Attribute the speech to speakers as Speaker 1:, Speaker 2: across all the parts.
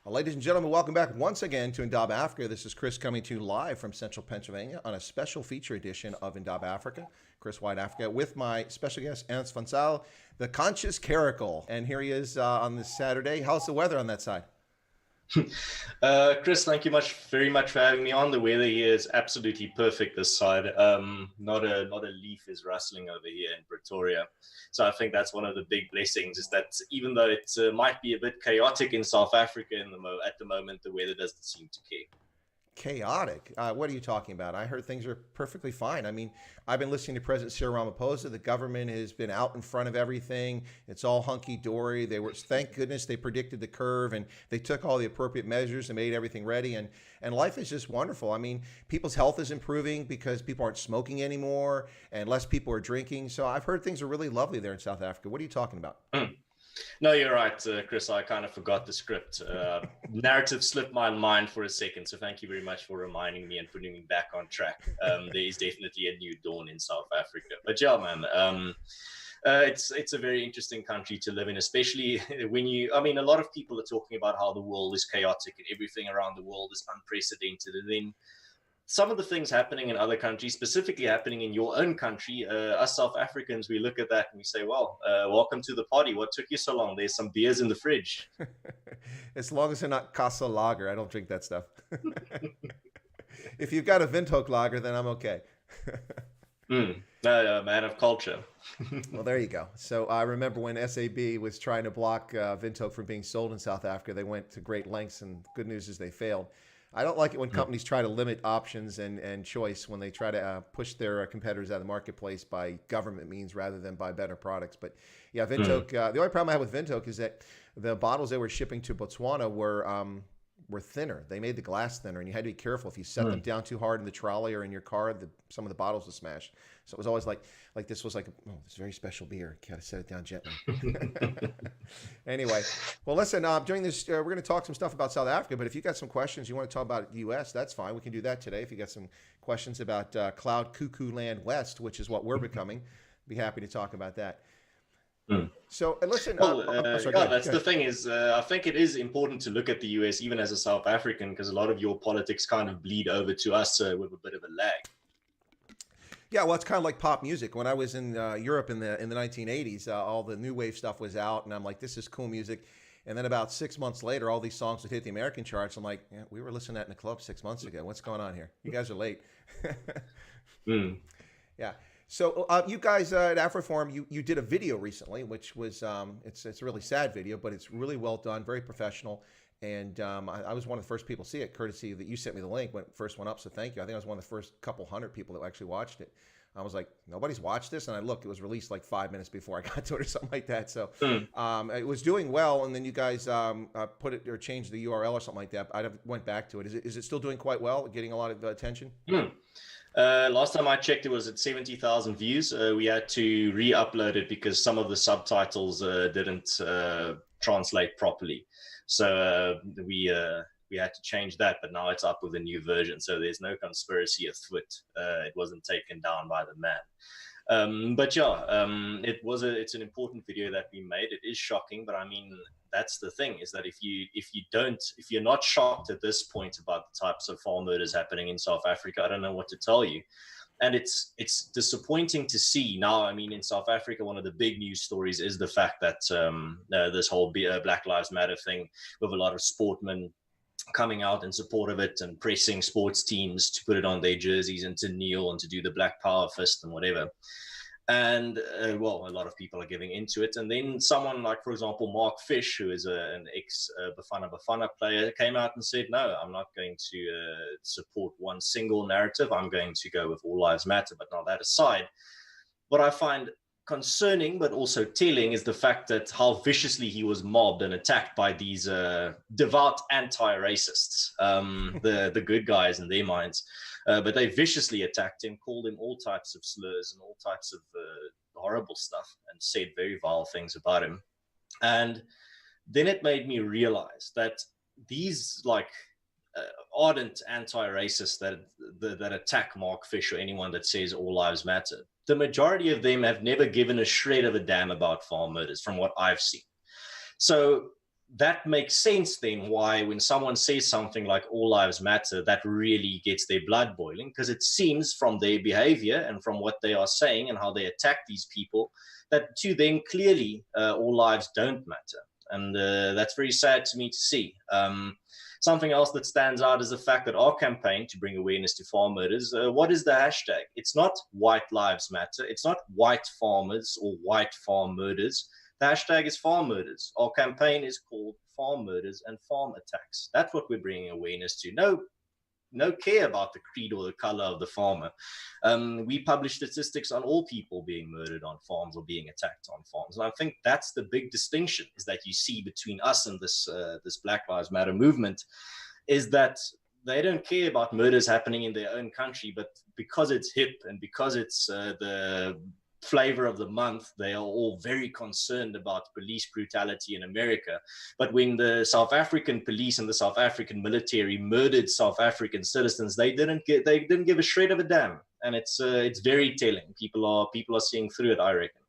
Speaker 1: Ladies and gentlemen, welcome back once again to Indab Africa. This is Chris coming to you live from Central Pennsylvania on a special feature edition of Indab Africa, Chris Wyatt Africa, with my special guest, Ernst, the conscious Caracal. And here he is on this Saturday. How's the weather on that side?
Speaker 2: Chris, thank you very much for having me on. The weather here is absolutely perfect this side. Not a leaf is rustling over here in Pretoria. So I think that's one of the big blessings, is that even though it might be a bit chaotic in South Africa at the moment, the weather doesn't seem to care.
Speaker 1: Chaotic? What are you talking about? I heard things are perfectly fine. I mean, I've been listening to President Cyril Ramaphosa. The government has been out in front of everything. It's all hunky-dory. Thank goodness they predicted the curve and they took all the appropriate measures and made everything ready. And life is just wonderful. I mean, people's health is improving because people aren't smoking anymore and less people are drinking. So I've heard things are really lovely there in South Africa. What are you talking about?
Speaker 2: No, you're right, Chris. I kind of forgot the script. Narrative slipped my mind for a second, so thank you very much for reminding me and putting me back on track. There is definitely a new dawn in South Africa. But yeah, man, it's a very interesting country to live in, especially when a lot of people are talking about how the world is chaotic and everything around the world is unprecedented. And then some of the things happening in other countries, specifically happening in your own country, us South Africans, we look at that and we say, well, welcome to the party. What took you so long? There's some beers in the fridge.
Speaker 1: As long as they're not Casa Lager, I don't drink that stuff. If you've got a Windhoek Lager, then I'm okay.
Speaker 2: Man of culture.
Speaker 1: Well, there you go. So I remember when SAB was trying to block Windhoek from being sold in South Africa, they went to great lengths, and good news is they failed. I don't like it when companies try to limit options and choice when they try to push their competitors out of the marketplace by government means rather than by better products. But yeah, Windhoek, the only problem I have with Windhoek is that the bottles they were shipping to Botswana were thinner. They made the glass thinner, and you had to be careful. If you set them down too hard in the trolley or in your car, some of the bottles would smash. So it was always like this was like, oh, this is very special beer. You got to set it down gently. Anyway, well, listen, during this, we're going to talk some stuff about South Africa, but if you got some questions, you want to talk about the U.S., that's fine. We can do that today. If you got some questions about Cloud Cuckoo Land West, which is what we're becoming, be happy to talk about that. So listen,
Speaker 2: the thing is, I think it is important to look at the US even as a South African, because a lot of your politics kind of bleed over to us with a bit of a lag.
Speaker 1: Yeah, well, it's kind of like pop music. When I was in Europe in the 1980s, all the new wave stuff was out, and I'm like, this is cool music. And then about 6 months later, all these songs would hit the American charts. I'm like, yeah, we were listening to that in the club 6 months ago. What's going on here? You guys are late. Yeah. So you guys at AfroForum, you did a video recently, which was it's a really sad video, but it's really well done, very professional. And I was one of the first people to see it, courtesy that you sent me the link when it first went up. So thank you. I think I was one of the first couple hundred people that actually watched it. I was like, nobody's watched this, and I looked. It was released like 5 minutes before I got to it or something like that. So it was doing well, and then you guys put it or changed the URL or something like that. I went back to it. Is it still doing quite well, getting a lot of attention?
Speaker 2: Last time I checked, it was at 70,000 views. We had to re-upload it because some of the subtitles didn't translate properly. So we had to change that, but now it's up with a new version. So there's no conspiracy afoot. It wasn't taken down by the man. But yeah, it's an important video that we made. It is shocking, but I mean, that's the thing, is that if you're not shocked at this point about the types of farm murders happening in South Africa, I don't know what to tell you. And it's disappointing to see now. I mean, in South Africa, one of the big news stories is the fact that this whole Black Lives Matter thing, with a lot of sportmen coming out in support of it and pressing sports teams to put it on their jerseys and to kneel and to do the Black Power fist and whatever. And a lot of people are giving into it. And then someone like, for example, Mark Fish, who is an ex-Bafana player, came out and said, no, I'm not going to support one single narrative. I'm going to go with All Lives Matter. But now that aside, what I find concerning but also telling is the fact that how viciously he was mobbed and attacked by these devout anti-racists, the good guys in their minds. But they viciously attacked him, called him all types of slurs and all types of horrible stuff, and said very vile things about him. And then it made me realize that these ardent anti-racists that attack Mark Fish or anyone that says all lives matter, the majority of them have never given a shred of a damn about farm murders, from what I've seen. So that makes sense then why when someone says something like all lives matter, that really gets their blood boiling, because it seems from their behavior and from what they are saying and how they attack these people that to them clearly all lives don't matter. And that's very sad to me to see. Something else that stands out is the fact that our campaign to bring awareness to farm murders, what is the hashtag? It's not white lives matter. It's not white farmers or white farm murders. The hashtag is farm murders. Our campaign is called Farm Murders and Farm Attacks. That's what we're bringing awareness to. No care about the creed or the color of the farmer. We publish statistics on all people being murdered on farms or being attacked on farms. And I think that's the big distinction is that you see between us and this Black Lives Matter movement, is that they don't care about murders happening in their own country, but because it's hip and because it's the flavor of the month, they are all very concerned about police brutality in America. But when the South African police and the South African military murdered South African citizens, they didn't give a shred of a damn, and it's very telling. People are seeing through it, I reckon.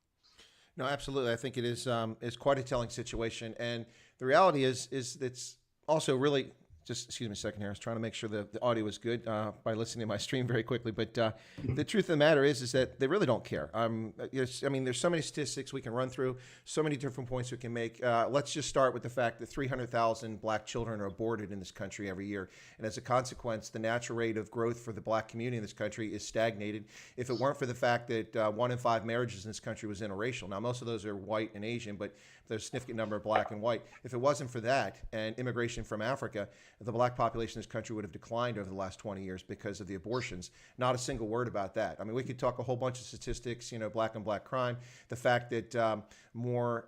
Speaker 1: No, absolutely. I think it is quite a telling situation, and the reality is it's also really. Just excuse me a second here. I was trying to make sure the audio was good by listening to my stream very quickly. But the truth of the matter is that they really don't care. I mean, there's so many statistics we can run through, so many different points we can make. Let's just start with the fact that 300,000 black children are aborted in this country every year. And as a consequence, the natural rate of growth for the black community in this country is stagnated. If it weren't for the fact that 1 in 5 marriages in this country was interracial. Now, most of those are white and Asian, but there's a significant number of black and white. If it wasn't for that and immigration from Africa, the black population in this country would have declined over the last 20 years because of the abortions. Not a single word about that. I mean, we could talk a whole bunch of statistics, black on black crime, the fact that more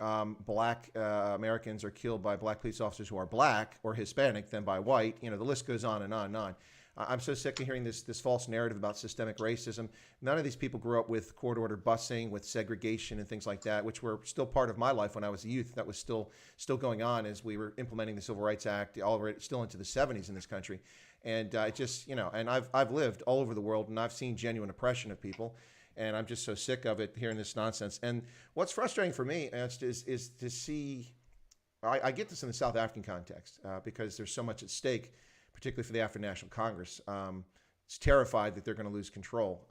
Speaker 1: black Americans are killed by black police officers who are black or Hispanic than by white. The list goes on and on and on. I'm so sick of hearing this false narrative about systemic racism. None of these people grew up with court-ordered busing, with segregation and things like that, which were still part of my life when I was a youth. That was still going on as we were implementing the Civil Rights Act, still into the 70s in this country. And and I've lived all over the world, and I've seen genuine oppression of people. And I'm just so sick of it, hearing this nonsense. And what's frustrating for me, Ernst, is to see, I get this in the South African context because there's so much at stake, particularly for the African National Congress. It's terrified that they're going to lose control.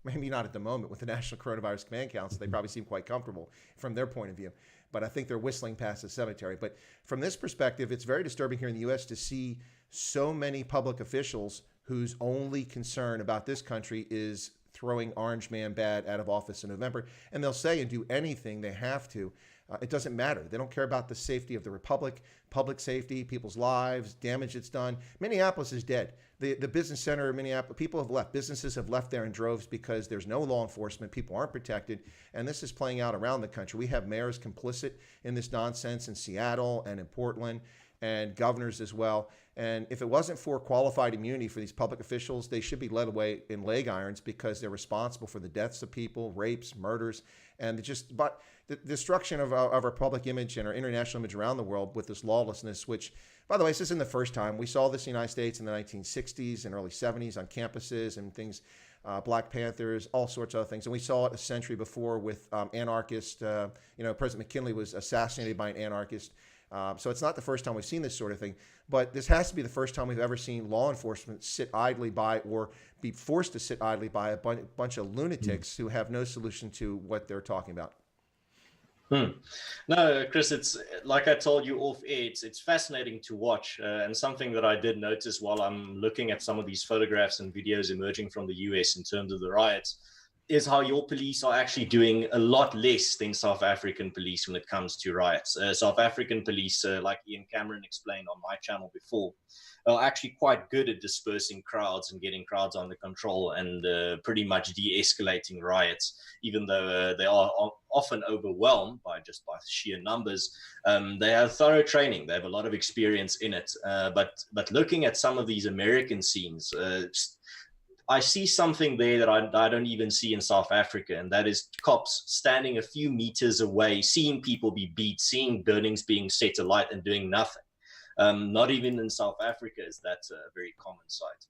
Speaker 1: Maybe not at the moment with the National Coronavirus Command Council. They probably seem quite comfortable from their point of view. But I think they're whistling past the cemetery. But from this perspective, it's very disturbing here in the U.S. to see so many public officials whose only concern about this country is throwing Orange Man bad out of office in November. And they'll say and do anything they have to. It doesn't matter. They don't care about the safety of the republic, public safety, people's lives, damage that's done. Minneapolis is dead. The business center of Minneapolis, people have left. Businesses have left there in droves because there's no law enforcement. People aren't protected. And this is playing out around the country. We have mayors complicit in this nonsense in Seattle and in Portland, and governors as well. And if it wasn't for qualified immunity for these public officials, they should be led away in leg irons because they're responsible for the deaths of people, rapes, murders, and but the destruction of our public image and our international image around the world with this lawlessness, which, by the way, this isn't the first time. We saw this in the United States in the 1960s and early 70s on campuses and things, Black Panthers, all sorts of other things. And we saw it a century before with anarchists. President McKinley was assassinated by an anarchist. So it's not the first time we've seen this sort of thing, but this has to be the first time we've ever seen law enforcement sit idly by or be forced to sit idly by a bunch of lunatics who have no solution to what they're talking about.
Speaker 2: No, Chris, it's like I told you off air, it's fascinating to watch, and something that I did notice while I'm looking at some of these photographs and videos emerging from the US in terms of the riots is how your police are actually doing a lot less than South African police when it comes to riots. South African police, like Ian Cameron explained on my channel before, are actually quite good at dispersing crowds and getting crowds under control and pretty much de-escalating riots, even though they are often overwhelmed by sheer numbers. They have thorough training. They have a lot of experience in it. But looking at some of these American scenes, I see something there that I don't even see in South Africa, and that is cops standing a few meters away, seeing people be beat, seeing buildings being set alight and doing nothing. Not even in South Africa is that a very common sight.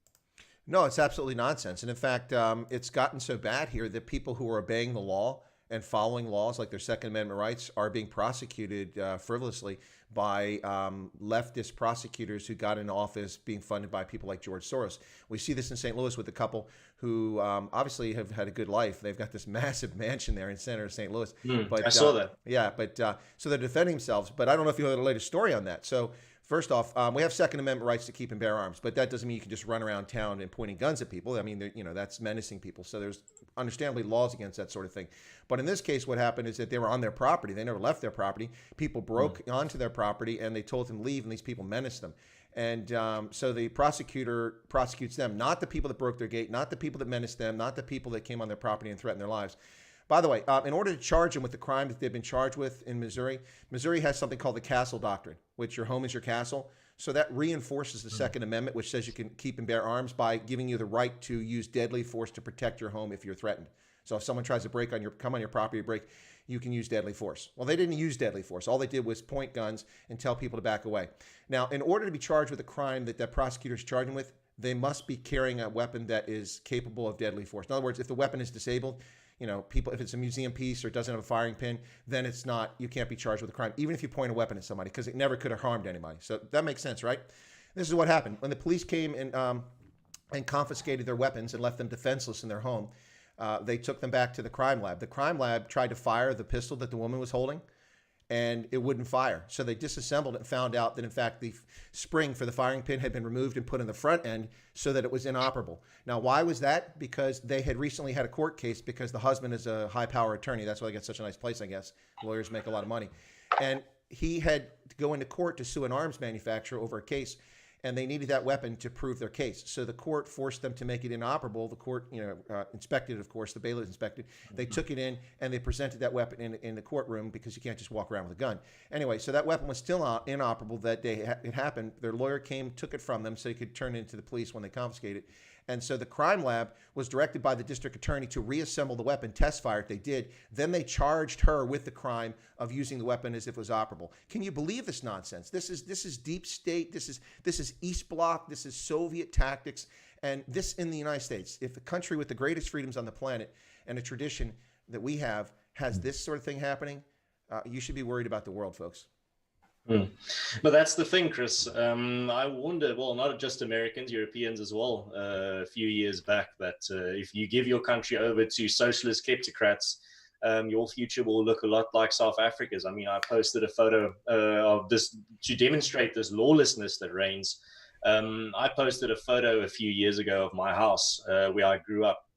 Speaker 1: No, it's absolutely nonsense. And in fact, it's gotten so bad here that people who are obeying the law and following laws like their Second Amendment rights are being prosecuted frivolously by leftist prosecutors who got into office being funded by people like George Soros. We see this in St. Louis with a couple who obviously have had a good life. They've got this massive mansion there in center of St. Louis.
Speaker 2: I saw that.
Speaker 1: Yeah, but so they're defending themselves. But I don't know if you know the latest story on that. So first off, we have Second Amendment rights to keep and bear arms, but that doesn't mean you can just run around town and pointing guns at people. I mean, that's menacing people. So there's understandably laws against that sort of thing. But in this case, what happened is that they were on their property. They never left their property. People broke onto their property and they told them to leave, and these people menaced them. And so the prosecutor prosecutes them, not the people that broke their gate, not the people that menaced them, not the people that came on their property and threatened their lives. By the way, in order to charge them with the crime that they've been charged with in Missouri, Missouri has something called the castle doctrine, which your home is your castle. So that reinforces the Second Amendment, which says you can keep and bear arms by giving you the right to use deadly force to protect your home if you're threatened. So if someone tries to come on your property, you can use deadly force. Well, they didn't use deadly force. All they did was point guns and tell people to back away. Now, in order to be charged with a crime that prosecutor is charging with, they must be carrying a weapon that is capable of deadly force. In other words, if the weapon is disabled, if it's a museum piece or it doesn't have a firing pin, then you can't be charged with a crime, even if you point a weapon at somebody, because it never could have harmed anybody. So that makes sense, right? This is what happened. When the police came and confiscated their weapons and left them defenseless in their home, they took them back to the crime lab. The crime lab tried to fire the pistol that the woman was holding, and it wouldn't fire. So they disassembled it and found out that, in fact, the spring for the firing pin had been removed and put in the front end so that it was inoperable. Now, why was that? Because they had recently had a court case because the husband is a high-power attorney. That's why they got such a nice place, I guess. Lawyers make a lot of money. And he had to go into court to sue an arms manufacturer over a case, and they needed that weapon to prove their case. So the court forced them to make it inoperable. The court, inspected it, of course. The bailiff inspected. They took it in, and they presented that weapon in the courtroom because you can't just walk around with a gun. Anyway, so that weapon was still inoperable that day. It happened. Their lawyer came, took it from them so he could turn it into the police when they confiscated it. And so the crime lab was directed by the district attorney to reassemble the weapon, test fire it. They did. Then they charged her with the crime of using the weapon as if it was operable. Can you believe this nonsense? This is deep state. This is East Bloc. This is Soviet tactics. And this in the United States, if the country with the greatest freedoms on the planet and a tradition that we have has this sort of thing happening, you should be worried about the world, folks.
Speaker 2: But that's the thing, Chris. I wonder, well, not just Americans, Europeans as well, a few years back, that if you give your country over to socialist kleptocrats, your future will look a lot like South Africa's. I mean, I posted a photo of this to demonstrate this lawlessness that reigns. I posted a photo a few years ago of my house where I grew up,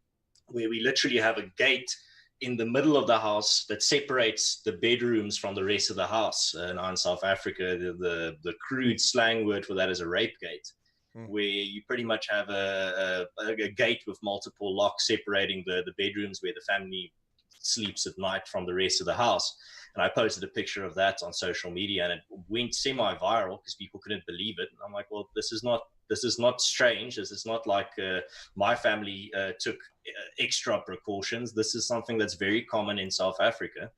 Speaker 2: where we literally have a gate in the middle of the house that separates the bedrooms from the rest of the house. Now in South Africa, the crude slang word for that is a rape gate, where you pretty much have a gate with multiple locks separating the bedrooms where the family sleeps at night from the rest of the house. And I posted a picture of that on social media, and it went semi-viral because people couldn't believe it. And I'm like, well, this is not strange. This is not like my family took extra precautions. This is something that's very common in South Africa.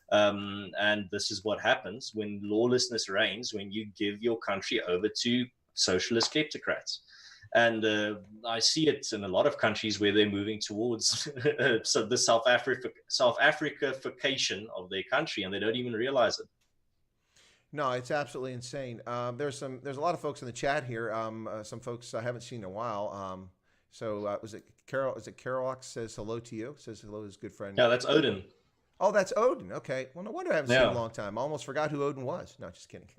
Speaker 2: And this is what happens when lawlessness reigns, when you give your country over to socialist kleptocrats. And I see it in a lot of countries where they're moving towards so the South Africa-fication of their country, and they don't even realize it.
Speaker 1: No, it's absolutely insane. There's a lot of folks in the chat here. Some folks I haven't seen in a while. Was it Carol? Is it Caracal says hello to you? Says hello to his good friend.
Speaker 2: No, that's Odin.
Speaker 1: Oh, that's Odin. Okay. Well, no wonder I haven't seen him in a long time. I almost forgot who Odin was. No, just kidding.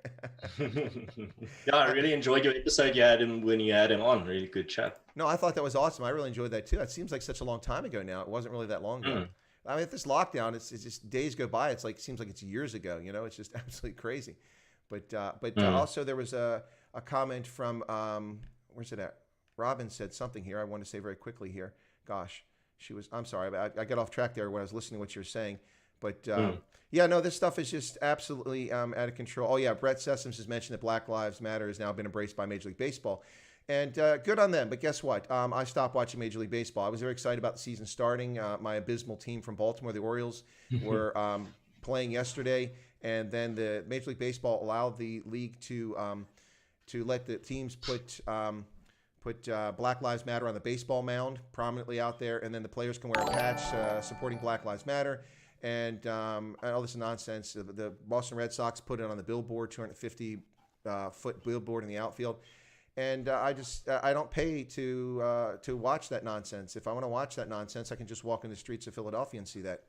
Speaker 2: Yeah, I really enjoyed your episode. You had him when you had him on. Really good chat.
Speaker 1: No, I thought that was awesome. I really enjoyed that too. It seems like such a long time ago now. It wasn't really that long ago. I mean, if this lockdown, it's just days go by. It's like seems like it's years ago. It's just absolutely crazy. But also there was a comment from where's it at? Robin said something here. I want to say very quickly here. Gosh, I'm sorry, I got off track there when I was listening to what you were saying. But yeah, no, this stuff is just absolutely out of control. Oh yeah, Brett Sessoms has mentioned that Black Lives Matter has now been embraced by Major League Baseball. And good on them. But guess what? I stopped watching Major League Baseball. I was very excited about the season starting. My abysmal team from Baltimore, the Orioles, were playing yesterday. And then the Major League Baseball allowed the league to let the teams put Black Lives Matter on the baseball mound prominently out there. And then the players can wear a patch supporting Black Lives Matter. and all this nonsense. The Boston Red Sox put it on the billboard, 250-foot billboard in the outfield. And I don't pay to watch that nonsense. If I want to watch that nonsense, I can just walk in the streets of Philadelphia and see that.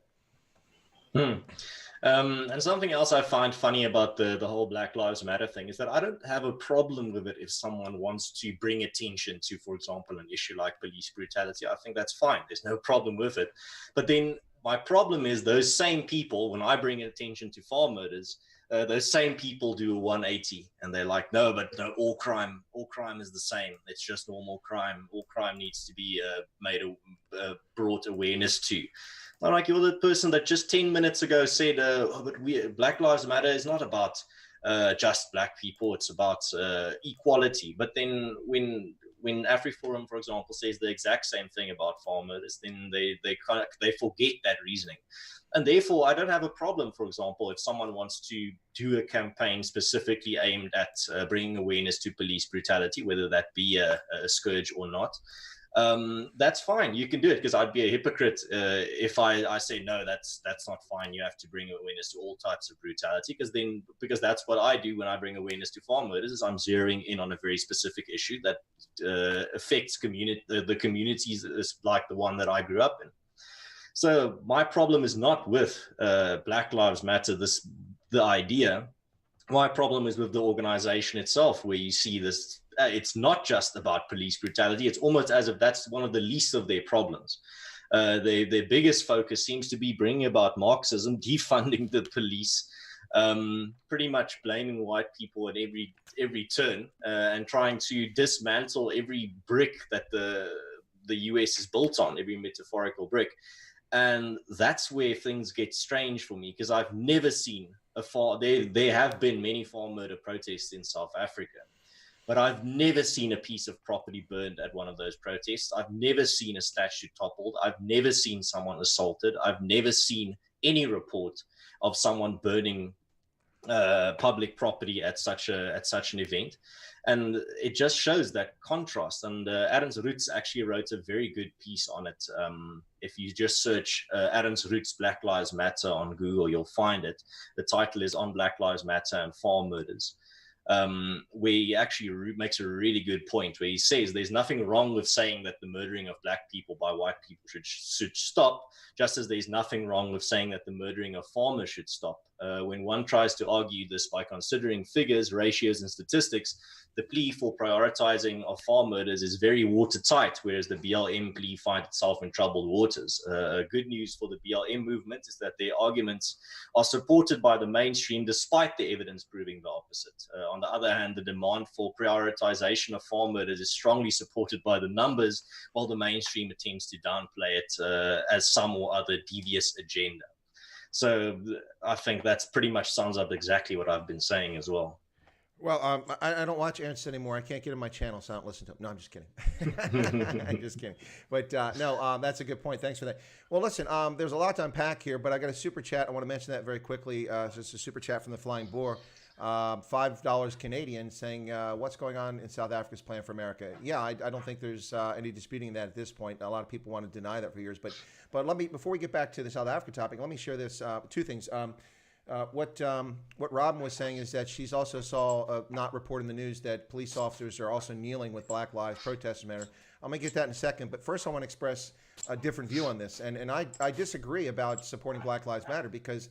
Speaker 2: And something else I find funny about the whole Black Lives Matter thing is that I don't have a problem with it if someone wants to bring attention to, for example, an issue like police brutality. I think that's fine. There's no problem with it. But then my problem is those same people, when I bring attention to farm murders, those same people do a 180 and they're like, no, all crime is the same. It's just normal crime. All crime needs to be brought awareness to. I'm like, you're the person that just 10 minutes ago said, Black Lives Matter is not about just black people. It's about equality. But then when AfriForum, for example, says the exact same thing about farm murders, then they forget that reasoning. And therefore, I don't have a problem, for example, if someone wants to do a campaign specifically aimed at bringing awareness to police brutality, whether that be a scourge or not. That's fine. You can do it, because I'd be a hypocrite if I say, no, that's not fine. You have to bring awareness to all types of brutality, because that's what I do when I bring awareness to farm murders, is I'm zeroing in on a very specific issue that affects the communities like the one that I grew up in. So my problem is not with Black Lives Matter, the idea. My problem is with the organization itself, where you see this. It's not just about police brutality. It's almost as if that's one of the least of their problems. Their biggest focus seems to be bringing about Marxism, defunding the police, pretty much blaming white people at every turn, and trying to dismantle every brick that the US is built on, every metaphorical brick. And that's where things get strange for me, because I've never seen there have been many farm murder protests in South Africa, but I've never seen a piece of property burned at one of those protests. I've never seen a statue toppled. I've never seen someone assaulted. I've never seen any report of someone burning public property at such an event. And it just shows that contrast. And Ernst actually wrote a very good piece on it. If you just search Ernst Black Lives Matter on Google, you'll find it. The title is On Black Lives Matter and Farm Murders, where he actually makes a really good point, where he says there's nothing wrong with saying that the murdering of black people by white people should stop, just as there's nothing wrong with saying that the murdering of farmers should stop. When one tries to argue this by considering figures, ratios, and statistics, the plea for prioritizing of farm murders is very watertight, whereas the BLM plea finds itself in troubled waters. Good news for the BLM movement is that their arguments are supported by the mainstream, despite the evidence proving the opposite. On the other hand, the demand for prioritization of farm murders is strongly supported by the numbers, while the mainstream attempts to downplay it as some or other devious agenda. So I think that's pretty much sums up exactly what I've been saying as well.
Speaker 1: Well, I don't watch Ernst anymore. I can't get in my channel, so I don't listen to him. No, I'm just kidding. I'm just kidding. But no, that's a good point. Thanks for that. Well, listen, there's a lot to unpack here, but I got a super chat. I want to mention that very quickly. It's a super chat from the Flying Boar. $5 Canadian, saying, what's going on in South Africa's plan for America? Yeah, I don't think there's any disputing that at this point. A lot of people want to deny that for years. But let me, before we get back to the South Africa topic, let me share this, two things. What Robin was saying is that she's also saw, not reporting the news, that police officers are also kneeling with Black Lives protesters matter. I'm going to get that in a second, but first I want to express a different view on this. And I disagree about supporting Black Lives Matter, because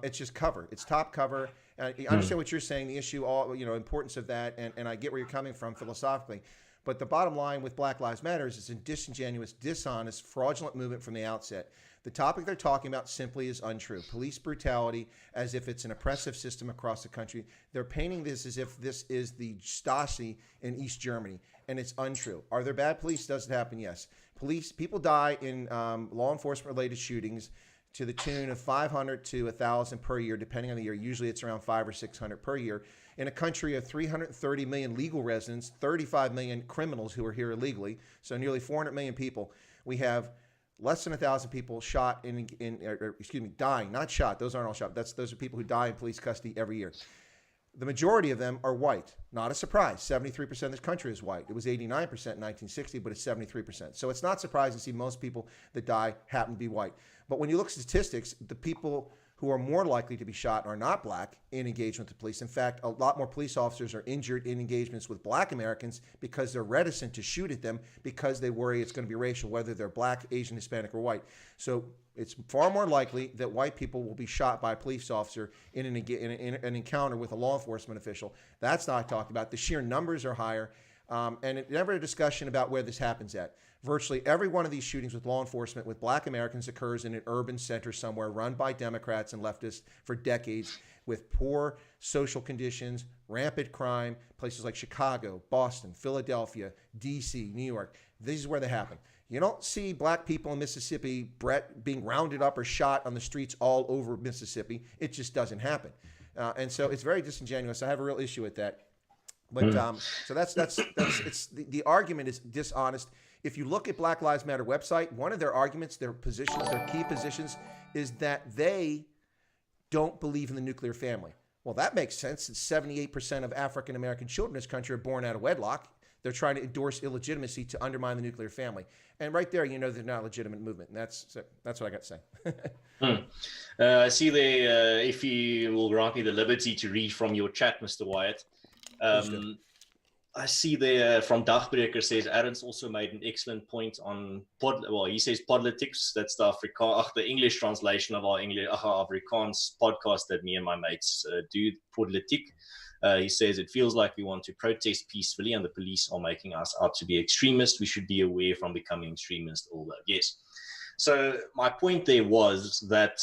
Speaker 1: it's just cover. It's top cover. I understand what you're saying, the issue, importance of that, and I get where you're coming from philosophically. But the bottom line with Black Lives Matter is it's a disingenuous, dishonest, fraudulent movement from the outset. The topic they're talking about simply is untrue. Police brutality, as if it's an oppressive system across the country. They're painting this as if this is the Stasi in East Germany, and it's untrue. Are there bad police? Does it happen? Yes. People die in law enforcement-related shootings to the tune of 500 to 1,000 per year, depending on the year. Usually it's around 500 or 600 per year. In a country of 330 million legal residents, 35 million criminals who are here illegally, so nearly 400 million people, we have less than 1,000 people shot dying, not shot. Those aren't all shot. Those are people who die in police custody every year. The majority of them are white. Not a surprise. 73% of this country is white. It was 89% in 1960, but it's 73%. So it's not surprising to see most people that die happen to be white. But when you look at statistics, the people who are more likely to be shot are not black in engagement with the police. In fact, a lot more police officers are injured in engagements with black Americans because they're reticent to shoot at them because they worry it's going to be racial, whether they're black, Asian, Hispanic, or white. So it's far more likely that white people will be shot by a police officer in an encounter with a law enforcement official. That's not talked about. The sheer numbers are higher. And it never a discussion about where this happens at. Virtually every one of these shootings with law enforcement with black Americans occurs in an urban center somewhere run by Democrats and leftists for decades with poor social conditions, rampant crime, places like Chicago, Boston, Philadelphia, D.C., New York. This is where they happen. You don't see black people in Mississippi, Brett, being rounded up or shot on the streets all over Mississippi. It just doesn't happen. And so it's very disingenuous. I have a real issue with that. But so that's it's the argument is dishonest. If you look at Black Lives Matter website, one of their arguments, their positions, their key positions is that they don't believe in the nuclear family. Well, that makes sense. It's 78% of African American children in this country are born out of wedlock. They're trying to endorse illegitimacy to undermine the nuclear family. And right there, you know they're not a legitimate movement. And that's what I got to say.
Speaker 2: I see if you will grant me the liberty to read from your chat, Mr. Wyatt. I see there from Dagbreker says Ernst also made an excellent point on he says politics. That's the English translation of our Afrikaans podcast that me and my mates do, politiek. He says it feels like we want to protest peacefully and the police are making us out to be extremists. We should be aware from becoming extremists, although yes. So my point there was that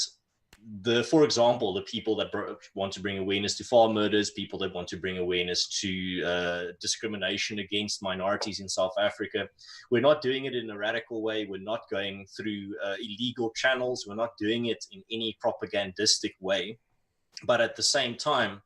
Speaker 2: for example, the people that want to bring awareness to farm murders, people that want to bring awareness to discrimination against minorities in South Africa, we're not doing it in a radical way. We're not going through illegal channels. We're not doing it in any propagandistic way. But at the same time,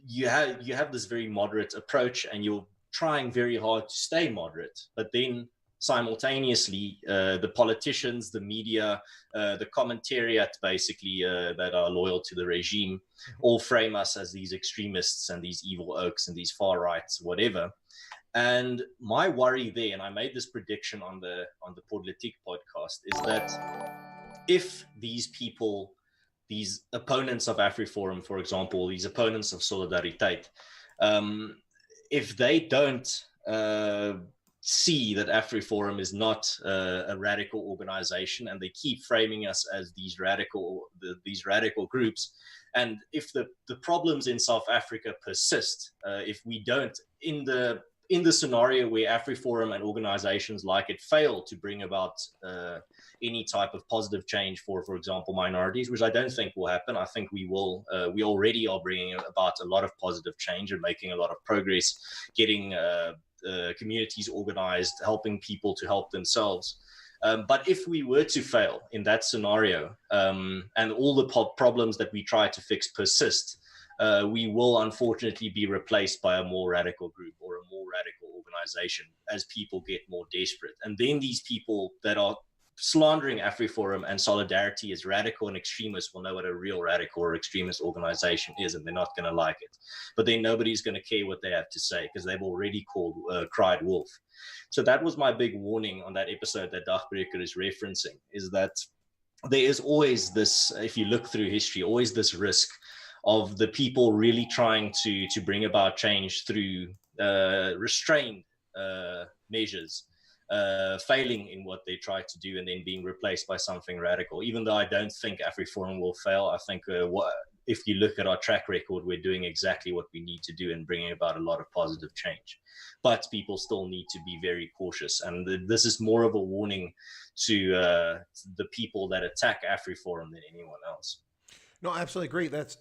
Speaker 2: you have this very moderate approach and you're trying very hard to stay moderate. But then simultaneously, the politicians, the media, the commentariat, basically, that are loyal to the regime, all frame us as these extremists and these evil oaks and these far rights, whatever. And my worry there, and I made this prediction on the Politiek podcast, is that if these people, these opponents of AfriForum, for example, these opponents of Solidariteit, if they don't see that AfriForum is not a radical organization and they keep framing us as these radical groups, and if the problems in South Africa persist, if we don't, in the scenario where AfriForum and organizations like it fail to bring about any type of positive change for example, minorities, which I don't think will happen. I think we will. We already are bringing about a lot of positive change and making a lot of progress, getting communities organized, helping people to help themselves. But if we were to fail in that scenario, and all the problems that we try to fix persist, we will unfortunately be replaced by a more radical group or a more radical organization as people get more desperate. And then these people that are slandering AfriForum and Solidarity as radical and extremist will know what a real radical or extremist organization is, and they're not going to like it. But then nobody's going to care what they have to say because they've already cried wolf. So that was my big warning on that episode that Dagbreker is referencing, is that there is always this, if you look through history, always this risk of the people really trying to bring about change through restrained measures, failing in what they try to do and then being replaced by something radical. Even though I don't think AfriForum will fail, I think if you look at our track record, we're doing exactly what we need to do and bringing about a lot of positive change. But people still need to be very cautious. And this is more of a warning to the people that attack AfriForum than anyone else.
Speaker 1: No, I absolutely agree. That's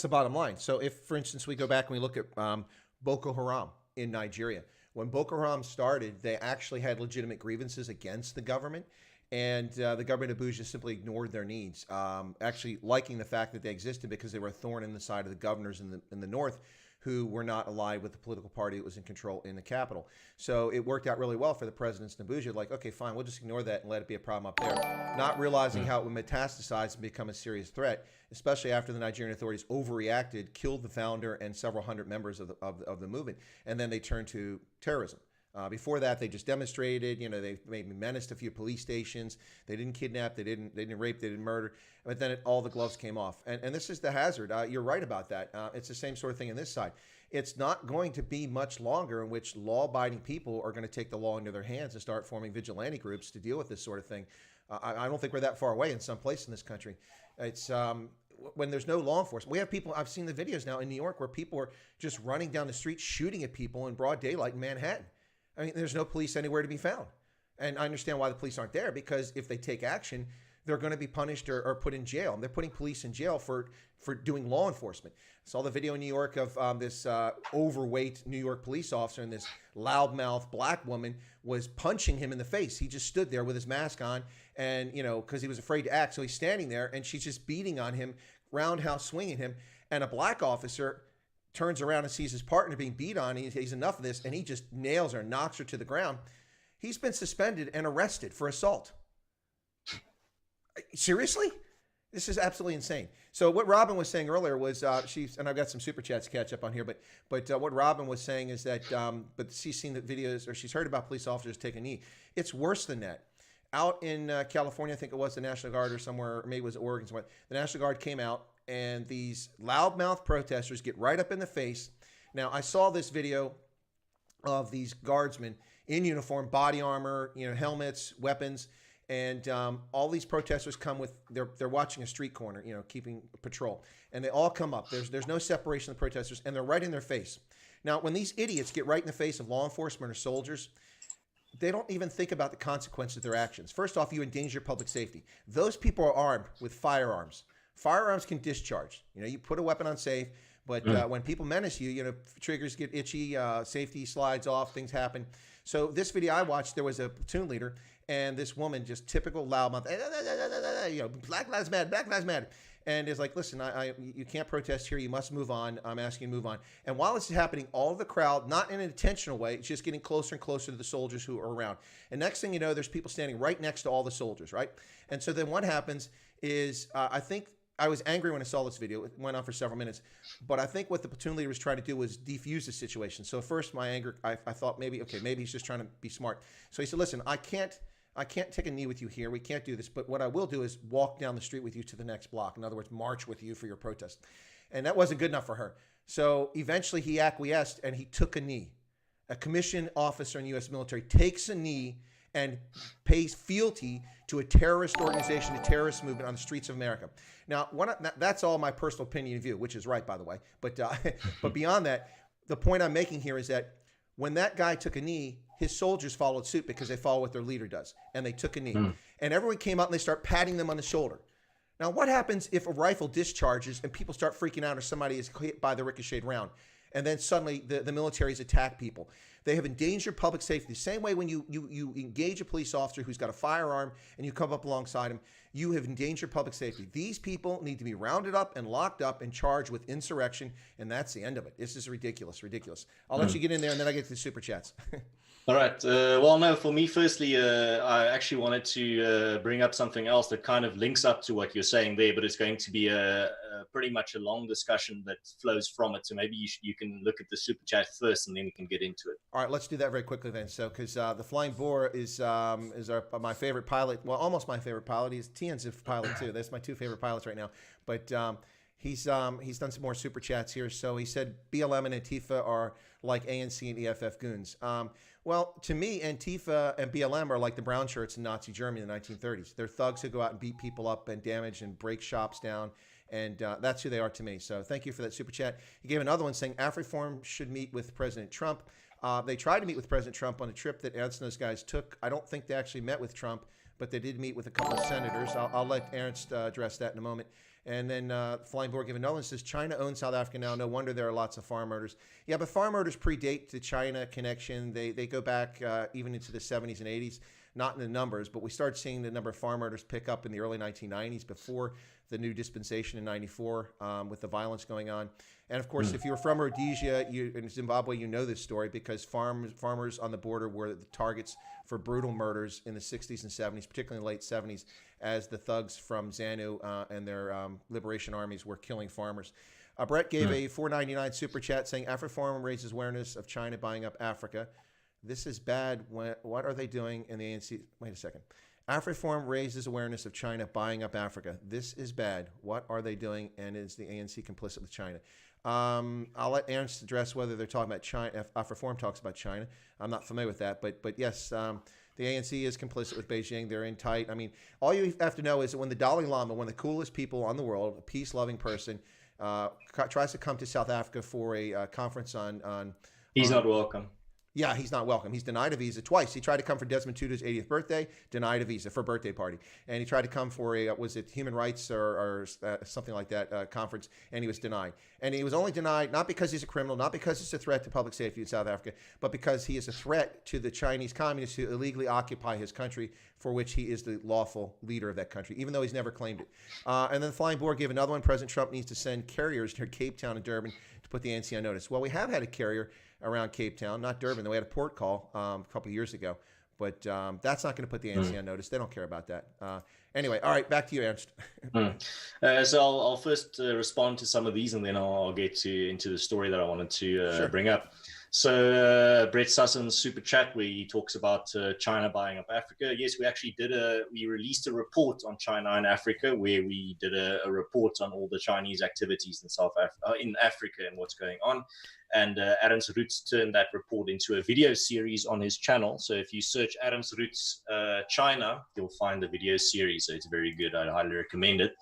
Speaker 1: the bottom line. So if, for instance, we go back and we look at Boko Haram in Nigeria, when Boko Haram started, they actually had legitimate grievances against the government. And the government of Buja simply ignored their needs, actually liking the fact that they existed because they were a thorn in the side of the governors in the north who were not allied with the political party that was in control in the capital. So it worked out really well for the presidents in Abuja. Like, okay, fine, we'll just ignore that and let it be a problem up there. Not realizing how it would metastasize and become a serious threat, especially after the Nigerian authorities overreacted, killed the founder and several hundred members of the movement, and then they turned to terrorism. Before that, they just demonstrated. They maybe menaced a few police stations. They didn't kidnap. They didn't rape. They didn't murder. But then all the gloves came off. And this is the hazard. You're right about that. It's the same sort of thing on this side. It's not going to be much longer in which law-abiding people are going to take the law into their hands and start forming vigilante groups to deal with this sort of thing. I don't think we're that far away in some place in this country. It's when there's no law enforcement. We have people. I've seen the videos now in New York where people are just running down the street shooting at people in broad daylight in Manhattan. I mean, there's no police anywhere to be found. And I understand why the police aren't there, because if they take action, they're going to be punished or put in jail. And they're putting police in jail for doing law enforcement. I saw the video in New York of this overweight New York police officer, and this loudmouth black woman was punching him in the face. He just stood there with his mask on, and, because he was afraid to act. So he's standing there, and she's just beating on him, roundhouse swinging him. And a black officer turns around and sees his partner being beat on. He's enough of this, and he just nails her, knocks her to the ground. He's been suspended and arrested for assault. Seriously? This is absolutely insane. So what Robin was saying earlier was, and I've got some super chats to catch up on here, but what Robin was saying is that, but she's seen the videos, or she's heard about police officers take a knee. It's worse than that. Out in California, I think it was the National Guard, or somewhere, or maybe it was Oregon somewhere, the National Guard came out, and these loudmouth protesters get right up in the face. Now, I saw this video of these guardsmen in uniform, body armor, helmets, weapons, and all these protesters come with, they're watching a street corner, keeping patrol, and they all come up. There's no separation of the protesters, and they're right in their face. Now, when these idiots get right in the face of law enforcement or soldiers, they don't even think about the consequences of their actions. First off, you endanger public safety. Those people are armed with firearms. Firearms can discharge. You put a weapon on safe, but when people menace you, triggers get itchy, safety slides off, things happen. So this video I watched, there was a platoon leader, and this woman, just typical loudmouth, Black Lives Matter, Black Lives Matter. And is like, listen, you can't protest here. You must move on. I'm asking you to move on. And while this is happening, all of the crowd, not in an intentional way, it's just getting closer and closer to the soldiers who are around. And next thing you know, there's people standing right next to all the soldiers, right? And so then what happens is, I think, I was angry when I saw this video. It went on for several minutes. But I think what the platoon leader was trying to do was defuse the situation. So first, my anger, I thought maybe he's just trying to be smart. So he said, listen, I can't take a knee with you here. We can't do this. But what I will do is walk down the street with you to the next block. In other words, march with you for your protest. And that wasn't good enough for her. So eventually he acquiesced and he took a knee. A commissioned officer in the U.S. military takes a knee and pays fealty to a terrorist organization, a terrorist movement on the streets of America. Now, that's all my personal opinion and view, which is right, by the way. But but beyond that, the point I'm making here is that when that guy took a knee, his soldiers followed suit because they follow what their leader does, and they took a knee. And everyone came out and they start patting them on the shoulder. Now, what happens if a rifle discharges and people start freaking out or somebody is hit by the ricocheted round? And then suddenly the militaries attack people. They have endangered public safety. The same way when you engage a police officer who's got a firearm and you come up alongside him, you have endangered public safety. These people need to be rounded up and locked up and charged with insurrection, and that's the end of it. This is ridiculous. I'll let you get in there, and then I get to the super chats.
Speaker 2: All right. Well, no, for me, firstly, I actually wanted to bring up something else that kind of links up to what you're saying there, but it's going to be pretty much a long discussion that flows from it. So maybe you can look at the super chat first, and then we can get into it.
Speaker 1: All right, let's do that very quickly then. So, because the Flying Boar is my favorite pilot. Well, almost my favorite pilot. He's Tian's pilot too. That's my two favorite pilots right now. But he's done some more super chats here. So he said BLM and Antifa are like ANC and EFF goons. Well, to me, Antifa and BLM are like the brown shirts in Nazi Germany in the 1930s. They're thugs who go out and beat people up and damage and break shops down. And that's who they are to me. So thank you for that super chat. He gave another one saying AfriForum should meet with President Trump. They tried to meet with President Trump on a trip that Ernst and those guys took. I don't think they actually met with Trump, but they did meet with a couple of senators. I'll let Ernst address that in a moment. And then Flying Board gave another one, says China owns South Africa now. No wonder there are lots of farm murders. Yeah, but farm murders predate the China connection. They go back even into the 70s and 80s. not in the numbers, but we started seeing the number of farm murders pick up in the early 1990s before the new dispensation in 94 with the violence going on. And of course, if you're from Rhodesia, in Zimbabwe, you know this story because farmers on the border were the targets for brutal murders in the 60s and 70s, particularly in the late 70s, as the thugs from ZANU and their liberation armies were killing farmers. Brett gave a $4.99 super chat saying AfriForum raises awareness of China buying up Africa. This is bad. What are they doing in the ANC? Wait a second. AfriForum raises awareness of China buying up Africa. This is bad. What are they doing? And is the ANC complicit with China? I'll let Ernst address whether they're talking about China. If AfriForum talks about China, I'm not familiar with that. But yes, the ANC is complicit with Beijing. They're in tight. I mean, all you have to know is that when the Dalai Lama, one of the coolest people on the world, a peace-loving person, tries to come to South Africa for a conference on
Speaker 2: he's not welcome.
Speaker 1: Yeah, he's not welcome. He's denied a visa twice. He tried to come for Desmond Tutu's 80th birthday, denied a visa for a birthday party. And he tried to come for a, was it human rights or something like that conference, and he was denied. And he was only denied not because he's a criminal, not because it's a threat to public safety in South Africa, but because he is a threat to the Chinese communists who illegally occupy his country, for which he is the lawful leader of that country, even though he's never claimed it. And then the Flying Board gave another one. President Trump needs to send carriers near Cape Town and Durban to put the ANC on notice. Well, we have had a carrier around Cape Town, not Durban. We had a port call a couple of years ago, but that's not going to put the ANC on notice. They don't care about that. Anyway, all right, back to you, Ernst.
Speaker 2: So I'll first respond to some of these, and then I'll get into the story that I wanted to bring up. So Brett Susson's super chat where he talks about China buying up Africa. Yes, we actually we released a report on China and Africa where we did a report on all the Chinese activities in Africa and what's going on. And Ernst turned that report into a video series on his channel. So if you search Ernst China, you'll find the video series. So it's very good. I'd highly recommend it.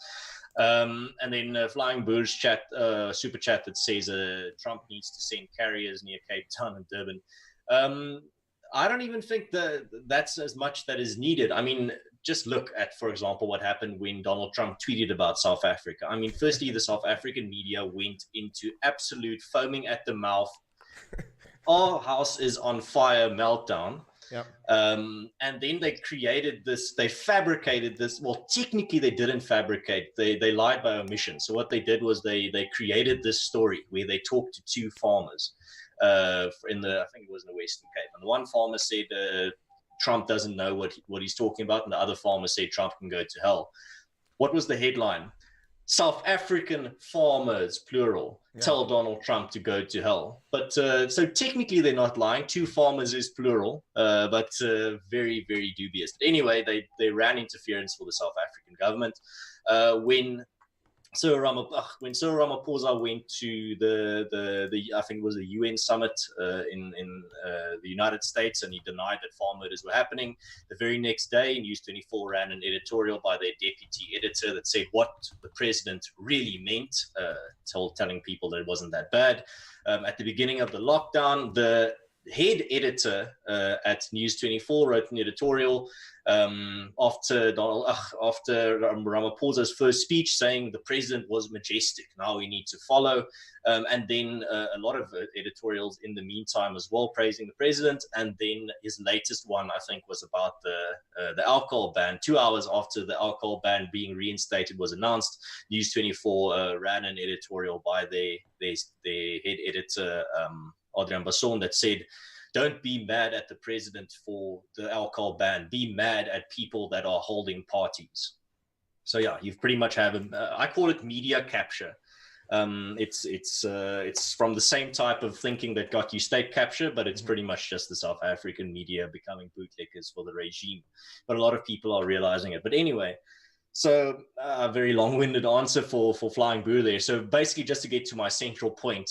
Speaker 2: And then Flying Bird's super chat that says Trump needs to send carriers near Cape Town and Durban. I don't even think that's as much that is needed. I mean, just look at, for example, what happened when Donald Trump tweeted about South Africa. I mean, firstly, the South African media went into absolute foaming at the mouth. Our house is on fire meltdown.
Speaker 1: Yep.
Speaker 2: And then they fabricated this. Well, technically they didn't fabricate. They lied by omission. So what they did was they created this story where they talked to two farmers I think it was in the Western Cape. And the one farmer said Trump doesn't know what he's talking about. And the other farmer said Trump can go to hell. What was the headline? South African farmers, plural, tell Donald Trump to go to hell. But so technically they're not lying. Two farmers is plural, but very, very dubious. But anyway, they ran interference for the South African government. When Cyril Ramaphosa went to the I think it was the UN summit in the United States, and he denied that farm murders were happening. The very next day, News 24 ran an editorial by their deputy editor that said what the president really meant, telling people that it wasn't that bad. At the beginning of the lockdown, the head editor at News 24 wrote an editorial after Ramaphosa's first speech saying the president was majestic. Now we need to follow. And then a lot of editorials in the meantime as well praising the president. And then his latest one, I think, was about the alcohol ban. 2 hours after the alcohol ban being reinstated was announced, News 24 ran an editorial by their head editor, Adrian Basson, that said, don't be mad at the president for the alcohol ban. Be mad at people that are holding parties. So yeah, you pretty much have I call it media capture. It's from the same type of thinking that got you state capture, but it's pretty much just the South African media becoming bootlickers for the regime. But a lot of people are realizing it. But anyway, so a very long-winded answer for Flying Boo there. So basically, just to get to my central point,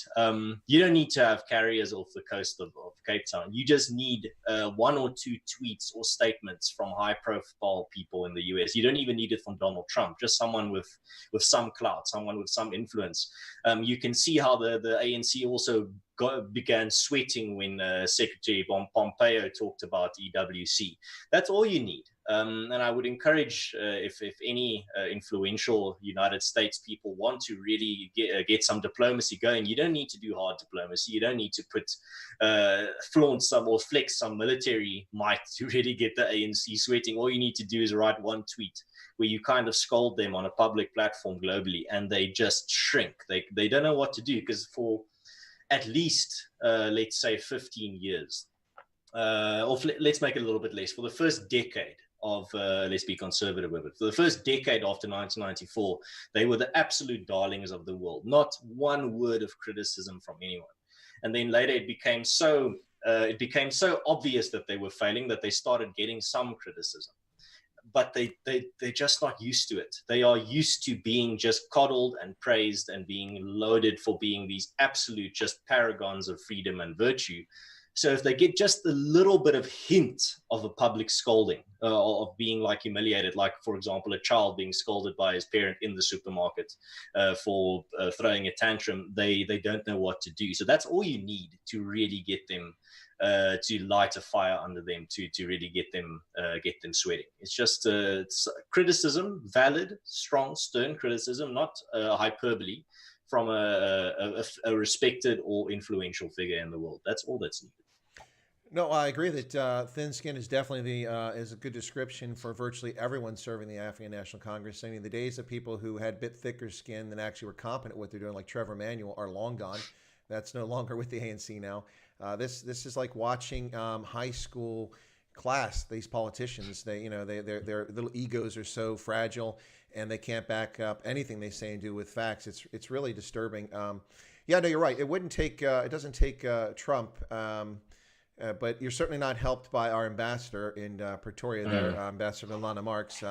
Speaker 2: you don't need to have carriers off the coast of Cape Town. You just need one or two tweets or statements from high-profile people in the US. You don't even need it from Donald Trump, just someone with some clout, someone with some influence. You can see how the ANC also began sweating when Secretary Pompeo talked about EWC. That's all you need. And I would encourage, if any influential United States people want to really get some diplomacy going, you don't need to do hard diplomacy. You don't need to flaunt some or flex some military might to really get the ANC sweating. All you need to do is write one tweet where you kind of scold them on a public platform globally, and they just shrink. They don't know what to do, because for at least, let's say, 15 years, or let's make it a little bit less, for the first decade of, let's be conservative with it, for the first decade after 1994, they were the absolute darlings of the world. Not one word of criticism from anyone. And then later it became so obvious that they were failing that they started getting some criticism. But they're just not used to it. They are used to being just coddled and praised and being loaded for being these absolute just paragons of freedom and virtue. So if they get just a little bit of hint of a public scolding, of being like humiliated, like, for example, a child being scolded by his parent in the supermarket for throwing a tantrum, they don't know what to do. So that's all you need to really get them to light a fire under them, to really get them sweating. It's just it's criticism, valid, strong, stern criticism, not hyperbole, from a respected or influential figure in the world. That's all that's needed.
Speaker 1: No, I agree that thin skin is definitely is a good description for virtually everyone serving the African National Congress. I mean, the days of people who had a bit thicker skin than actually were competent at what they're doing, like Trevor Manuel, are long gone. That's no longer with the ANC now. This is like watching high school class. These politicians, their little egos are so fragile, and they can't back up anything they say and do with facts. It's really disturbing. Yeah, no, you're right. It doesn't take Trump. But you're certainly not helped by our ambassador in Pretoria, there, Ambassador Lana Marks.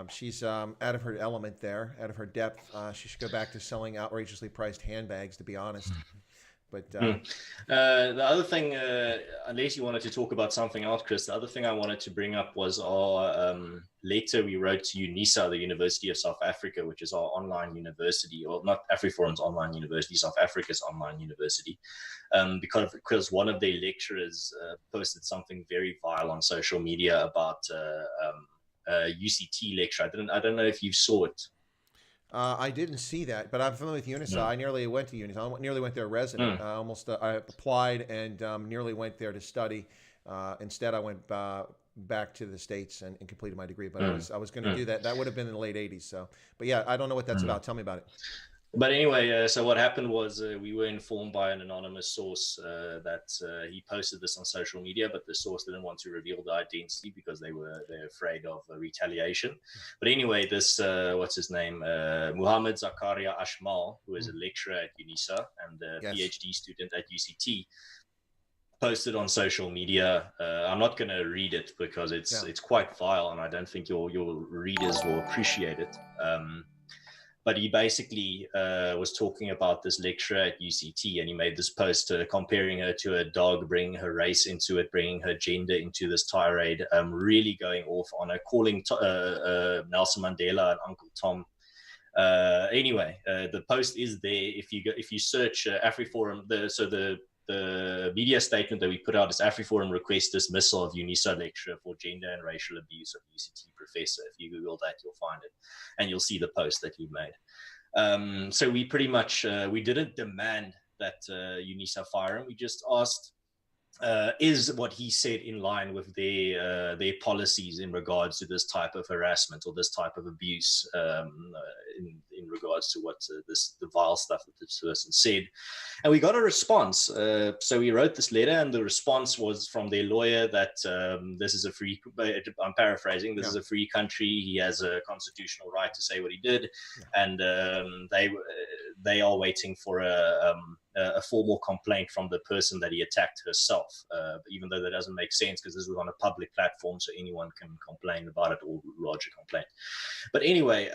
Speaker 1: She's out of her element there, out of her depth. She should go back to selling outrageously priced handbags, to be honest. But
Speaker 2: the other thing, unless you wanted to talk about something else, Chris, the other thing I wanted to bring up was our letter we wrote to UNISA, the University of South Africa, which is our online university, or not AfriForum's online university, South Africa's online university, because one of their lecturers posted something very vile on social media about a UCT lecture. I don't know if you saw it.
Speaker 1: I didn't see that, but I'm familiar with UNISA. No. I nearly went to UNISA. I nearly went there resident. I applied and nearly went there to study. Instead, I went back to the States and completed my degree. But I was going to do that. That would have been in the late 80s. So, but yeah, I don't know what that's about. Tell me about it.
Speaker 2: But anyway, so what happened was we were informed by an anonymous source that he posted this on social media, but the source didn't want to reveal the identity because they're afraid of retaliation. But anyway, this what's his name, Muhammad Zakaria Ashmal, who is a lecturer at UNISA and a PhD student at UCT, posted on social media. I'm not going to read it because it's quite vile, and I don't think your readers will appreciate it. But he basically was talking about this lecturer at UCT, and he made this post comparing her to a dog, bringing her race into it, bringing her gender into this tirade, really going off on her, calling Nelson Mandela and Uncle Tom. Anyway, the post is there. If you search AfriForum, the media statement that we put out is AfriForum requests dismissal of UNISA lecturer for gender and racial abuse of UCT professor. If you Google that, you'll find it, and you'll see the post that he made. So we pretty much, we didn't demand that UNISA fire him. We just asked, is what he said in line with their policies in regards to this type of harassment or this type of abuse, in regards to what the vile stuff that this person said. And we got a response. So we wrote this letter, and the response was from their lawyer that this is a free, I'm paraphrasing, this is a free country. He has a constitutional right to say what he did. And they are waiting for a formal complaint from the person that he attacked herself, even though that doesn't make sense because this was on a public platform, so anyone can complain about it or lodge a complaint. But anyway,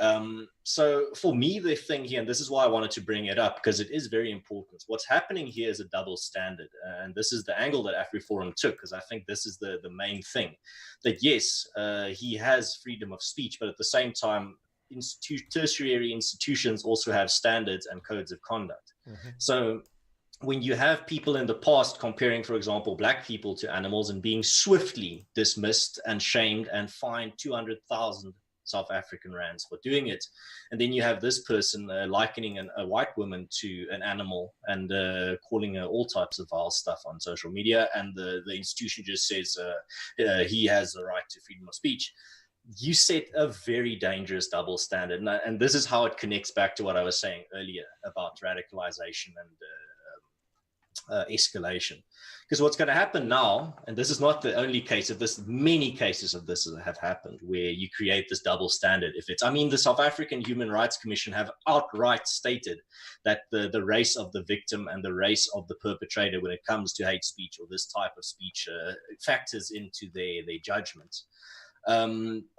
Speaker 2: so for me, the thing here, and this is why I wanted to bring it up, because it is very important. What's happening here is a double standard, and this is the angle that AfriForum took, because I think this is the main thing, that yes, he has freedom of speech, but at the same time, tertiary institutions also have standards and codes of conduct. So when you have people in the past comparing, for example, black people to animals and being swiftly dismissed and shamed and fined 200,000 South African rands for doing it, and then you have this person likening a white woman to an animal and calling her all types of vile stuff on social media, and the institution just says he has the right to freedom of speech. You set a very dangerous double standard, and this is how it connects back to what I was saying earlier about radicalization and escalation. Because what's going to happen now, and this is not the only case of this, many cases of this have happened where you create this double standard. If it's, I mean, the South African Human Rights Commission have outright stated that the race of the victim and the race of the perpetrator when it comes to hate speech or this type of speech factors into their judgment.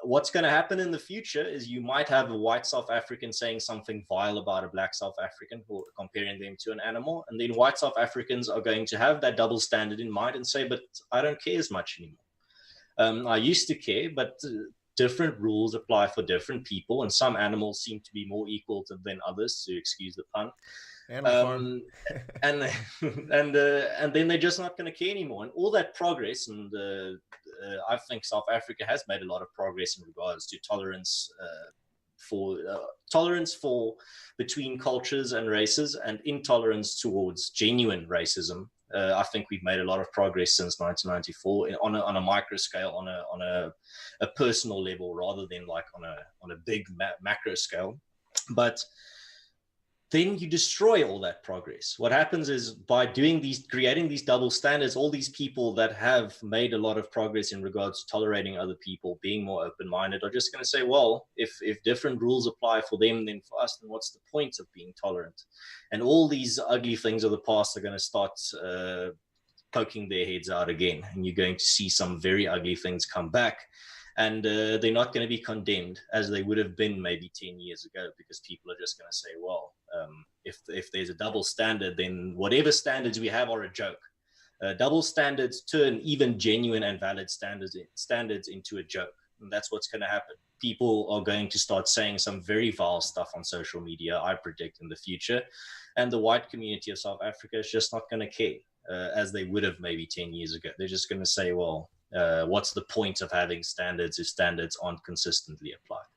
Speaker 2: What's going to happen in the future is you might have a white South African saying something vile about a black South African, or comparing them to an animal, and then white South Africans are going to have that double standard in mind and say, but I don't care as much anymore. I used to care, but different rules apply for different people, and some animals seem to be more equal than others, to excuse the pun. And then they're just not going to care anymore. And all that progress, and I think South Africa has made a lot of progress in regards to tolerance for between cultures and races, and intolerance towards genuine racism. I think we've made a lot of progress since 1994 on a micro scale, on a personal level, rather than like on a big macro scale. But then you destroy all that progress. What happens is, by creating these double standards, all these people that have made a lot of progress in regards to tolerating other people, being more open-minded, are just going to say, well, if different rules apply for them than for us, then what's the point of being tolerant? And all these ugly things of the past are going to start poking their heads out again. And you're going to see some very ugly things come back. And they're not going to be condemned as they would have been maybe 10 years ago, because people are just going to say, well, if there's a double standard, then whatever standards we have are a joke. Double standards turn even genuine and valid standards into a joke. And that's what's going to happen. People are going to start saying some very vile stuff on social media, I predict, in the future. And the white community of South Africa is just not going to care as they would have maybe 10 years ago. They're just going to say, well, what's the point of having standards if standards aren't consistently applied?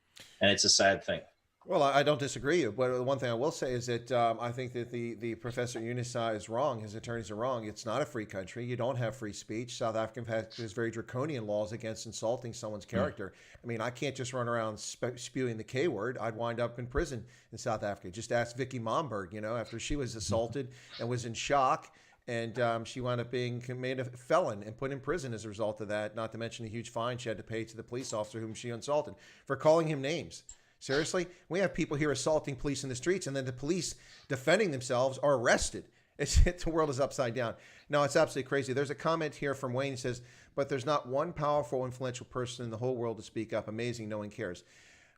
Speaker 2: And it's a sad thing.
Speaker 1: Well, I don't disagree. But the one thing I will say is that I think that the Professor Unisa is wrong. His attorneys are wrong. It's not a free country. You don't have free speech. South Africa has very draconian laws against insulting someone's character. I mean, I can't just run around spewing the K word. I'd wind up in prison in South Africa. Just ask Vicky Momberg, after she was assaulted and was in shock. And she wound up being made a felon and put in prison as a result of that, not to mention the huge fine she had to pay to the police officer whom she assaulted for calling him names. Seriously? We have people here assaulting police in the streets, and then the police defending themselves are arrested. The world is upside down. No, it's absolutely crazy. There's a comment here from Wayne. He says, but there's not one powerful, influential person in the whole world to speak up. Amazing, no one cares.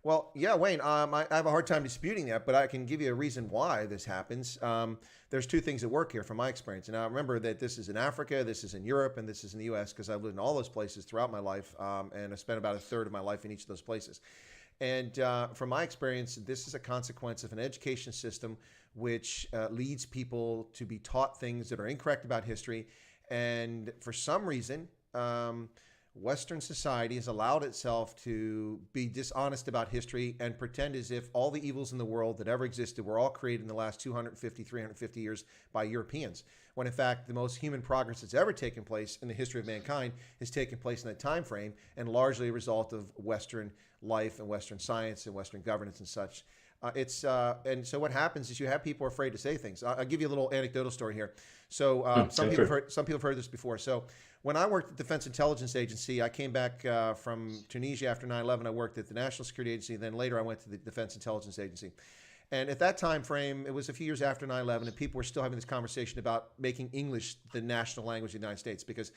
Speaker 1: Well, yeah, Wayne, I have a hard time disputing that, but I can give you a reason why this happens. There's two things at work here from my experience. And I remember that this is in Africa, this is in Europe, and this is in the U.S., because I've lived in all those places throughout my life, and I spent about a third of my life in each of those places. And from my experience, this is a consequence of an education system which leads people to be taught things that are incorrect about history. And for some reason, Western society has allowed itself to be dishonest about history and pretend as if all the evils in the world that ever existed were all created in the last 250, 350 years by Europeans, when in fact the most human progress that's ever taken place in the history of mankind has taken place in that time frame, and largely a result of Western life and Western science and Western governance and such. And so what happens is you have people afraid to say things. I'll give you a little anecdotal story here. So some people have heard this before. So when I worked at the Defense Intelligence Agency, I came back from Tunisia after 9/11. I worked at the National Security Agency. Then later I went to the Defense Intelligence Agency. And at that time frame, it was a few years after 9/11, and people were still having this conversation about making English the national language of the United States, because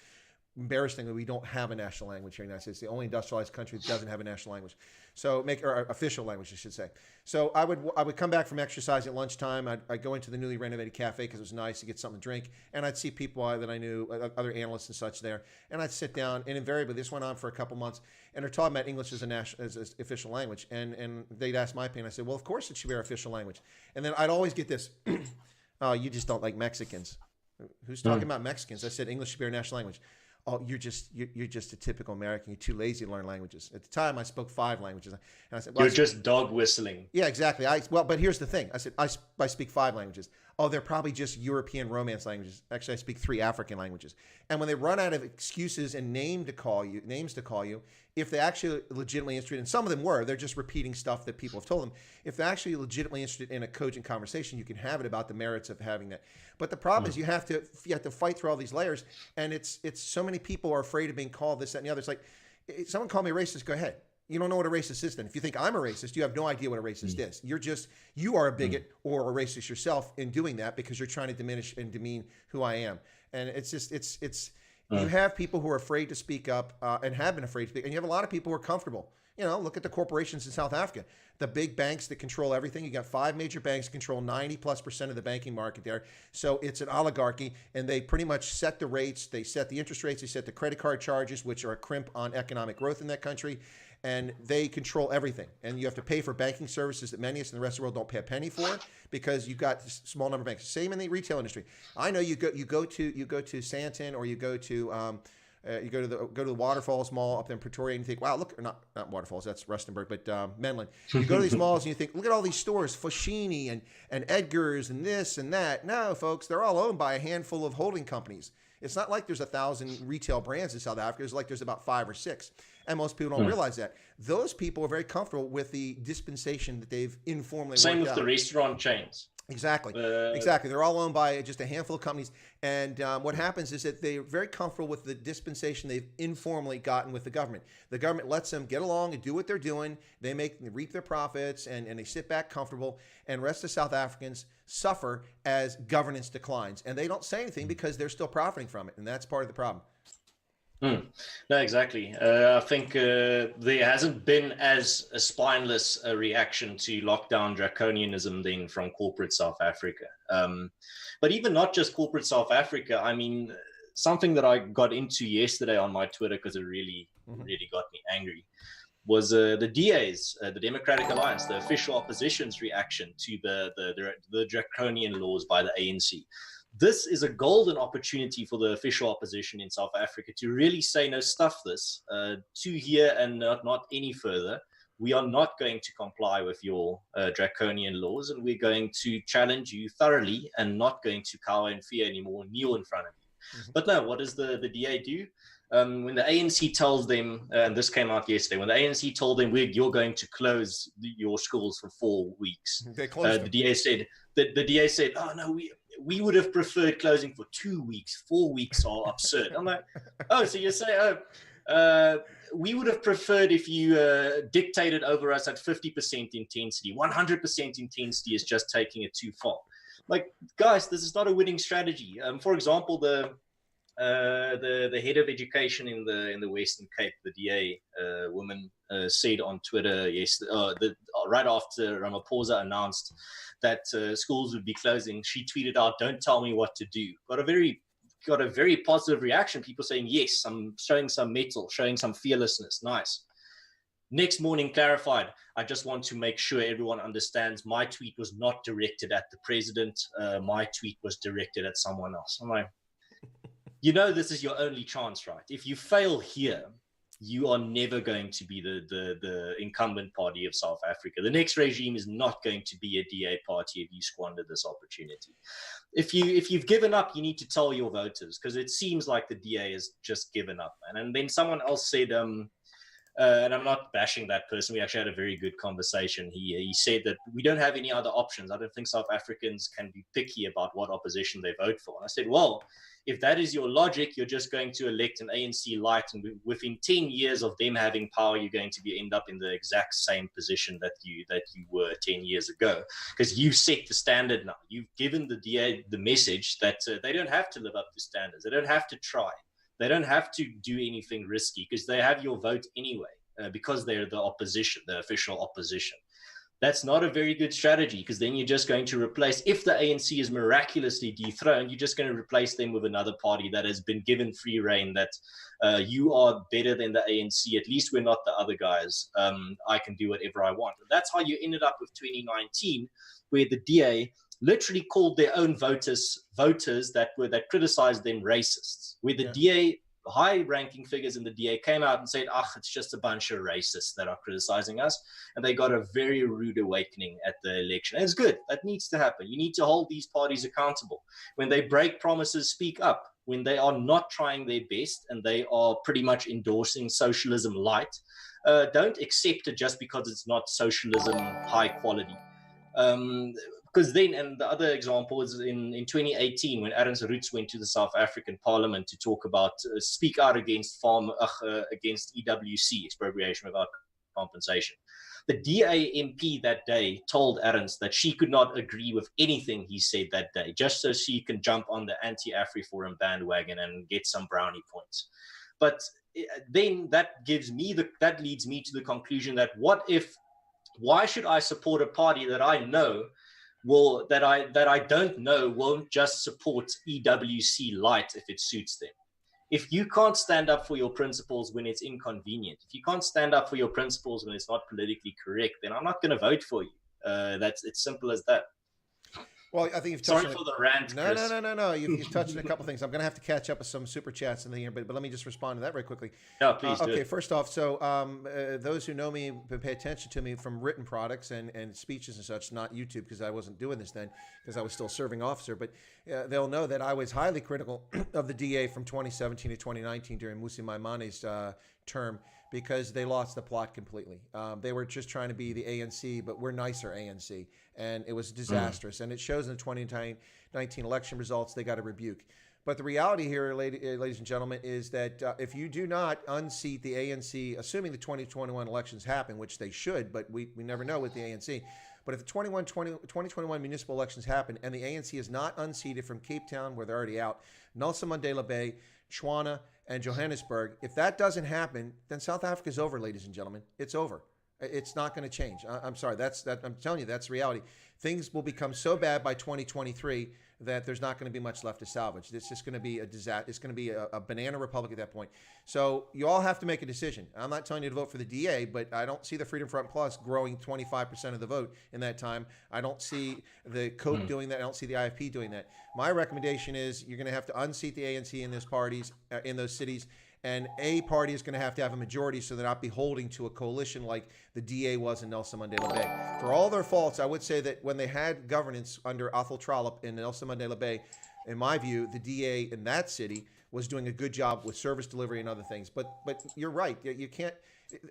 Speaker 1: embarrassingly, we don't have a national language here in the United States. The only industrialized country that doesn't have a national language. So or official language, I should say. So I would come back from exercise at lunchtime. I'd go into the newly renovated cafe because it was nice to get something to drink. And I'd see people that I knew, other analysts and such there. And I'd sit down, and invariably, this went on for a couple months. And they're talking about English as as official language. And they'd ask my opinion. I said, well, of course it should be our official language. And then I'd always get this. Oh, you just don't like Mexicans. Who's talking about Mexicans? I said English should be our national language. Oh, you're just a typical American. You're too lazy to learn languages. At the time, I spoke 5 languages, and I said, well,
Speaker 2: you're just dog whistling.
Speaker 1: Yeah, exactly. But here's the thing. I said I speak 5 languages. Oh, they're probably just European Romance languages. Actually, I speak 3 African languages. And when they run out of excuses and names to call you, if they actually legitimately interested, and some of them were, they're just repeating stuff that people have told them. If they're actually legitimately interested in a cogent conversation, you can have it about the merits of having that. But the problem is you have to fight through all these layers, and it's so many people are afraid of being called this, that, and the other. It's like, someone called me a racist. Go ahead. You don't know what a racist is then. If you think I'm a racist, you have no idea what a racist is. You are a bigot or a racist yourself in doing that because you're trying to diminish and demean who I am. And it's you have people who are afraid to speak up and have been afraid to speak. And you have a lot of people who are comfortable. Look at the corporations in South Africa, the big banks that control everything. You got 5 major banks control 90+% of the banking market there. So it's an oligarchy, and they pretty much set the rates. They set the interest rates. They set the credit card charges, which are a crimp on economic growth in that country. And they control everything. And you have to pay for banking services that many of us in the rest of the world don't pay a penny for because you've got small number of banks. Same in the retail industry. I know you go to Sandton, or you go to the Waterfalls Mall up there in Pretoria, and you think, wow, look, not Waterfalls, that's Rustenburg, but Menlyn. You go to these malls and you think, look at all these stores, Foschini and Edgar's and this and that. No, folks, they're all owned by a handful of holding companies. It's not like there's 1,000 retail brands in South Africa. It's like there's about 5 or 6. And most people don't realize that. Those people are very comfortable with the dispensation that they've informally
Speaker 2: Same
Speaker 1: worked
Speaker 2: with
Speaker 1: out.
Speaker 2: The restaurant chains.
Speaker 1: Exactly. They're all owned by just a handful of companies. And what happens is that they're very comfortable with the dispensation they've informally gotten with the government. The government lets them get along and do what they're doing. They reap their profits, and they sit back comfortable. And the rest of South Africans suffer as governance declines. And they don't say anything because they're still profiting from it. And that's part of the problem.
Speaker 2: No, exactly. I think there hasn't been as a spineless reaction to lockdown draconianism then from corporate South Africa. But even not just corporate South Africa. I mean, something that I got into yesterday on my Twitter because it really got me angry was the DA's, the Democratic Alliance, the official opposition's reaction to the draconian laws by the ANC. This is a golden opportunity for the official opposition in South Africa to really say, no, stuff this, to here and not any further. We are not going to comply with your draconian laws, and we're going to challenge you thoroughly and not going to cower in fear anymore, kneel in front of you. But no, what does the DA do? When the ANC tells them, and this came out yesterday, when the ANC told them, you're going to close your schools for 4 weeks, the DA said, oh, no, we would have preferred closing for 2 weeks. 4 weeks are absurd. I'm like, oh, so you say, we would have preferred if you dictated over us at 50% intensity. 100% intensity is just taking it too far. Like, guys, this is not a winning strategy. For example, the head of education in the Western Cape, the DA woman, said on Twitter yesterday, right after Ramaphosa announced that schools would be closing, she tweeted out, "Don't tell me what to do." Got a very positive reaction. People saying, yes, I'm showing some mettle, showing some fearlessness. Nice. Next morning clarified, I just want to make sure everyone understands my tweet was not directed at the president. My tweet was directed at someone else. I'm like, this is your only chance, right? If you fail here, you are never going to be the incumbent party of South Africa. The next regime is not going to be a DA party if you squander this opportunity. If you've given up, you need to tell your voters, because it seems like the DA has just given up, man. And then someone else said, and I'm not bashing that person. We actually had a very good conversation. He said that we don't have any other options. I don't think South Africans can be picky about what opposition they vote for. And I said, well, if that is your logic, you're just going to elect an ANC light, and within 10 years of them having power, you're going to end up in the exact same position that you were 10 years ago, because you've set the standard now. You've given the DA the message that they don't have to live up to standards. They don't have to try. They don't have to do anything risky, because they have your vote anyway, because they're the opposition, the official opposition. That's not a very good strategy, because then you're just going to replace, if the ANC is miraculously dethroned, you're just going to replace them with another party that has been given free reign, that you are better than the ANC. At least we're not the other guys. I can do whatever I want. And that's how you ended up with 2019, where the DA literally called their own voters that criticized them racists, where the DA, high-ranking figures in the DA, came out and said, it's just a bunch of racists that are criticizing us. And they got a very rude awakening at the election. And it's good. That needs to happen. You need to hold these parties accountable. When they break promises, speak up. When they are not trying their best and they are pretty much endorsing socialism light, don't accept it just because it's not socialism high quality. Because then, and the other example is in 2018 when Ernst went to the South African Parliament to talk about, speak out against against EWC, expropriation without compensation. The DA MP that day told Ernst that she could not agree with anything he said that day, just so she can jump on the anti-AfriForum bandwagon and get some brownie points. But then that leads me to the conclusion that why should I support a party that I know that I don't know won't just support EWC light if it suits them? If you can't stand up for your principles when it's inconvenient, if you can't stand up for your principles when it's not politically correct, then I'm not going to vote for you. It's simple as that.
Speaker 1: Well, I think you've touched
Speaker 2: Sorry for the rant,
Speaker 1: No,
Speaker 2: Chris.
Speaker 1: no. You've touched on a couple things. I'm going to have to catch up with some super chats in the here, but let me just respond to that very quickly.
Speaker 2: No, please do.
Speaker 1: Okay, first off, so those who know me, pay attention to me from written products and speeches and such, not YouTube, because I wasn't doing this then, because I was still serving officer, but they'll know that I was highly critical of the DA from 2017 to 2019 during Musi Maimane's term, because they lost the plot completely. They were just trying to be the ANC, but we're nicer ANC. And it was disastrous. And it shows in the 2019 election results, they got a rebuke. But the reality here, ladies and gentlemen, is that if you do not unseat the ANC, assuming the 2021 elections happen, which they should, but we never know with the ANC, but if the 2021 municipal elections happen and the ANC is not unseated from Cape Town, where they're already out, Nelson Mandela Bay, Tshwane, and Johannesburg, if that doesn't happen, then South Africa is over, ladies and gentlemen. It's over. It's not going to change. I'm sorry. I'm telling you, that's reality. Things will become so bad by 2023 that there's not going to be much left to salvage. It's just going to be a disaster. It's going to be a banana republic at that point. So you all have to make a decision. I'm not telling you to vote for the DA, but I don't see the Freedom Front Plus growing 25% of the vote in that time. I don't see the COPE doing that. I don't see the IFP doing that. My recommendation is you're going to have to unseat the ANC in those parties, in those cities. And a party is going to have a majority, so they're not beholding to a coalition like the DA was in Nelson Mandela Bay. For all their faults, I would say that when they had governance under Athol Trollip in Nelson Mandela Bay, in my view, the DA in that city was doing a good job with service delivery and other things. But you're right. You can't.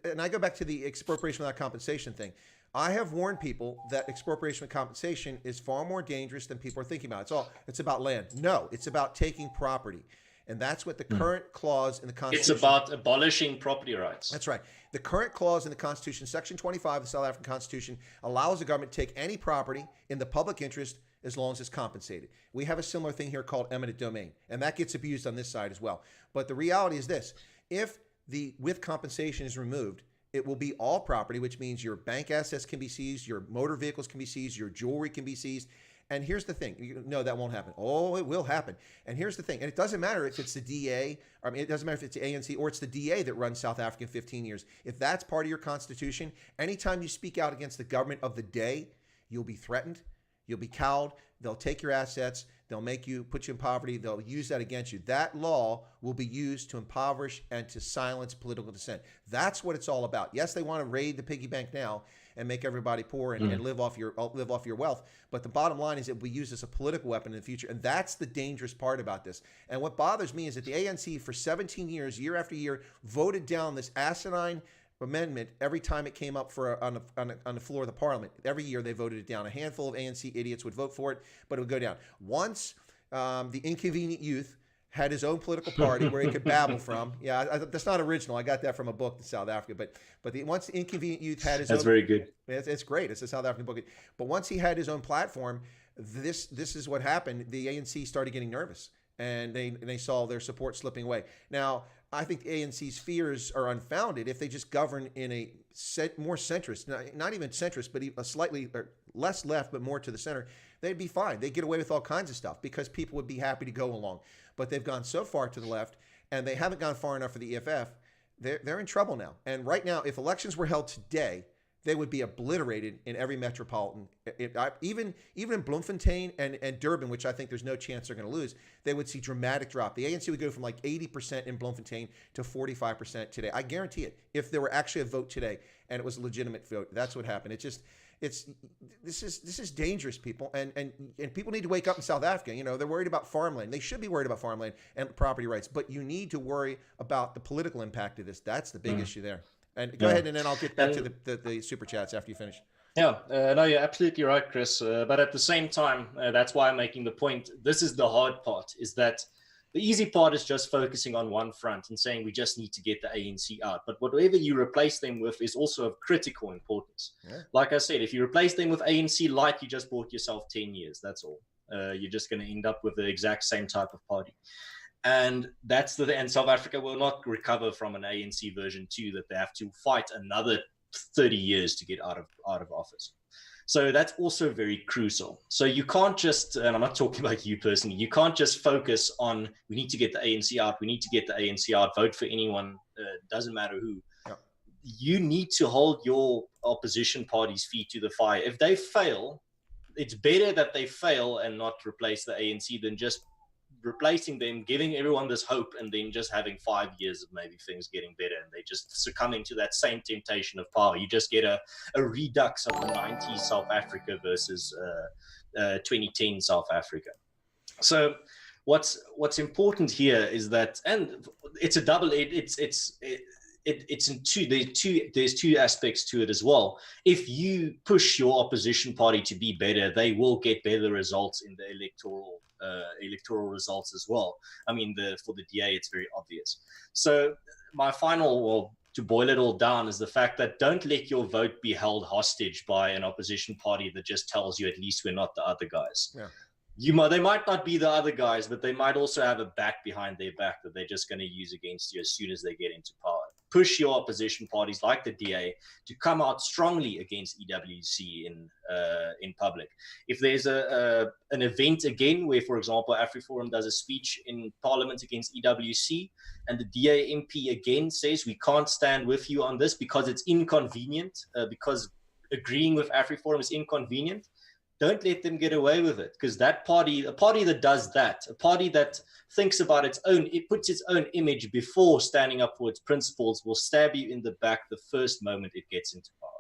Speaker 1: And I go back to the expropriation without compensation thing. I have warned people that expropriation with compensation is far more dangerous than people are thinking about. It's about land. No, it's about taking property. And that's what the current clause in the Constitution...
Speaker 2: It's about abolishing property rights.
Speaker 1: That's right. The current clause in the Constitution, Section 25 of the South African Constitution, allows the government to take any property in the public interest as long as it's compensated. We have a similar thing here called eminent domain, and that gets abused on this side as well. But the reality is this. If the with compensation is removed, it will be all property, which means your bank assets can be seized, your motor vehicles can be seized, your jewelry can be seized. And here's the thing. No, that won't happen. Oh, it will happen. And here's the thing. And it doesn't matter if it's the DA, it doesn't matter if it's the ANC or it's the DA that runs South Africa in 15 years. If that's part of your constitution, anytime you speak out against the government of the day, you'll be threatened. You'll be cowed. They'll take your assets. They'll put you in poverty. They'll use that against you. That law will be used to impoverish and to silence political dissent. That's what it's all about. Yes, they want to raid the piggy bank now and make everybody poor and live off your wealth. But the bottom line is that we use this as a political weapon in the future. And that's the dangerous part about this. And what bothers me is that the ANC for 17 years, year after year, voted down this asinine amendment every time it came up on the floor of the parliament. Every year they voted it down. A handful of ANC idiots would vote for it, but it would go down. Once the inconvenient youth had his own political party where he could babble from. Yeah, that's not original. I got that from a book in South Africa. But once the inconvenient youth had his own...
Speaker 2: That's very good.
Speaker 1: It's great. It's a South African book. But once he had his own platform, this is what happened. The ANC started getting nervous, and they saw their support slipping away. Now, I think the ANC's fears are unfounded if they just govern in a more centrist, not even centrist, but a slightly less left, but more to the center. They'd be fine. They'd get away with all kinds of stuff because people would be happy to go along. But they've gone so far to the left, and they haven't gone far enough for the EFF. They're in trouble now. And right now, if elections were held today, they would be obliterated in every metropolitan. Even in Bloemfontein and Durban, which I think there's no chance they're going to lose, they would see dramatic drop. The ANC would go from like 80% in Bloemfontein to 45% today. I guarantee it. If there were actually a vote today and it was a legitimate vote, that's what happened. This is dangerous, people, and people need to wake up in South Africa. You know, they're worried about farmland. They should be worried about farmland and property rights, but you need to worry about the political impact of this. That's the big issue there. And go ahead, and then I'll get back to the super chats after you finish.
Speaker 2: Yeah, no, you're absolutely right, Chris. But at the same time, that's why I'm making the point. This is the hard part, is that the easy part is just focusing on one front and saying we just need to get the ANC out. But whatever you replace them with is also of critical importance. Yeah. Like I said, if you replace them with ANC light, you just bought yourself 10 years. That's all. You're just going to end up with the exact same type of party. And and South Africa will not recover from an ANC version 2 that they have to fight another 30 years to get out of office. So that's also very crucial. So you can't just, and I'm not talking about you personally, you can't just focus on, we need to get the ANC out, vote for anyone, doesn't matter who. Yeah. You need to hold your opposition party's feet to the fire. If they fail, it's better that they fail and not replace the ANC than just replacing them, giving everyone this hope, and then just having 5 years of maybe things getting better, and they just succumbing to that same temptation of power. You just get a redux of the 90s South Africa versus 2010 South Africa. So what's important here is that, and it's a double. It's in there's two aspects to it as well. If you push your opposition party to be better, they will get better results in the electoral results as well. I mean, for the DA, it's very obvious. So my final, to boil it all down, is the fact that don't let your vote be held hostage by an opposition party that just tells you at least we're not the other guys. Yeah. They might not be the other guys, but they might also have a back behind their back that they're just going to use against you as soon as they get into power. Push your opposition parties like the DA to come out strongly against EWC in public. If there's an event again where, for example, AfriForum does a speech in Parliament against EWC, and the DA MP again says we can't stand with you on this because it's inconvenient, because agreeing with AfriForum is inconvenient, don't let them get away with it, because a party that does that, a party that thinks about it puts its own image before standing up for its principles, will stab you in the back the first moment it gets into power.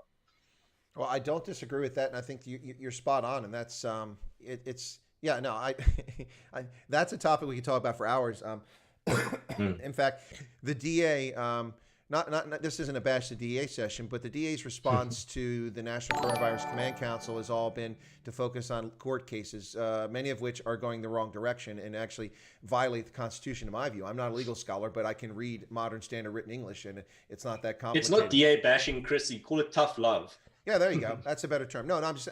Speaker 1: Well, I don't disagree with that, and I think you're spot on, and that's that's a topic we could talk about for hours. In fact, the DA. Not this isn't a bash the DA session, but the DA's response to the National Coronavirus Command Council has all been to focus on court cases, many of which are going the wrong direction and actually violate the Constitution, in my view. I'm not a legal scholar, but I can read modern standard written English, and it's not that complicated.
Speaker 2: It's not DA bashing, Chris. You call it tough love.
Speaker 1: Yeah, there you go. That's a better term. No, I'm just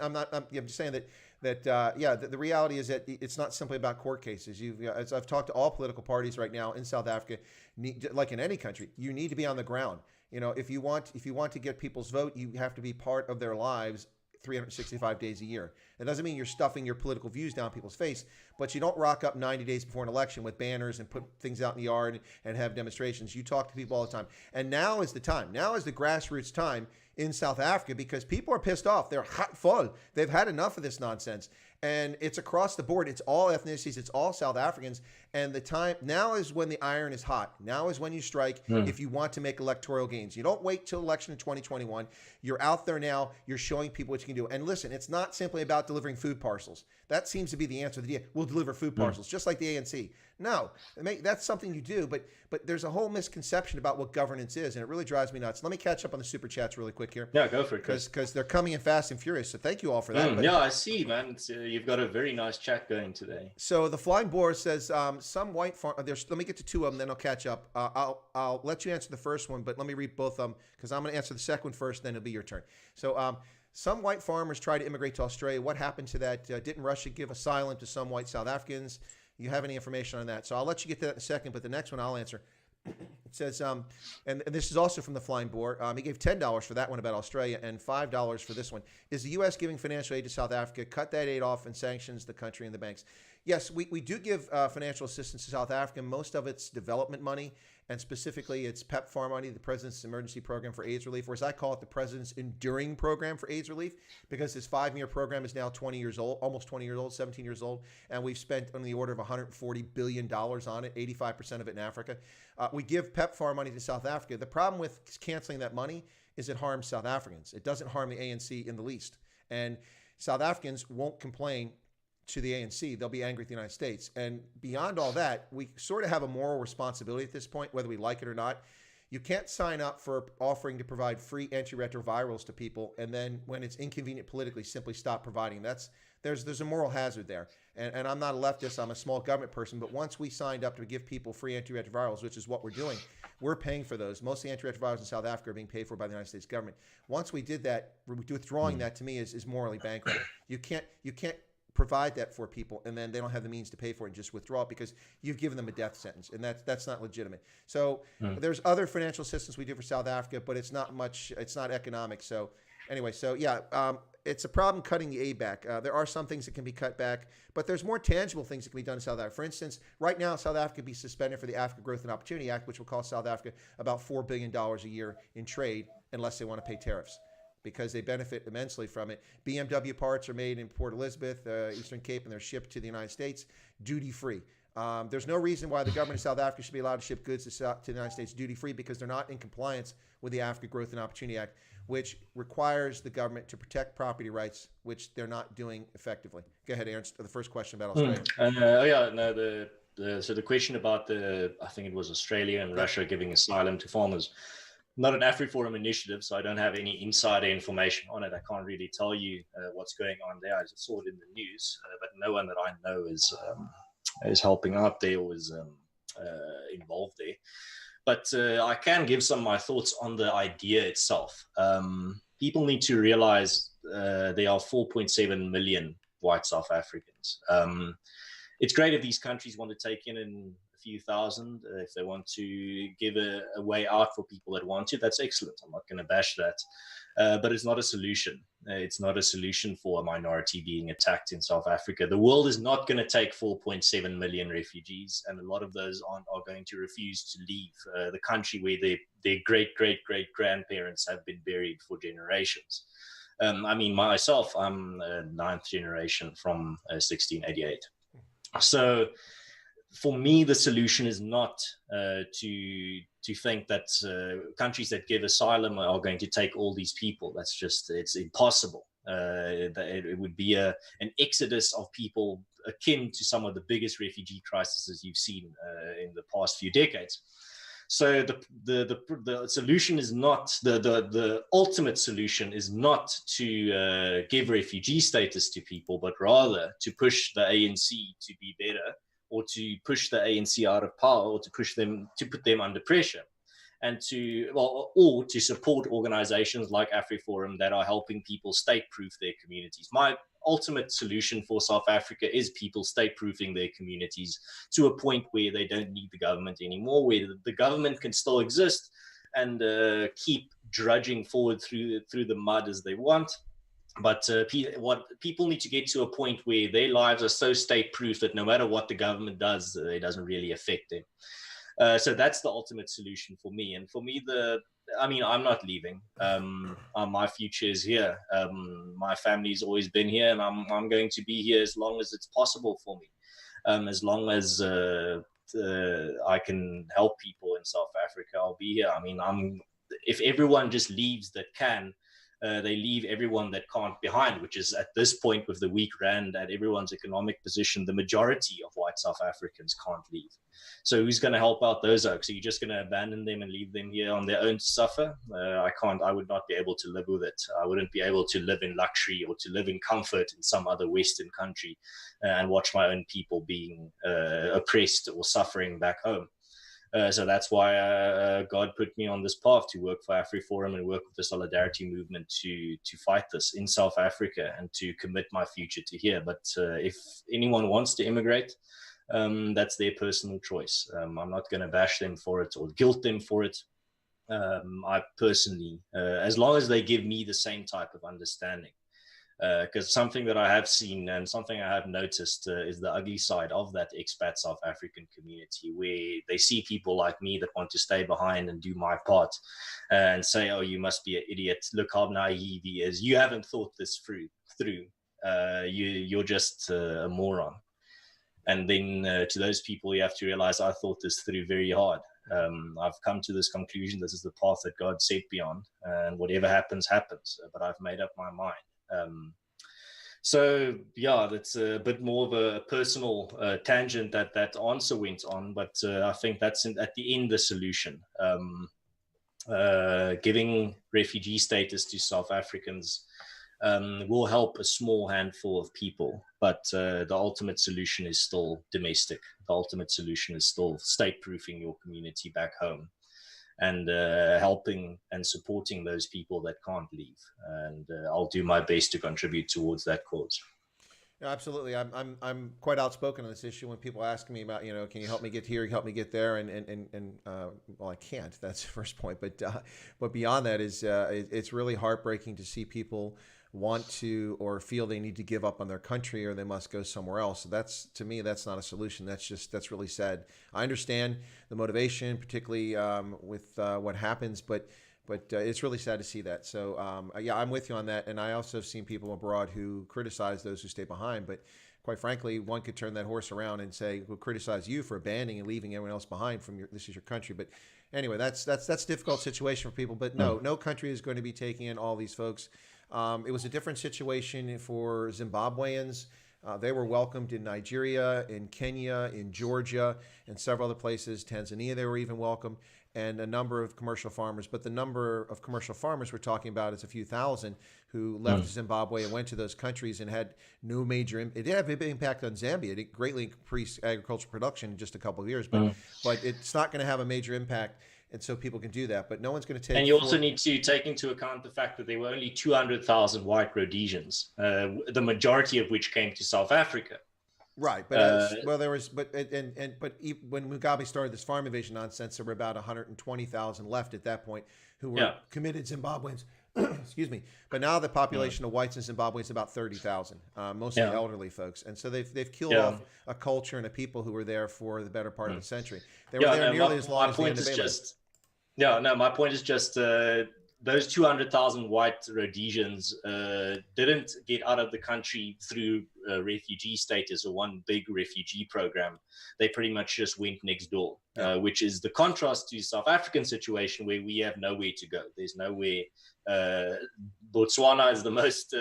Speaker 1: saying that the reality is that it's not simply about court cases. As I've talked to all political parties right now in South Africa, like in any country, you need to be on the ground. You know, if you want to get people's vote, you have to be part of their lives 365 days a year. That doesn't mean you're stuffing your political views down people's face, but you don't rock up 90 days before an election with banners and put things out in the yard and have demonstrations. You talk to people all the time. And now is the time. Now is the grassroots time in South Africa, because people are pissed off. They're hot full. They've had enough of this nonsense. And it's across the board. It's all ethnicities. It's all South Africans. And the time now is when the iron is hot. Now is when you strike if you want to make electoral gains. You don't wait till election in 2021. You're out there now. You're showing people what you can do. And listen, it's not simply about delivering food parcels. That seems to be the answer. We'll deliver food parcels, just like the ANC. No, that's something you do. But there's a whole misconception about what governance is, and it really drives me nuts. Let me catch up on the super chats really quick here.
Speaker 2: Yeah, go for it,
Speaker 1: because they're coming in fast and furious. So thank you all for that.
Speaker 2: Yeah, I see, man. You've got a very nice chat going today.
Speaker 1: So the Flying Boar says some white farm. Let me get to two of them, then I'll catch up. I'll let you answer the first one, but let me read both of them, because I'm going to answer the second one first, then it'll be your turn. So some white farmers tried to immigrate to Australia. What happened to that? Didn't Russia give asylum to some white South Africans? You have any information on that? So I'll let you get to that in a second, but the next one I'll answer. It says, and this is also from the Flying Boar. He gave $10 for that one about Australia and $5 for this one. Is the U.S. giving financial aid to South Africa? Cut that aid off and sanctions the country and the banks. Yes, we do give financial assistance to South Africa. Most of it's development money, and specifically it's PEPFAR money, the President's Emergency Program for AIDS Relief, or as I call it, the President's Enduring Program for AIDS Relief, because his 5-year program is now 20 years old, almost 20 years old, 17 years old, and we've spent on the order of $140 billion on it, 85% of it in Africa. We give PEPFAR money to South Africa. The problem with canceling that money is it harms South Africans. It doesn't harm the ANC in the least. And South Africans won't complain to the ANC. They'll be angry at the United States. And beyond all that, we sort of have a moral responsibility at this point, whether we like it or not. You can't sign up for offering to provide free antiretrovirals to people, and then when it's inconvenient politically, simply stop providing. There's a moral hazard there. And I'm not a leftist, I'm a small government person, but once we signed up to give people free antiretrovirals, which is what we're doing, we're paying for those. Most of the antiretrovirals in South Africa are being paid for by the United States government. Once we did that, withdrawing that to me is morally bankrupt. You can't provide that for people and then they don't have the means to pay for it and just withdraw it because you've given them a death sentence, and that's not legitimate. So there's other financial assistance we do for South Africa, but it's not much, it's not economic. So anyway, so yeah, it's a problem cutting the aid back. There are some things that can be cut back, but there's more tangible things that can be done in South Africa. For instance, right now, South Africa can be suspended for the Africa Growth and Opportunity Act, which will cost South Africa about $4 billion a year in trade unless they want to pay tariffs, because they benefit immensely from it. BMW parts are made in Port Elizabeth, Eastern Cape, and they're shipped to the United States duty-free. There's no reason why the government of South Africa should be allowed to ship goods to the United States duty-free, because they're not in compliance with the Africa Growth and Opportunity Act, which requires the government to protect property rights, which they're not doing effectively. Go ahead, Ernst, the first question about Australia.
Speaker 2: So the question about I think it was Australia and Russia giving asylum to farmers. Not an AfriForum initiative, so I don't have any insider information on it. I can't really tell you what's going on there. I just saw it in the news, but no one that I know is helping out there or is involved there. But I can give some of my thoughts on the idea itself. People need to realize there are 4.7 million white South Africans. It's great if these countries want to take in a few thousand, if they want to give a way out for people that want to. That's excellent. I'm not going to bash that. But it's not a solution. It's not a solution for a minority being attacked in South Africa. The world is not going to take 4.7 million refugees, and a lot of those are going to refuse to leave the country where their great-great-great-grandparents have been buried for generations. I mean, myself, I'm a 9th generation from 1688. So for me, the solution is not to think that countries that give asylum are going to take all these people. It's impossible. It would be an exodus of people akin to some of the biggest refugee crises you've seen in the past few decades. So the solution is not, the ultimate solution is not to give refugee status to people, but rather to push the ANC to be better, or to push the ANC out of power, or to push them, to put them under pressure, and or to support organizations like AfriForum that are helping people state-proof their communities. My ultimate solution for South Africa is people state-proofing their communities to a point where they don't need the government anymore, where the government can still exist and keep drudging forward through the mud as they want. But what people need to get to a point where their lives are so state-proof that no matter what the government does, it doesn't really affect them. So that's the ultimate solution for me. And for me, I'm not leaving. My future is here. My family's always been here, and I'm going to be here as long as it's possible for me. As long as I can help people in South Africa, I'll be here. I mean, if everyone just leaves that can, they leave everyone that can't behind, which is at this point with the weak rand at everyone's economic position, the majority of white South Africans can't leave. So who's going to help out those oaks? Are you just going to abandon them and leave them here on their own to suffer? I would not be able to live with it. I wouldn't be able to live in luxury or to live in comfort in some other Western country and watch my own people being oppressed or suffering back home. So that's why God put me on this path to work for AfriForum and work with the Solidarity Movement to fight this in South Africa and to commit my future to here. But if anyone wants to immigrate, that's their personal choice. I'm not going to bash them for it or guilt them for it. I personally, as long as they give me the same type of understanding Because something that I have seen and something I have noticed is the ugly side of that expat South African community, where they see people like me that want to stay behind and do my part and say, oh, you must be an idiot. Look how naive he is. You haven't thought this through. You're just a moron. And then to those people, you have to realize I thought this through very hard. I've come to this conclusion. This is the path that God set me on, and whatever happens, happens. But I've made up my mind. So yeah, that's a bit more of a personal tangent that answer went on, but I think that's at the end the solution. Giving refugee status to South Africans will help a small handful of people, but the ultimate solution is still domestic. The ultimate solution is still state-proofing your community back home, and helping and supporting those people that can't leave. And I'll do my best to contribute towards that cause.
Speaker 1: Yeah, absolutely. I'm quite outspoken on this issue when people ask me about, can you help me get here, help me get there, and well, I can't. That's the first point. But beyond that is it's really heartbreaking to see people want to or feel they need to give up on their country or they must go somewhere else. So to me, that's not a solution. That's really sad. I understand the motivation, particularly with what happens, but it's really sad to see that. So yeah, I'm with you on that. And I also have seen people abroad who criticize those who stay behind. But quite frankly, one could turn that horse around and say, we'll criticize you for abandoning and leaving everyone else behind this is your country. But anyway, that's a difficult situation for people. But no country is going to be taking in all these folks. It was a different situation for Zimbabweans. They were welcomed in Nigeria, in Kenya, in Georgia, and several other places. Tanzania, they were even welcomed, and a number of commercial farmers. But the number of commercial farmers we're talking about is a few thousand who left Zimbabwe and went to those countries and had no major. It did have a big impact on Zambia. It greatly increased agricultural production in just a couple of years, but it's not going to have a major impact. And so people can do that, but no one's going to take.
Speaker 2: And you also need to take into account the fact that there were only 200,000 white Rhodesians, the majority of which came to South Africa.
Speaker 1: Right, but when Mugabe started this farm invasion nonsense, there were about 120,000 left at that point who were committed Zimbabweans. Excuse me. But now the population of whites in Zimbabwe is about 30,000, mostly elderly folks, and so they've killed off a culture and a people who were there for the better part of a century. They were there nearly as long as the Ndebele.
Speaker 2: My point is just those 200,000 white Rhodesians didn't get out of the country through refugee status or one big refugee program. They pretty much just went next door, which is the contrast to South African situation where we have nowhere to go. There's nowhere. Botswana is the most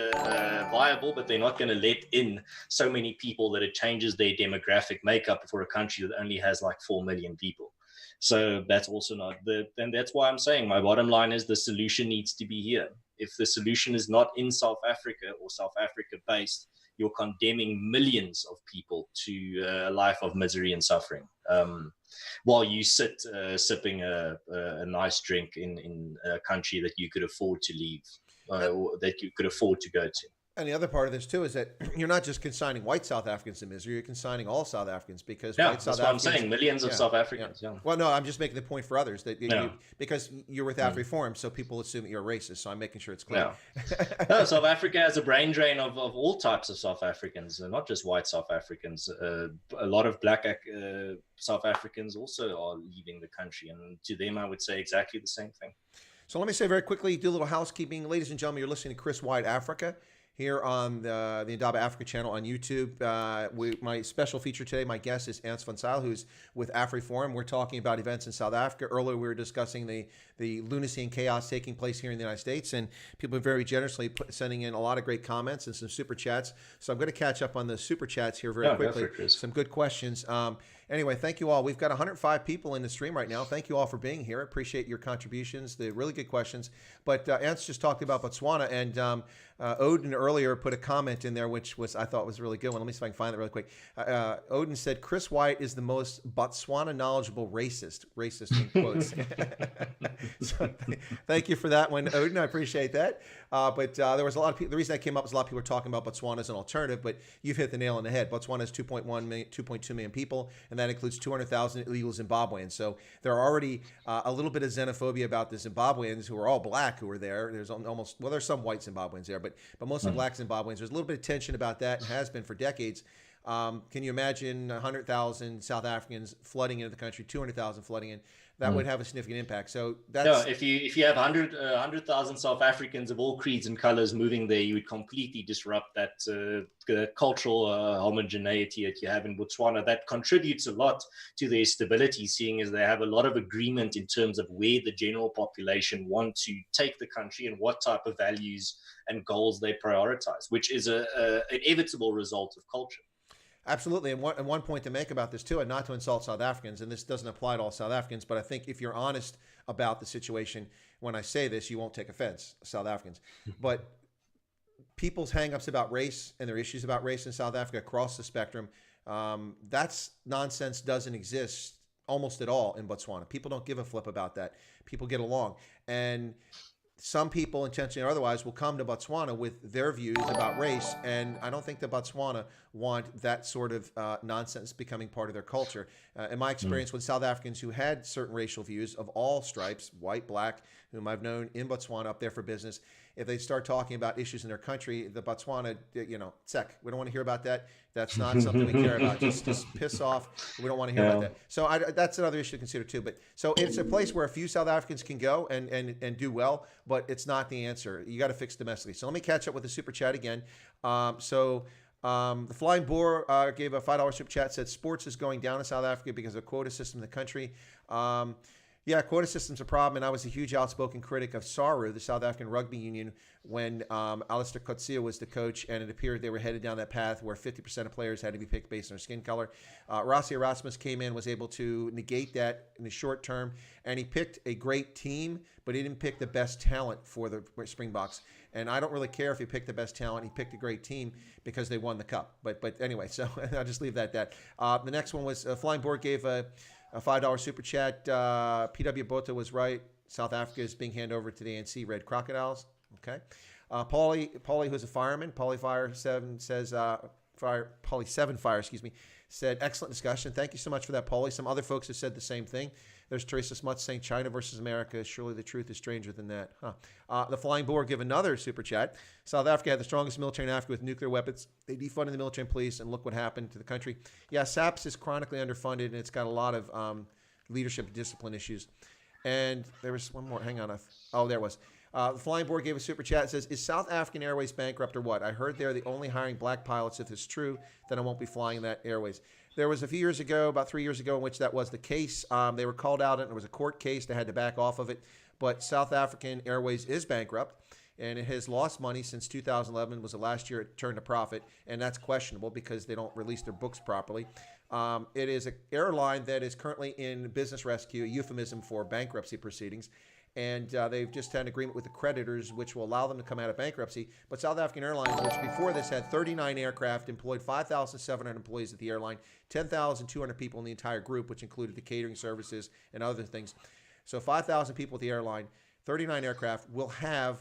Speaker 2: viable, but they're not going to let in so many people that it changes their demographic makeup for a country that only has like 4 million people. So that's also not and that's why I'm saying my bottom line is the solution needs to be here. If the solution is not in South Africa or South Africa based, you're condemning millions of people to a life of misery and suffering, while you sit sipping a nice drink in a country that you could afford to leave, or that you could afford to go to.
Speaker 1: And the other part of this too is that you're not just consigning white South Africans to misery; you're consigning all South Africans because
Speaker 2: white South Africans, I'm saying millions of South Africans. Yeah.
Speaker 1: Well, no, I'm just making the point for others that because you're with AfriForum, so people assume that you're racist. So I'm making sure it's clear.
Speaker 2: No, South Africa has a brain drain of all types of South Africans, not just white South Africans. A lot of black South Africans also are leaving the country, and to them, I would say exactly the same thing.
Speaker 1: So let me say very quickly, do a little housekeeping, ladies and gentlemen. You're listening to Chris Wyatt Africa here on the Indaba Africa channel on YouTube. My special feature today, my guest is Ernst van Zyl, who's with AfriForum. We're talking about events in South Africa. Earlier, we were discussing the lunacy and chaos taking place here in the United States, and people are very generously sending in a lot of great comments and some super chats. So I'm going to catch up on the super chats here very quickly. Some good questions. Anyway, thank you all. We've got 105 people in the stream right now. Thank you all for being here. Appreciate your contributions. They're really good questions. But Ernst just talked about Botswana, and Odin earlier put a comment in there, which I thought was a really good one. Let me see if I can find it really quick. Odin said, Chris Wyatt is the most Botswana knowledgeable racist in quotes. So, thank you for that one, Odin. I appreciate that. But there was a lot of people. The reason that came up is a lot of people were talking about Botswana as an alternative, but you've hit the nail on the head. Botswana is 2.2 million people, and and that includes 200,000 illegal Zimbabweans. So there are already a little bit of xenophobia about the Zimbabweans who are all black who are there. There's almost, well, there's some white Zimbabweans there, but mostly black Zimbabweans. There's a little bit of tension about that and has been for decades. Can you imagine 100,000 South Africans flooding into the country, 200,000 flooding in? That would have a significant impact. So that's
Speaker 2: no. If you have 100,000 South Africans of all creeds and colors moving there, you would completely disrupt that cultural homogeneity that you have in Botswana. That contributes a lot to their stability, seeing as they have a lot of agreement in terms of where the general population want to take the country and what type of values and goals they prioritize, which is an inevitable result of culture.
Speaker 1: Absolutely. And one point to make about this too, and not to insult South Africans, and this doesn't apply to all South Africans, but I think if you're honest about the situation, when I say this, you won't take offense, South Africans. But people's hangups about race and their issues about race in South Africa across the spectrum, that's nonsense, doesn't exist almost at all in Botswana. People don't give a flip about that. People get along. And some people, intentionally or otherwise, will come to Botswana with their views about race, and I don't think that Botswana want that sort of nonsense becoming part of their culture. In my experience with South Africans who had certain racial views of all stripes, white, black, whom I've known in Botswana up there for business, if they start talking about issues in their country, the Botswana, sec, we don't want to hear about that. That's not something we care about. Just piss off. We don't want to hear about that. So that's another issue to consider too. But so it's a place where a few South Africans can go and do well, but it's not the answer. You got to fix domestically. So let me catch up with the super chat again. The Flying Boar gave a $5 super chat, said sports is going down in South Africa because of a quota system in the country. Yeah, quota system's a problem, and I was a huge outspoken critic of SARU, the South African Rugby Union, when Alistair Coetzee was the coach, and it appeared they were headed down that path where 50% of players had to be picked based on their skin color. Rossi Erasmus came in, was able to negate that in the short term, and he picked a great team, but he didn't pick the best talent for the Springboks. And I don't really care if he picked the best talent. He picked a great team because they won the cup. But anyway, so I'll just leave that at that. The next one was Flying Board gave a $5 super chat. PW Botha was right. South Africa is being handed over to the ANC Red Crocodiles. Okay. Paulie, who's a fireman, Paulie7 says, Paulie7 Fire, said, excellent discussion. Thank you so much for that, Paulie. Some other folks have said the same thing. There's Teresa Smuts saying China versus America. Surely the truth is stranger than that. The Flying Boar give another super chat. South Africa had the strongest military in Africa with nuclear weapons. They defunded the military and police, and look what happened to the country. Yeah, SAPS is chronically underfunded, and it's got a lot of leadership discipline issues. And there was one more. Hang on. There it was. The Flying Board gave a super chat. It says, is South African Airways bankrupt or what? I heard they're the only hiring black pilots. If it's true, then I won't be flying that Airways. There was a few years ago, about 3 years ago, in which that was the case. They were called out, and there was a court case. They had to back off of it. But South African Airways is bankrupt, and it has lost money since 2011. Was the last year it turned a profit, and that's questionable because they don't release their books properly. It is an airline that is currently in business rescue, a euphemism for bankruptcy proceedings. And they've just had an agreement with the creditors, which will allow them to come out of bankruptcy. But South African Airlines, which before this had 39 aircraft, employed 5,700 employees at the airline, 10,200 people in the entire group, which included the catering services and other things. So 5,000 people at the airline, 39 aircraft, will have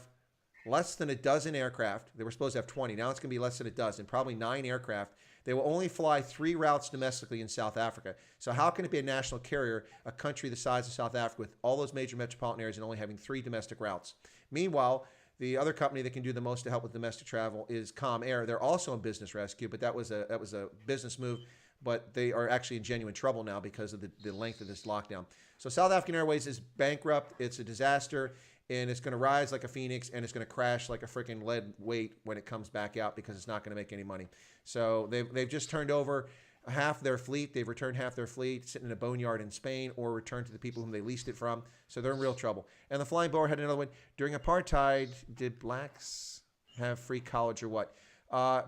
Speaker 1: less than a dozen aircraft. They were supposed to have 20. Now it's going to be less than a dozen, probably 9 aircraft. They will only fly 3 routes domestically in South Africa. So how can it be a national carrier, a country the size of South Africa with all those major metropolitan areas and only having 3 domestic routes? Meanwhile, the other company that can do the most to help with domestic travel is Com Air. They're also in business rescue, but that was a business move. But they are actually in genuine trouble now because of the length of this lockdown. So South African Airways is bankrupt. It's a disaster. And it's going to rise like a phoenix, and it's going to crash like a freaking lead weight when it comes back out because it's not going to make any money. So they've just turned over half their fleet. They've returned half their fleet, sitting in a boneyard in Spain, or returned to the people whom they leased it from. So they're in real trouble. And the Flying Boar had another one. During apartheid, did blacks have free college or what?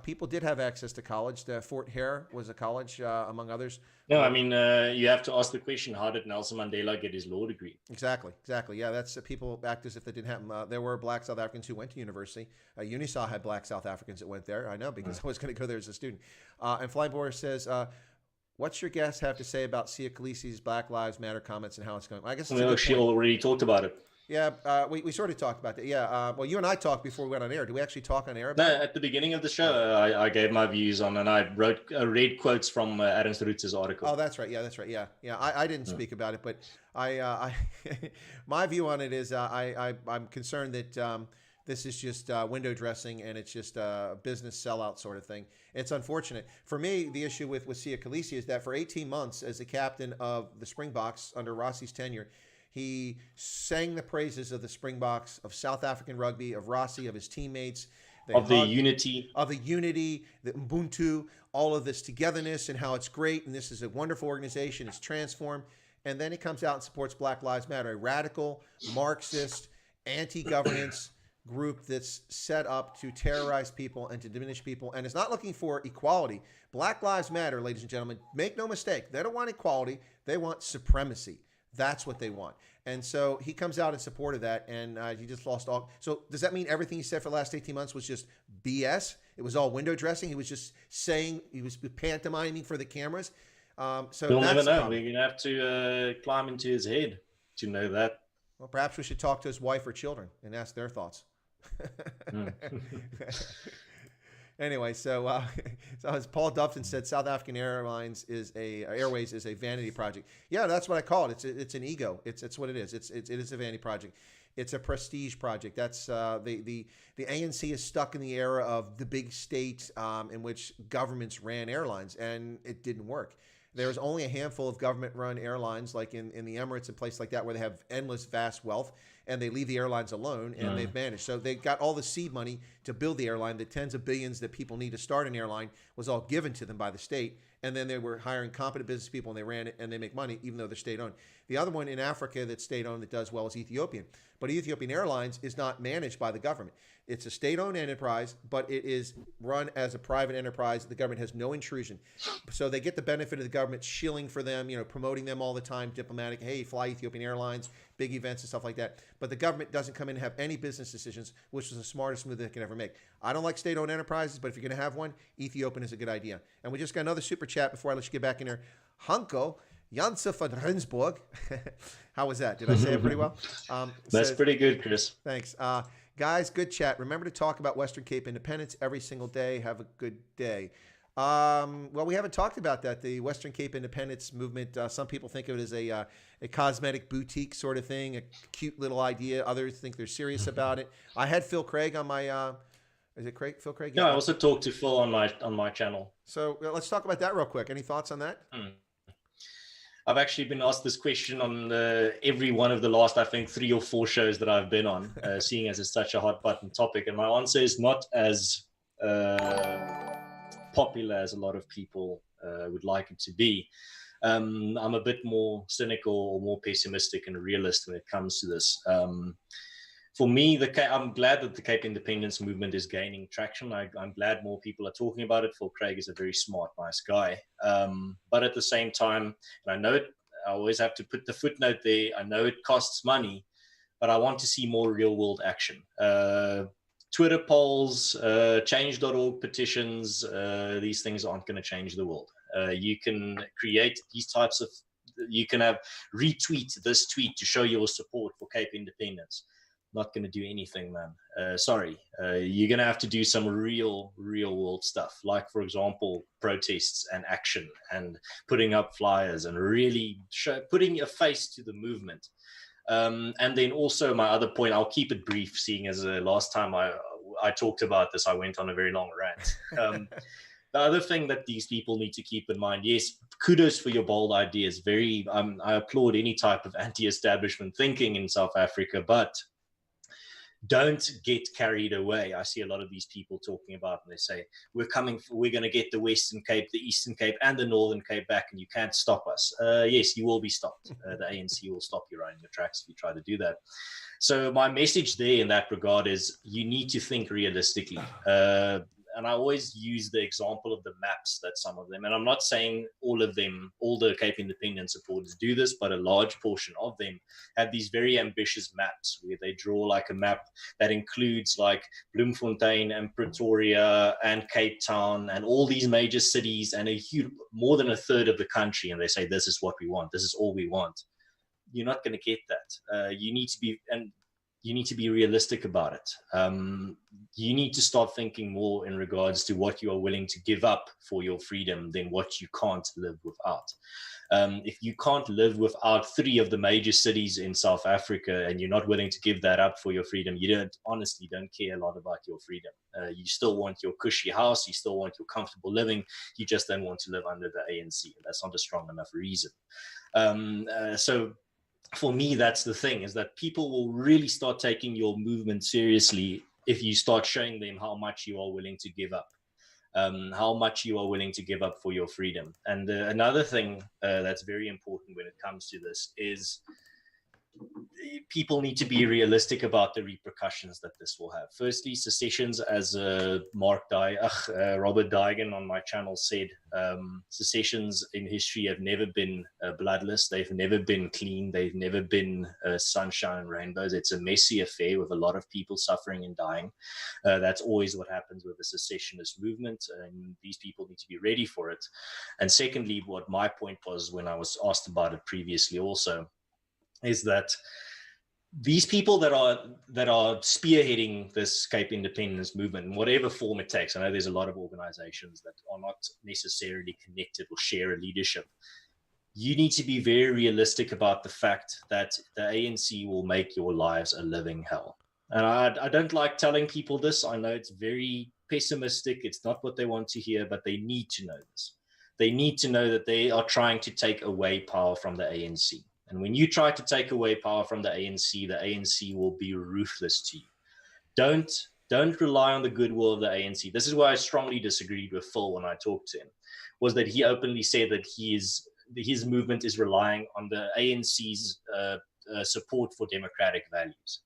Speaker 1: People did have access to college. The Fort Hare was a college, among others.
Speaker 2: No, I mean, you have to ask the question, how did Nelson Mandela get his law degree?
Speaker 1: Exactly. Yeah, that's people act as if that didn't happen. There were black South Africans who went to university. UNISA had black South Africans that went there. I know because I was going to go there as a student. And Flying Boar says, what's your guest have to say about Sia Khaleesi's Black Lives Matter comments and how it's going? I guess
Speaker 2: she already talked about it.
Speaker 1: Yeah, we sort of talked about that. Yeah, well, you and I talked before we went on air. Did we actually talk on air
Speaker 2: No,
Speaker 1: about it?
Speaker 2: at the beginning of the show, I gave my views on, and I read quotes from Ernst article.
Speaker 1: Oh, that's right. Yeah, that's right. Yeah. I didn't speak about it, but I my view on it is I'm concerned that this is just window dressing and it's just a business sellout sort of thing. It's unfortunate. For me, the issue with Sia Khaleesi is that for 18 months as the captain of the Springboks under Rossi's tenure, he sang the praises of the Springboks, of South African rugby, of Rossi, of his teammates.
Speaker 2: The unity.
Speaker 1: Of the unity, the Ubuntu, all of this togetherness and how it's great and this is a wonderful organization, it's transformed. And then he comes out and supports Black Lives Matter, a radical, Marxist, anti-governance group that's set up to terrorize people and to diminish people and is not looking for equality. Black Lives Matter, ladies and gentlemen, make no mistake, they don't want equality, they want supremacy. That's what they want. And so he comes out in support of that, and he just lost all. So does that mean everything he said for the last 18 months was just BS? It was all window dressing? He was just saying, he was pantomiming for the cameras? So
Speaker 2: we'll
Speaker 1: that's
Speaker 2: never know. We're going to have to climb into his head to know that.
Speaker 1: Well, perhaps we should talk to his wife or children and ask their thoughts. Anyway, so as Paul Dufton said, South African Airways is a vanity project. Yeah, that's what I call it. It's an ego. It's what it is. It is a vanity project. It's a prestige project. That's the ANC is stuck in the era of the big state in which governments ran airlines, and it didn't work. There's only a handful of government-run airlines, like in the Emirates and places like that, where they have endless, vast wealth, and they leave the airlines alone, and they've managed. So they got all the seed money to build the airline. The tens of billions that people need to start an airline was all given to them by the state, and then they were hiring competent business people, and they ran it, and they make money, even though they're state-owned. The other one in Africa that's state-owned that does well is Ethiopian. But Ethiopian Airlines is not managed by the government. It's a state-owned enterprise, but it is run as a private enterprise. The government has no intrusion. So they get the benefit of the government shilling for them, promoting them all the time, diplomatic, hey, fly Ethiopian Airlines, big events and stuff like that. But the government doesn't come in and have any business decisions, which is the smartest move they can ever make. I don't like state-owned enterprises, but if you're going to have one, Ethiopian is a good idea. And we just got another super chat before I let you get back in there. Hanko Janse van Rensburg. How was that? Did I say it pretty well?
Speaker 2: That's pretty good, Chris.
Speaker 1: Thanks. Guys, good chat. Remember to talk about Western Cape independence every single day. Have a good day. Well, we haven't talked about that. The Western Cape independence movement, some people think of it as a cosmetic boutique sort of thing, a cute little idea. Others think they're serious about it. I had Phil Craig on my is it Phil Craig?
Speaker 2: Yeah, I also talked to Phil on my channel.
Speaker 1: So let's talk about that real quick. Any thoughts on that?
Speaker 2: I've actually been asked this question on every one of the last, I think, 3 or 4 shows that I've been on, seeing as it's such a hot button topic. And my answer is not as popular as a lot of people would like it to be. I'm a bit more cynical or more pessimistic and realist when it comes to this. For me, I'm glad that the Cape independence movement is gaining traction. I'm glad more people are talking about it. Phil Craig is a very smart, nice guy. But at the same time, and I know it, I always have to put the footnote there. I know it costs money, but I want to see more real world action. Twitter polls, change.org petitions, these things aren't going to change the world. You can create these types of, you can have retweet this tweet to show your support for Cape independence. Not going to do anything, man. Sorry. You're going to have to do some real world stuff. Like, for example, protests and action and putting up flyers and really putting a face to the movement. And then also my other point, I'll keep it brief, seeing as last time I talked about this, I went on a very long rant. The other thing that these people need to keep in mind, yes, kudos for your bold ideas. I applaud any type of anti-establishment thinking in South Africa, but don't get carried away. I see a lot of these people talking about, and they say, we're going to get the Western Cape, the Eastern Cape, and the Northern Cape back, and you can't stop us. Yes, you will be stopped. The ANC will stop you right in your tracks if you try to do that. So my message there in that regard is you need to think realistically. And I always use the example of the maps that some of them, and I'm not saying all of them, all the Cape independence supporters do this, but a large portion of them have these very ambitious maps where they draw like a map that includes like Bloemfontein and Pretoria and Cape Town and all these major cities and more than a third of the country. And they say, this is what we want. This is all we want. you're not going to get that. You need to be realistic about it. You need to start thinking more in regards to what you are willing to give up for your freedom than what you can't live without. If you can't live without 3 of the major cities in South Africa and you're not willing to give that up for your freedom, you honestly don't care a lot about your freedom. You still want your cushy house, you still want your comfortable living, you just don't want to live under the ANC. That's not a strong enough reason. So for me, that's the thing, is that people will really start taking your movement seriously if you start showing them how much you are willing to give up. How much you are willing to give up for your freedom. And another thing that's very important when it comes to this is people need to be realistic about the repercussions that this will have. Firstly, secessions, as Robert Daigen on my channel said, secessions in history have never been bloodless. They've never been clean. They've never been sunshine and rainbows. It's a messy affair with a lot of people suffering and dying. That's always what happens with a secessionist movement, and these people need to be ready for it. And secondly, what my point was when I was asked about it previously also, is that these people that are spearheading this Cape independence movement in whatever form it takes, I know there's a lot of organizations that are not necessarily connected or share a leadership. You need to be very realistic about the fact that the ANC will make your lives a living hell. And I don't like telling people this. I know it's very pessimistic. It's not what they want to hear, but they need to know this. They need to know that they are trying to take away power from the ANC. And when you try to take away power from the ANC will be ruthless to you. Don't rely on the goodwill of the ANC. This is why I strongly disagreed with Phil when I talked to him, was that he openly said that his movement is relying on the ANC's support for democratic values.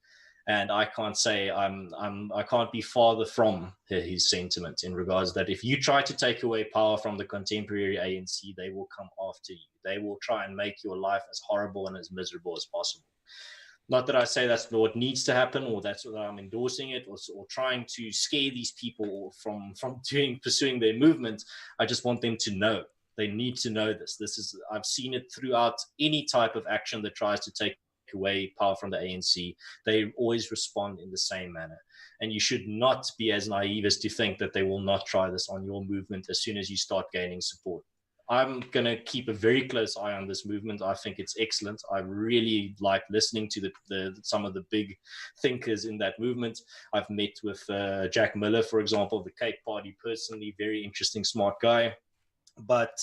Speaker 2: And I can't say I can't be farther from his sentiment in regards that if you try to take away power from the contemporary ANC, they will come after you. They will try and make your life as horrible and as miserable as possible. Not that I say that's what needs to happen, or that's what I'm endorsing it, or trying to scare these people from pursuing their movement. I just want them to know. They need to know this. I've seen it throughout any type of action that tries to take away power from the ANC. They always respond in the same manner. And you should not be as naive as to think that they will not try this on your movement as soon as you start gaining support. I'm going to keep a very close eye on this movement. I think it's excellent. I really like listening to some of the big thinkers in that movement. I've met with Jack Miller, for example, of the Cape Party personally. Very interesting, smart guy. But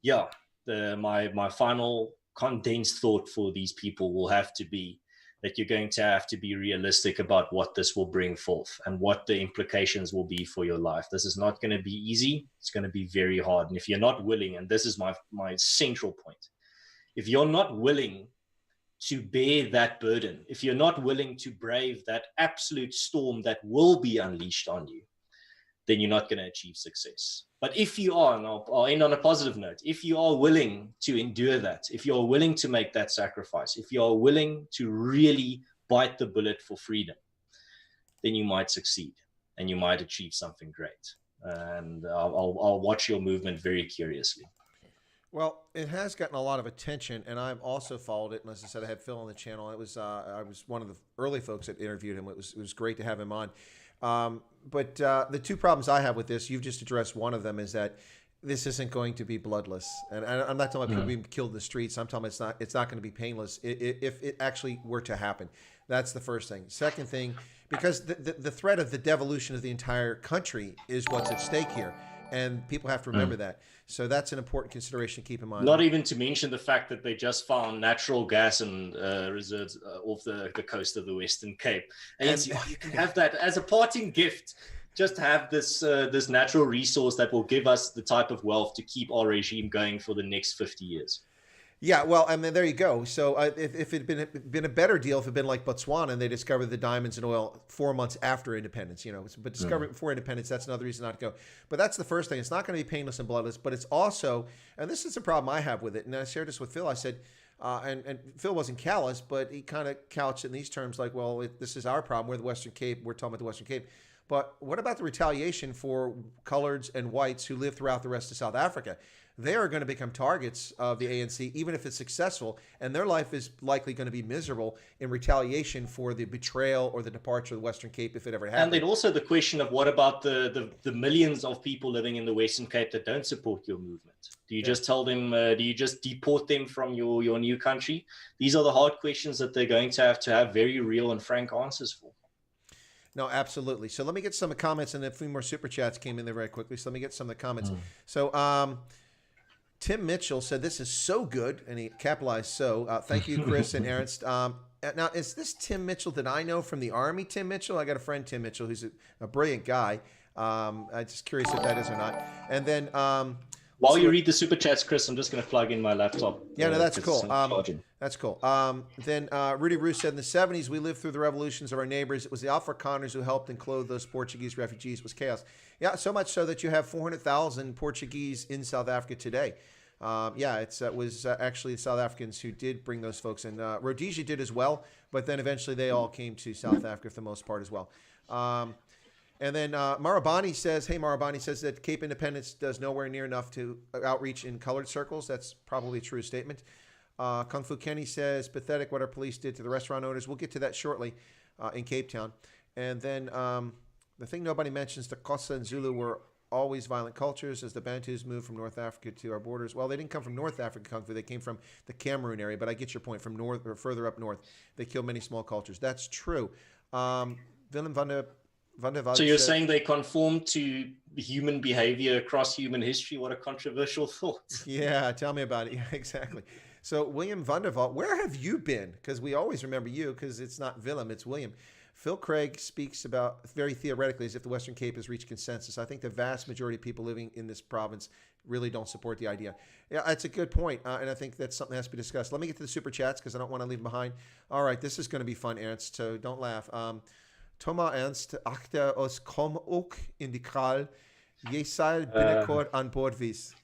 Speaker 2: yeah, my final condensed thought for these people will have to be that you're going to have to be realistic about what this will bring forth and what the implications will be for your life. This is not going to be easy. It's going to be very hard. And if you're not willing, and this is my central point, if you're not willing to bear that burden, if you're not willing to brave that absolute storm that will be unleashed on you, then you're not going to achieve success. But if you are, and I'll end on a positive note, if you are willing to endure that, if you're willing to make that sacrifice, if you are willing to really bite the bullet for freedom, then you might succeed and you might achieve something great. And I'll watch your movement very curiously.
Speaker 1: Well, it has gotten a lot of attention, and I've also followed it. And as I said, I had Phil on the channel. I was one of the early folks that interviewed him. It was great to have him on. But the two problems I have with this, you've just addressed one of them, is that this isn't going to be bloodless. And I'm not talking about people being killed in the streets. I'm talking about it's not going to be painless if it actually were to happen. That's the first thing. Second thing, because the threat of the devolution of the entire country is what's at stake here. And people have to remember that. So that's an important consideration to keep in mind.
Speaker 2: Not even to mention the fact that they just found natural gas and reserves off the coast of the Western Cape. And you can have that as a parting gift. Just have this natural resource that will give us the type of wealth to keep our regime going for the next 50 years.
Speaker 1: Yeah, well, I mean, there you go. So if it had been a better deal, if it had been like Botswana and they discovered the diamonds and oil 4 months after independence, but discovering it before independence, that's another reason not to go. But that's the first thing. It's not going to be painless and bloodless, but it's also, and this is a problem I have with it, and I shared this with Phil. I said, and Phil wasn't callous, but he kind of couched it in these terms like, well, this is our problem. We're the Western Cape. We're talking about the Western Cape. But what about the retaliation for coloreds and whites who live throughout the rest of South Africa? they are going to become targets of the ANC, even if it's successful, and their life is likely going to be miserable in retaliation for the betrayal or the departure of the Western Cape if it ever happens.
Speaker 2: And then also the question of what about the millions of people living in the Western Cape that don't support your movement? Do you just tell them, do you just deport them from your new country? These are the hard questions that they're going to have very real and frank answers for.
Speaker 1: No, absolutely. So let me get some comments, and a few more super chats came in there very quickly. So let me get some of the comments. So Tim Mitchell said, "This is so good," and he capitalized "so." Thank you, Chris and Ernst. Now, is this Tim Mitchell that I know from the Army? Tim Mitchell? I got a friend, Tim Mitchell, who's a brilliant guy. I'm just curious if that is or not. And then
Speaker 2: while you read the super chats, Chris, I'm just going to plug in my laptop.
Speaker 1: Yeah, no, that's cool. That's cool. Then Rudy Roos said, in the 70s, we lived through the revolutions of our neighbors. It was the Afrikaners who helped and clothed those Portuguese refugees. It was chaos. Yeah, so much so that you have 400,000 Portuguese in South Africa today. It was actually the South Africans who did bring those folks in. Rhodesia did as well, but then eventually they all came to South Africa for the most part as well. And then Marabani says, that Cape Independence does nowhere near enough to outreach in colored circles. That's probably a true statement. Kung Fu Kenny says, pathetic what our police did to the restaurant owners. We'll get to that shortly in Cape Town. And then the thing nobody mentions, the Xhosa and Zulu were always violent cultures as the Bantus moved from North Africa to our borders. Well, they didn't come from North Africa, Kung Fu. They came from the Cameroon area, but I get your point. From north or further up north, they killed many small cultures. That's true. Willem van der
Speaker 2: So you're saying they conform to human behavior across human history? What a controversial thought.
Speaker 1: Yeah, tell me about it. Yeah, exactly. So William van der Walt, where have you been? Because we always remember you because it's not Willem, it's William. Phil Craig speaks about very theoretically as if the Western Cape has reached consensus. I think the vast majority of people living in this province really don't support the idea. Yeah, that's a good point, and I think that's something that has to be discussed. Let me get to the super chats because I don't want to leave them behind. All right, this is going to be fun, Ernst, so don't laugh. Thomas Ernst, achter os kom ook in die kraal. Je zal binnenkort aan boord wees.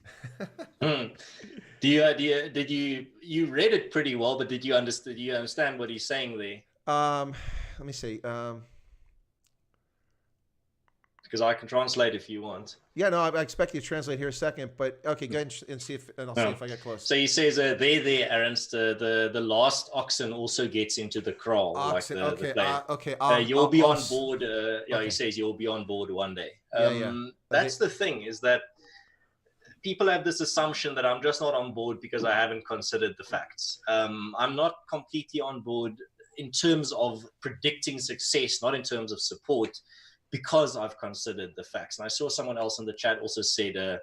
Speaker 2: Did you read it pretty well, but did you understand what he's saying there?
Speaker 1: Let me see.
Speaker 2: Because I can translate if you want.
Speaker 1: Yeah, no, I expect you to translate here a second, but okay, go ahead and see I'll see if I get close.
Speaker 2: So he says, there, Ernst, the last oxen also gets into the kraal.
Speaker 1: Oxen,
Speaker 2: like
Speaker 1: okay.
Speaker 2: You'll be on board. He says you'll be on board one day. That's the thing, is that people have this assumption that I'm just not on board because I haven't considered the facts. I'm not completely on board in terms of predicting success, not in terms of support, because I've considered the facts. And I saw someone else in the chat also said,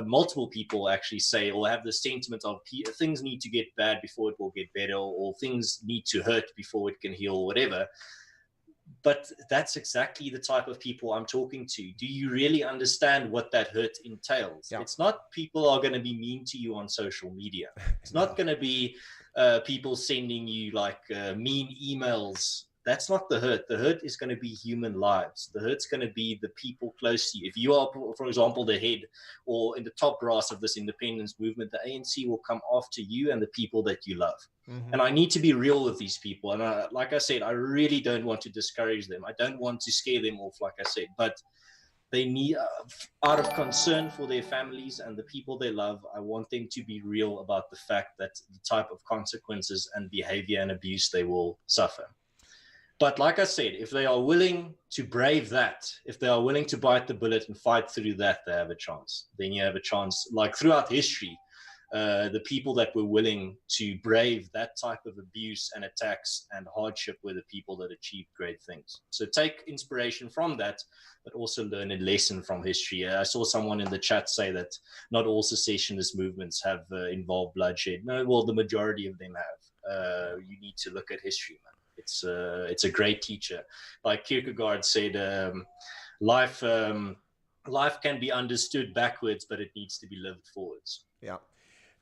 Speaker 2: multiple people actually say or have the sentiment of things need to get bad before it will get better, or things need to hurt before it can heal, or whatever. But that's exactly the type of people I'm talking to. Do you really understand what that hurt entails? Yeah. It's not people are going to be mean to you on social media. It's not going to be people sending you like mean emails. That's not the hurt. The hurt is going to be human lives. The hurt's going to be the people close to you. If you are, for example, the head or in the top brass of this independence movement, the ANC will come after you and the people that you love. Mm-hmm. And I need to be real with these people. And like I said, I really don't want to discourage them. I don't want to scare them off, like I said. But they need, out of concern for their families and the people they love, I want them to be real about the fact that the type of consequences and behavior and abuse they will suffer. But like I said, if they are willing to brave that, if they are willing to bite the bullet and fight through that, they have a chance. Then you have a chance. Like throughout history, the people that were willing to brave that type of abuse and attacks and hardship were the people that achieved great things. So take inspiration from that, but also learn a lesson from history. I saw someone in the chat say that not all secessionist movements have involved bloodshed. No, well, the majority of them have. You need to look at history, man. It's a great teacher. Like Kierkegaard said, life can be understood backwards, but it needs to be lived forwards.
Speaker 1: Yeah.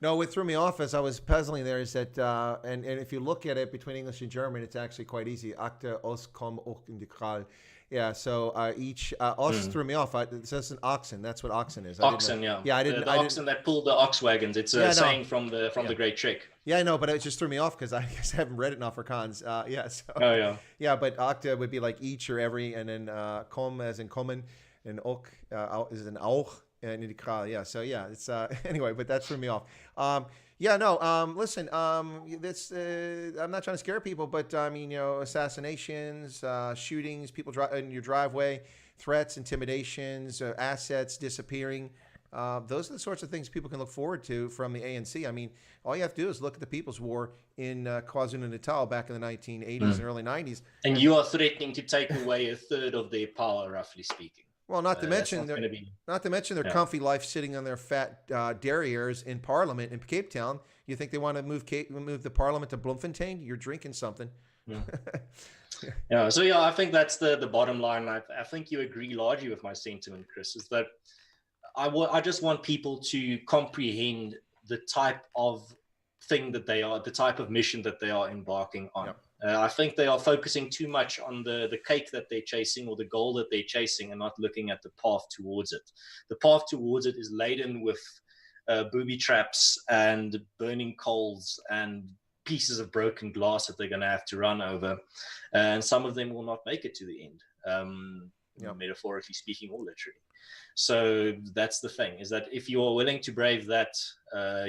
Speaker 1: No, what threw me off as I was puzzling there is that, and if you look at it between English and German, it's actually quite easy. Achter os kom ook in de kraal. Yeah, so each os threw me off. It says an oxen. That's what oxen is.
Speaker 2: Oxen, yeah.
Speaker 1: Yeah, I didn't.
Speaker 2: The oxen that pulled the ox wagons. It's a saying from the Great Trek.
Speaker 1: Yeah, I know, but it just threw me off because I guess I haven't read it in Afrikaans. Yeah. So,
Speaker 2: oh yeah.
Speaker 1: Yeah, but akta would be like each or every, and then kom as in kommen, and ook is an auch. Yeah. So yeah, it's anyway, but that threw me off. Yeah, no. Listen, this I'm not trying to scare people, but I mean, assassinations, shootings, people in your driveway, threats, intimidations, assets disappearing. Those are the sorts of things people can look forward to from the ANC. I mean, all you have to do is look at the People's War in KwaZulu-Natal back in the 1980s and early 90s.
Speaker 2: And you are threatening to take away a third of their power, roughly speaking.
Speaker 1: Well, not to mention their comfy life sitting on their fat derrieres in Parliament in Cape Town. You think they want to move the Parliament to Bloemfontein? You're drinking something.
Speaker 2: Yeah. So yeah, I think that's the bottom line. I think you agree largely with my sentiment, Chris. Is that I just want people to comprehend the type of thing that they are, the type of mission that they are embarking on. Yep. I think they are focusing too much on the cake that they're chasing or the goal that they're chasing and not looking at the path towards it. The path towards it is laden with booby traps and burning coals and pieces of broken glass that they're going to have to run over. And some of them will not make it to the end, metaphorically speaking or literally. So that's the thing, is that if you are willing to brave that,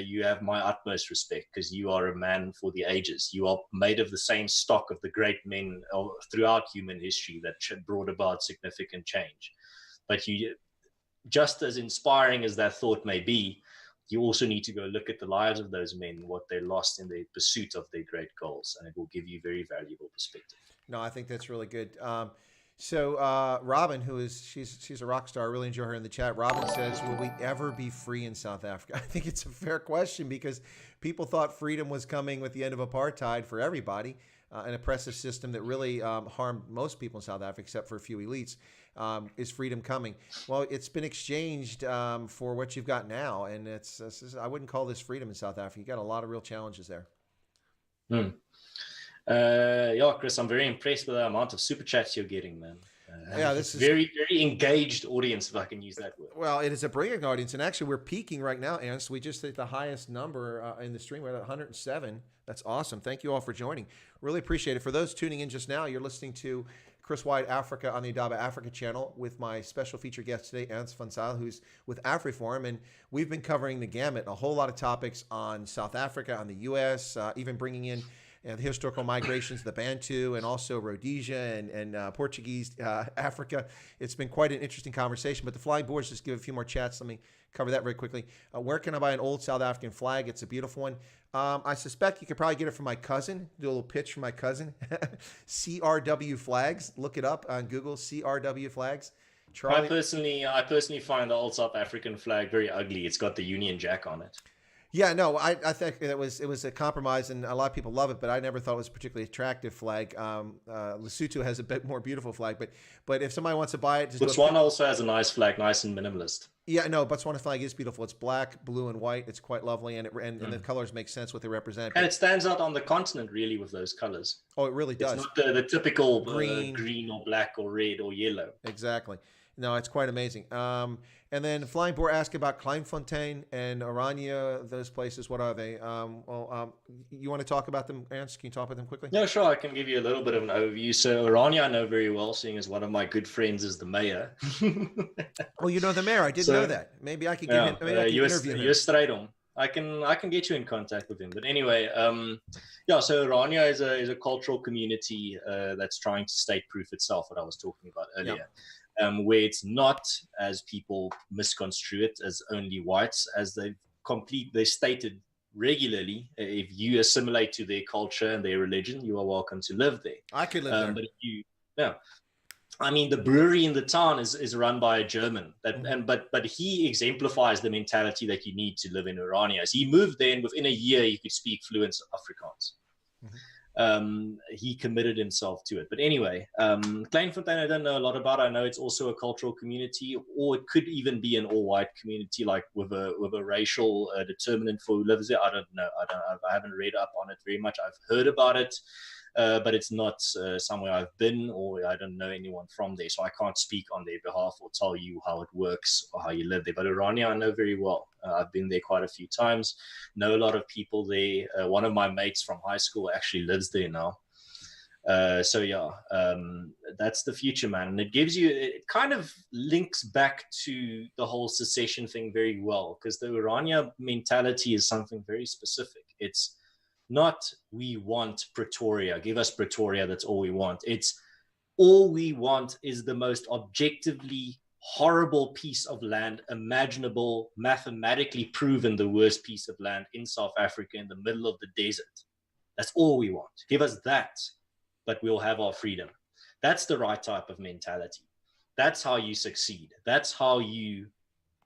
Speaker 2: you have my utmost respect, because you are a man for the ages. You are made of the same stock of the great men throughout human history that brought about significant change. But you, just as inspiring as that thought may be, you also need to go look at the lives of those men, what they lost in their pursuit of their great goals, and it will give you very valuable perspective.
Speaker 1: No, I think that's really good. So Robin, she's a rock star. I really enjoy her in the chat. Robin says, will we ever be free in South Africa? I think it's a fair question, because people thought freedom was coming with the end of apartheid for everybody, an oppressive system that really harmed most people in South Africa, except for a few elites. Is freedom coming? Well, it's been exchanged for what you've got now. And I wouldn't call this freedom in South Africa. You got a lot of real challenges there.
Speaker 2: Yeah, Chris, I'm very impressed with the amount of super chats you're getting, man. This is very, very engaged audience, if I can use that word.
Speaker 1: Well, it is a brilliant audience, and actually, we're peaking right now, Ernst. We just hit the highest number in the stream. We're at 107. That's awesome. Thank you all for joining. Really appreciate it. For those tuning in just now, you're listening to Chris Wyatt Africa on the Adaba Africa channel with my special feature guest today, Ernst van Zyl, who's with AfriForum, and we've been covering the gamut, a whole lot of topics on South Africa, on the U.S., even bringing in the historical migrations, the Bantu, and also Rhodesia and Portuguese Africa. It's been quite an interesting conversation. But the flying boards, just give a few more chats. Let me cover that very quickly. Where can I buy an old South African flag? It's a beautiful one. I suspect you could probably get it from my cousin. Do a little pitch for my cousin. CRW flags. Look it up on Google. CRW flags.
Speaker 2: Charlie? I personally find the old South African flag very ugly. It's got the Union Jack on it.
Speaker 1: Yeah, no, I think it was a compromise, and a lot of people love it, but I never thought it was a particularly attractive flag. Lesotho has a bit more beautiful flag, but if somebody wants to buy it,
Speaker 2: Botswana also has a nice flag, nice and minimalist.
Speaker 1: Yeah, no, Botswana flag is beautiful. It's black, blue, and white. It's quite lovely, and the colors make sense what they represent.
Speaker 2: And it stands out on the continent really with those colors.
Speaker 1: Oh, it really does.
Speaker 2: It's not the typical green or black or red or yellow.
Speaker 1: Exactly. No, it's quite amazing. And then Flying Boar asked about Kleinfontein and Oranje, those places. What are they? You want to talk about them, Ernst? Can you talk about them quickly?
Speaker 2: Yeah, sure. I can give you a little bit of an overview. So Oranje I know very well, seeing as one of my good friends is the mayor.
Speaker 1: Oh, you know the mayor? I didn't know that. Maybe I could get him. Maybe I can interview him.
Speaker 2: You're straight on. I can get you in contact with him. But anyway, so Oranje is a cultural community that's trying to state-proof itself, what I was talking about earlier. Yeah. Where it's not, as people misconstrue it, as only whites, as they stated regularly. If you assimilate to their culture and their religion, you are welcome to live there.
Speaker 1: I could live there.
Speaker 2: But I mean, the brewery in the town is run by a German, but he exemplifies the mentality that you need to live in Oranje. So he moved there, and within a year, he could speak fluent Afrikaans. Mm-hmm. He committed himself to it. But anyway, Kleinfontein I don't know a lot about. I know it's also a cultural community, or it could even be an all-white community, like with a racial determinant for who lives there. I don't know. I haven't read up on it very much. I've heard about it, but it's not somewhere I've been, or I don't know anyone from there, so I can't speak on their behalf or tell you how it works or how you live there. But Oranje I know very well. I've been there quite a few times, know a lot of people there. One of my mates from high school actually lives there now. So yeah, that's the future, man. And it kind of links back to the whole secession thing very well, because the Urania mentality is something very specific. It's not, we want Pretoria, give us Pretoria, that's all we want. It's, all we want is the most objectively horrible piece of land imaginable, mathematically proven the worst piece of land in South Africa in the middle of the desert. That's all we want. Give us that, but we'll have our freedom. That's the right type of mentality. That's how you succeed. That's how you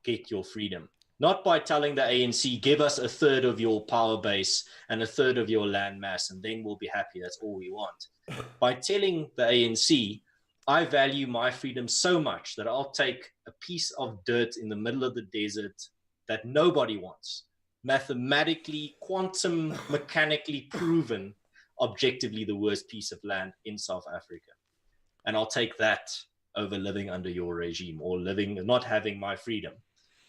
Speaker 2: get your freedom. Not by telling the ANC, give us a third of your power base and a third of your land mass, and then we'll be happy. That's all we want. By telling the ANC, I value my freedom so much that I'll take a piece of dirt in the middle of the desert that nobody wants, mathematically, quantum mechanically proven, objectively the worst piece of land in South Africa. And I'll take that over living under your regime or not having my freedom.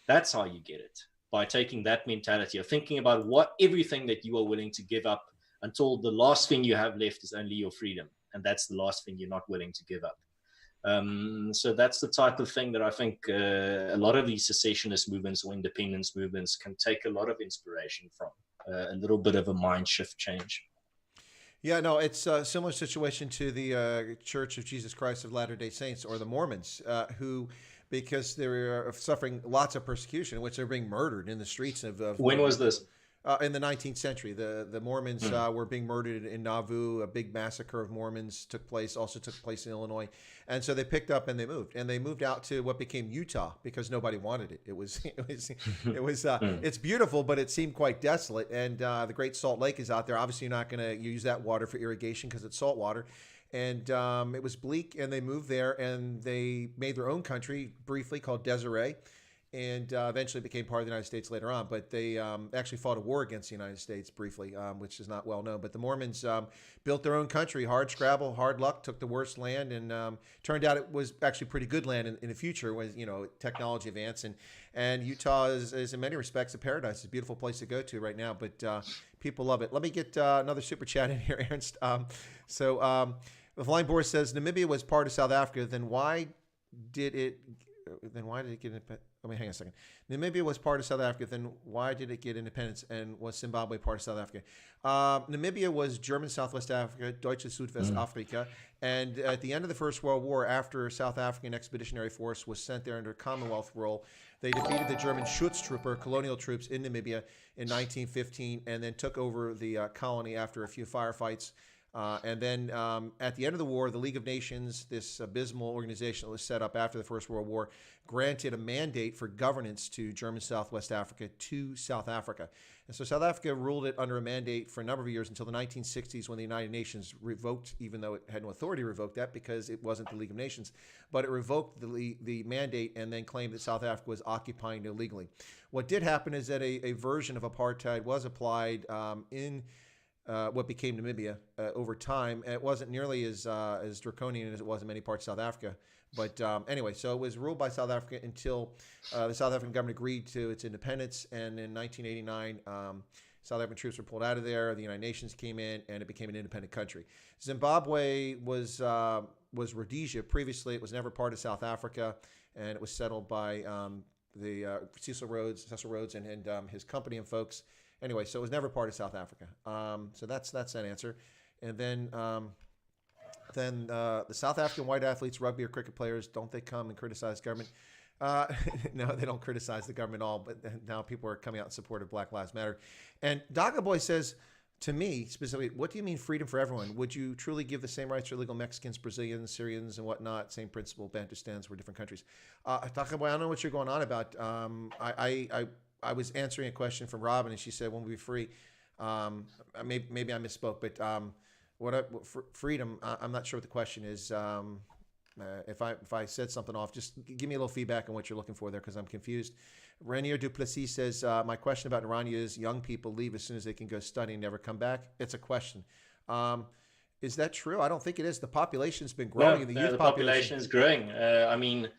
Speaker 2: That's how you get it, by taking that mentality of thinking about everything that you are willing to give up until the last thing you have left is only your freedom. And that's the last thing you're not willing to give up. So that's the type of thing that I think a lot of these secessionist movements or independence movements can take a lot of inspiration from, a little bit of a mind shift change.
Speaker 1: Yeah, no, it's a similar situation to the Church of Jesus Christ of Latter-day Saints, or the Mormons, who, because they're suffering lots of persecution, which they're being murdered in the streets of
Speaker 2: when was this?
Speaker 1: In the 19th century. The Mormons were being murdered in Nauvoo. A big massacre of Mormons took place in Illinois. And so they picked up and they moved out to what became Utah, because nobody wanted it. It's beautiful, but it seemed quite desolate. And the Great Salt Lake is out there. Obviously, you're not going to use that water for irrigation because it's salt water. And it was bleak, and they moved there, and they made their own country briefly called Desiree, and eventually became part of the United States later on. But they actually fought a war against the United States briefly, which is not well known. But the Mormons built their own country, hard scrabble, hard luck, took the worst land, and turned out it was actually pretty good land in the future, when technology advanced. And Utah is in many respects a paradise. It's a beautiful place to go to right now, but people love it. Let me get another super chat in here, Ernst. The Flying Boar says, Namibia was part of South Africa, then why did it get independent? Let me hang on a second. Namibia was part of South Africa, then why did it get independence, and was Zimbabwe part of South Africa? Namibia was German Southwest Africa, Deutsche Südwestafrika, and at the end of the First World War, after South African Expeditionary Force was sent there under Commonwealth rule, they defeated the German Schutztruppe, colonial troops in Namibia, in 1915, and then took over the colony after a few firefights. And then at the end of the war, the League of Nations, this abysmal organization that was set up after the First World War, granted a mandate for governance to German Southwest Africa, to South Africa. And so South Africa ruled it under a mandate for a number of years until the 1960s, when the United Nations revoked, even though it had no authority to revoke that because it wasn't the League of Nations, but it revoked the mandate and then claimed that South Africa was occupying illegally. What did happen is that a version of apartheid was applied in what became Namibia over time. It wasn't nearly as draconian as it was in many parts of South Africa. But anyway, so it was ruled by South Africa until the South African government agreed to its independence. And in 1989, South African troops were pulled out of there. The United Nations came in, and it became an independent country. Zimbabwe was Rhodesia. Previously, it was never part of South Africa, and it was settled by Cecil Rhodes and his company and folks. Anyway, so it was never part of South Africa. So that's that answer. And then the South African white athletes, rugby or cricket players, don't they come and criticize government? No, they don't criticize the government at all, but now people are coming out in support of Black Lives Matter. And Daga Boy says, to me specifically, what do you mean freedom for everyone? Would you truly give the same rights to illegal Mexicans, Brazilians, Syrians, and whatnot? Same principle, Bantustans, we're different countries. Daga Boy, I don't know what you're going on about. I was answering a question from Robin, and she said, when we be free, maybe I misspoke, but freedom, I'm not sure what the question is. If I said something off, just give me a little feedback on what you're looking for there, because I'm confused. Renier Duplessis says, my question about Irania is young people leave as soon as they can go study and never come back. It's a question. Is that true? I don't think it is. The population's been
Speaker 2: No,
Speaker 1: growing. The
Speaker 2: no,
Speaker 1: youth
Speaker 2: the
Speaker 1: population.
Speaker 2: population is growing. I mean,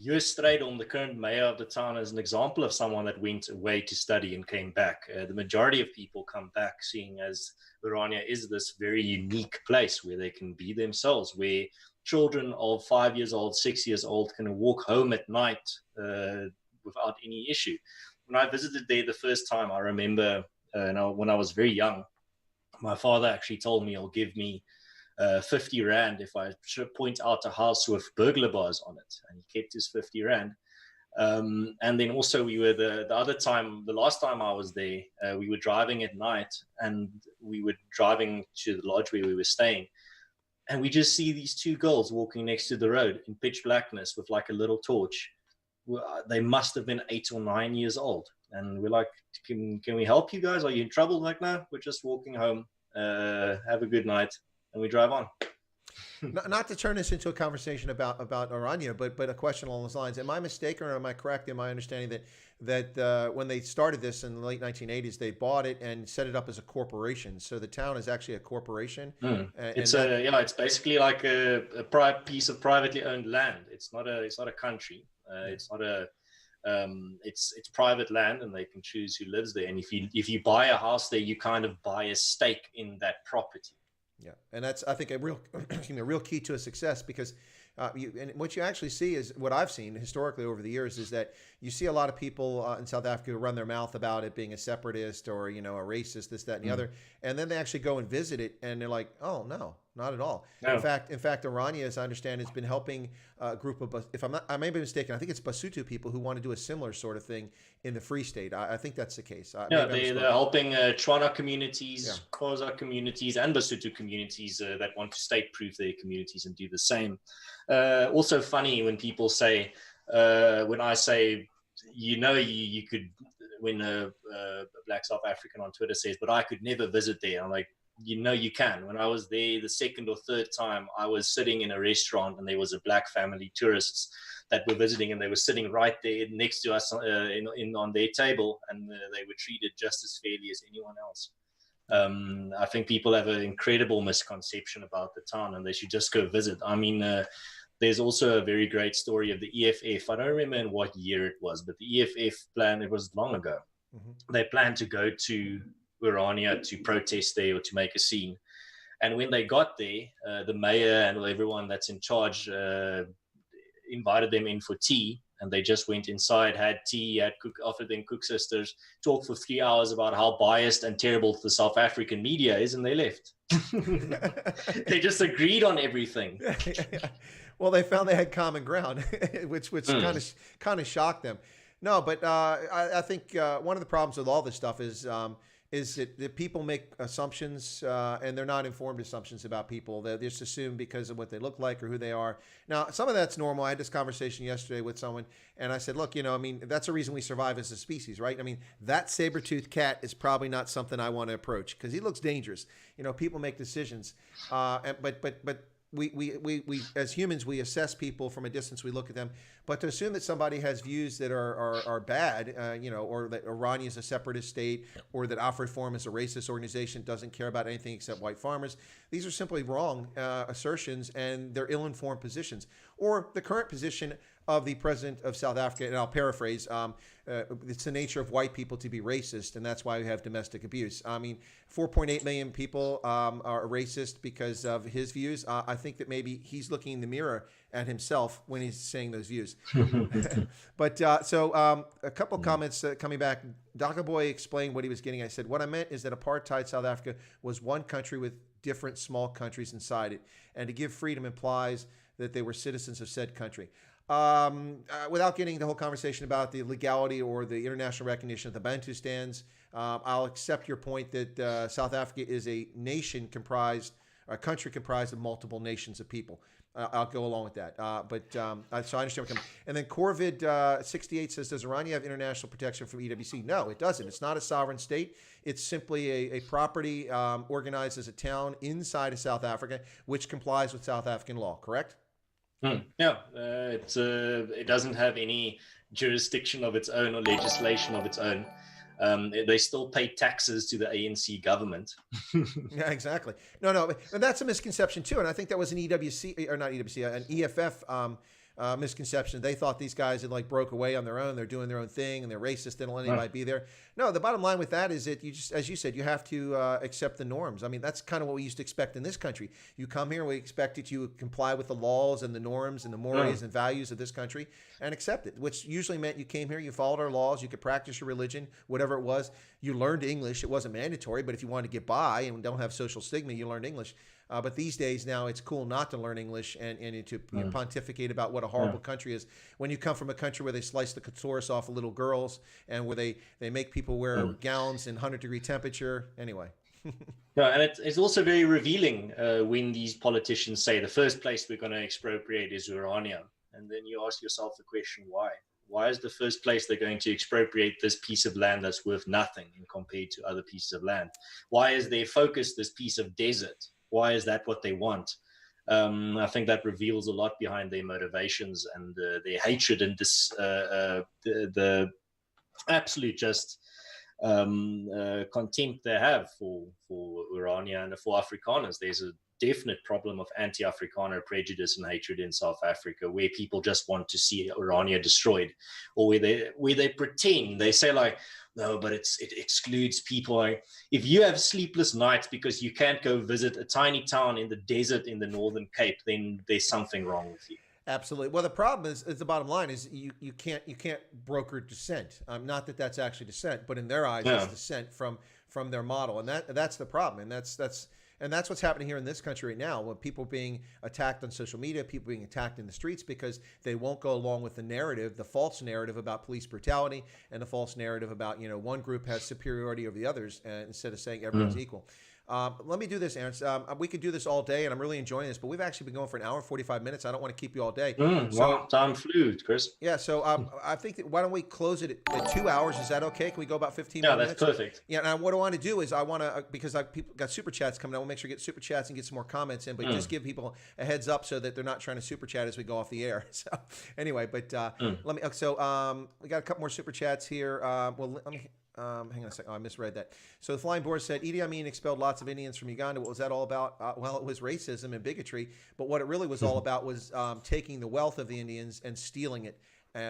Speaker 2: US Stradom, the current mayor of the town, is an example of someone that went away to study and came back. The majority of people come back, seeing as Orania is this very unique place where they can be themselves, where children of 5 years old, 6 years old can walk home at night without any issue. When I visited there the first time, I remember when I was very young, my father actually told me he'll give me 50 Rand if I should point out a house with burglar bars on it. And he kept his 50 Rand. And then also we were the last time I was there, we were driving at night and we were driving to the lodge where we were staying. And we just see these two girls walking next to the road in pitch blackness with like a little torch. They must have been 8 or 9 years old. And we're like, can we help you guys? Are you in trouble? Like, no, we're just walking home. Have a good night. And we drive on.
Speaker 1: Not to turn this into a conversation about Orania, but a question along those lines. Am I mistaken or am I correct in my understanding that when they started this in the late 1980s, they bought it and set it up as a corporation? So the town is actually a corporation.
Speaker 2: It's basically like a piece of privately owned land. It's not a country. It's not a it's private land, and they can choose who lives there. And if you buy a house there, you kind of buy a stake in that property.
Speaker 1: Yeah, and that's, I think, a real key to a success, because and what you actually see is what I've seen historically over the years is that you see a lot of people in South Africa who run their mouth about it being a separatist or, a racist, this, that, and the other, and then they actually go and visit it, and they're like, oh no, not at all. No. In fact, Orania, as I understand, has been helping a group of, I may be mistaken, I think it's Basotho people who want to do a similar sort of thing in the Free State. I think that's the case.
Speaker 2: They're helping Tswana communities, Xhosa communities, and Basotho communities that want to state-proof their communities and do the same. Also funny when people say, when I say, you could, when a black South African on Twitter says, but I could never visit there. I'm like, you can. When I was there the second or third time, I was sitting in a restaurant and there was a black family, tourists that were visiting, and they were sitting right there next to us on their table, and they were treated just as fairly as anyone else. I think people have an incredible misconception about the town, and they should just go visit. I mean, there's also a very great story of the EFF. I don't remember in what year it was, but the EFF plan, it was long ago. Mm-hmm. They planned to go to Orania to protest there or to make a scene. And when they got there, the mayor and everyone that's in charge invited them in for tea. And they just went inside, had tea, offered them Cook Sisters, talked for 3 hours about how biased and terrible the South African media is, and they left. They just agreed on everything.
Speaker 1: Well, they found they had common ground, which kind of shocked them. No, but I think one of the problems with all this stuff is that people make assumptions, and they're not informed assumptions about people. They just assume because of what they look like or who they are. Now, some of that's normal. I had this conversation yesterday with someone, and I said, look, that's a reason we survive as a species, right? I mean, that saber-toothed cat is probably not something I want to approach because he looks dangerous. People make decisions, but we as humans, we assess people from a distance. We look at them, but to assume that somebody has views that are bad, or that Orania is a separatist state, or that AfriForum is a racist organization, doesn't care about anything except white farmers, these are simply wrong assertions, and they're ill-informed positions. Or the current position of the president of South Africa, and I'll paraphrase, it's the nature of white people to be racist, and that's why we have domestic abuse. I mean, 4.8 million people are racist because of his views. I think that maybe he's looking in the mirror at himself when he's saying those views. But a couple comments coming back. Dr. Boy explained what he was getting. I said, what I meant is that apartheid South Africa was one country with different small countries inside it, and to give freedom implies that they were citizens of said country. Without getting the whole conversation about the legality or the international recognition of the Bantustans, I'll accept your point that South Africa is a country comprised of multiple nations of people. I'll go along with that. So I understand what coming. And then Corvid 68 says, does Orania have international protection from EWC? No, it doesn't. It's not a sovereign state. It's simply a property organized as a town inside of South Africa, which complies with South African law, correct?
Speaker 2: Yeah, it doesn't have any jurisdiction of its own or legislation of its own. They still pay taxes to the ANC government.
Speaker 1: Yeah, exactly. No, and that's a misconception too. And I think that was an EWC or not EWC, an EFF misconception. They thought these guys had like broke away on their own. They're doing their own thing and they're racist. They don't let anybody be there. No, the bottom line with that is that you just, as you said, you have to accept the norms. I mean, that's kind of what we used to expect in this country. You come here, we expect that you comply with the laws and the norms and the mores and values of this country and accept it, which usually meant you came here, you followed our laws, you could practice your religion, whatever it was. You learned English. It wasn't mandatory, but if you wanted to get by and don't have social stigma, you learned English. But these days now it's cool not to learn English and to pontificate about what a horrible country is. When you come from a country where they slice the clitoris off of little girls and where they make people wear gowns in 100-degree temperature. Anyway.
Speaker 2: No, and it's also very revealing when these politicians say the first place we're going to expropriate is Urania. And then you ask yourself the question, why? Why is the first place they're going to expropriate this piece of land that's worth nothing compared to other pieces of land? Why is their focus this piece of desert? Why is that what they want? I think that reveals a lot behind their motivations and their hatred and the absolute just contempt they have for Urania and for Afrikaners. There's a definite problem of anti-Afrikaner prejudice and hatred in South Africa, where people just want to see Urania destroyed, or where they pretend, they say like, no, but it excludes people. Like, if you have sleepless nights because you can't go visit a tiny town in the desert in the Northern Cape, then there's something wrong with you.
Speaker 1: Absolutely. Well, the problem is the bottom line is you can't broker dissent. Not that that's actually dissent, but in their eyes, it's dissent from their model, and that's the problem, and that's what's happening here in this country right now, when people are being attacked on social media, people being attacked in the streets because they won't go along with the narrative, the false narrative about police brutality and the false narrative about, one group has superiority over the others, instead of saying everyone's equal. Let me do this, Ernst. We could do this all day, and I'm really enjoying this, but we've actually been going for an hour and 45 minutes. I don't want to keep you all day.
Speaker 2: Well, time flew, Chris.
Speaker 1: Yeah, so I think why don't we close it at 2 hours? Is that okay? Can we go about 15 minutes?
Speaker 2: Yeah, that's perfect.
Speaker 1: Yeah, and what I want to do is I want to, because people got super chats coming, I want to make sure we get super chats and get some more comments in, but just give people a heads up so that they're not trying to super chat as we go off the air. So anyway, but let me, so we got a couple more super chats here. Well, let me... hang on a second. Oh, I misread that. So the Flying Boar said, Idi Amin expelled lots of Indians from Uganda. What was that all about? Well, it was racism and bigotry. But what it really was all about was taking the wealth of the Indians and stealing it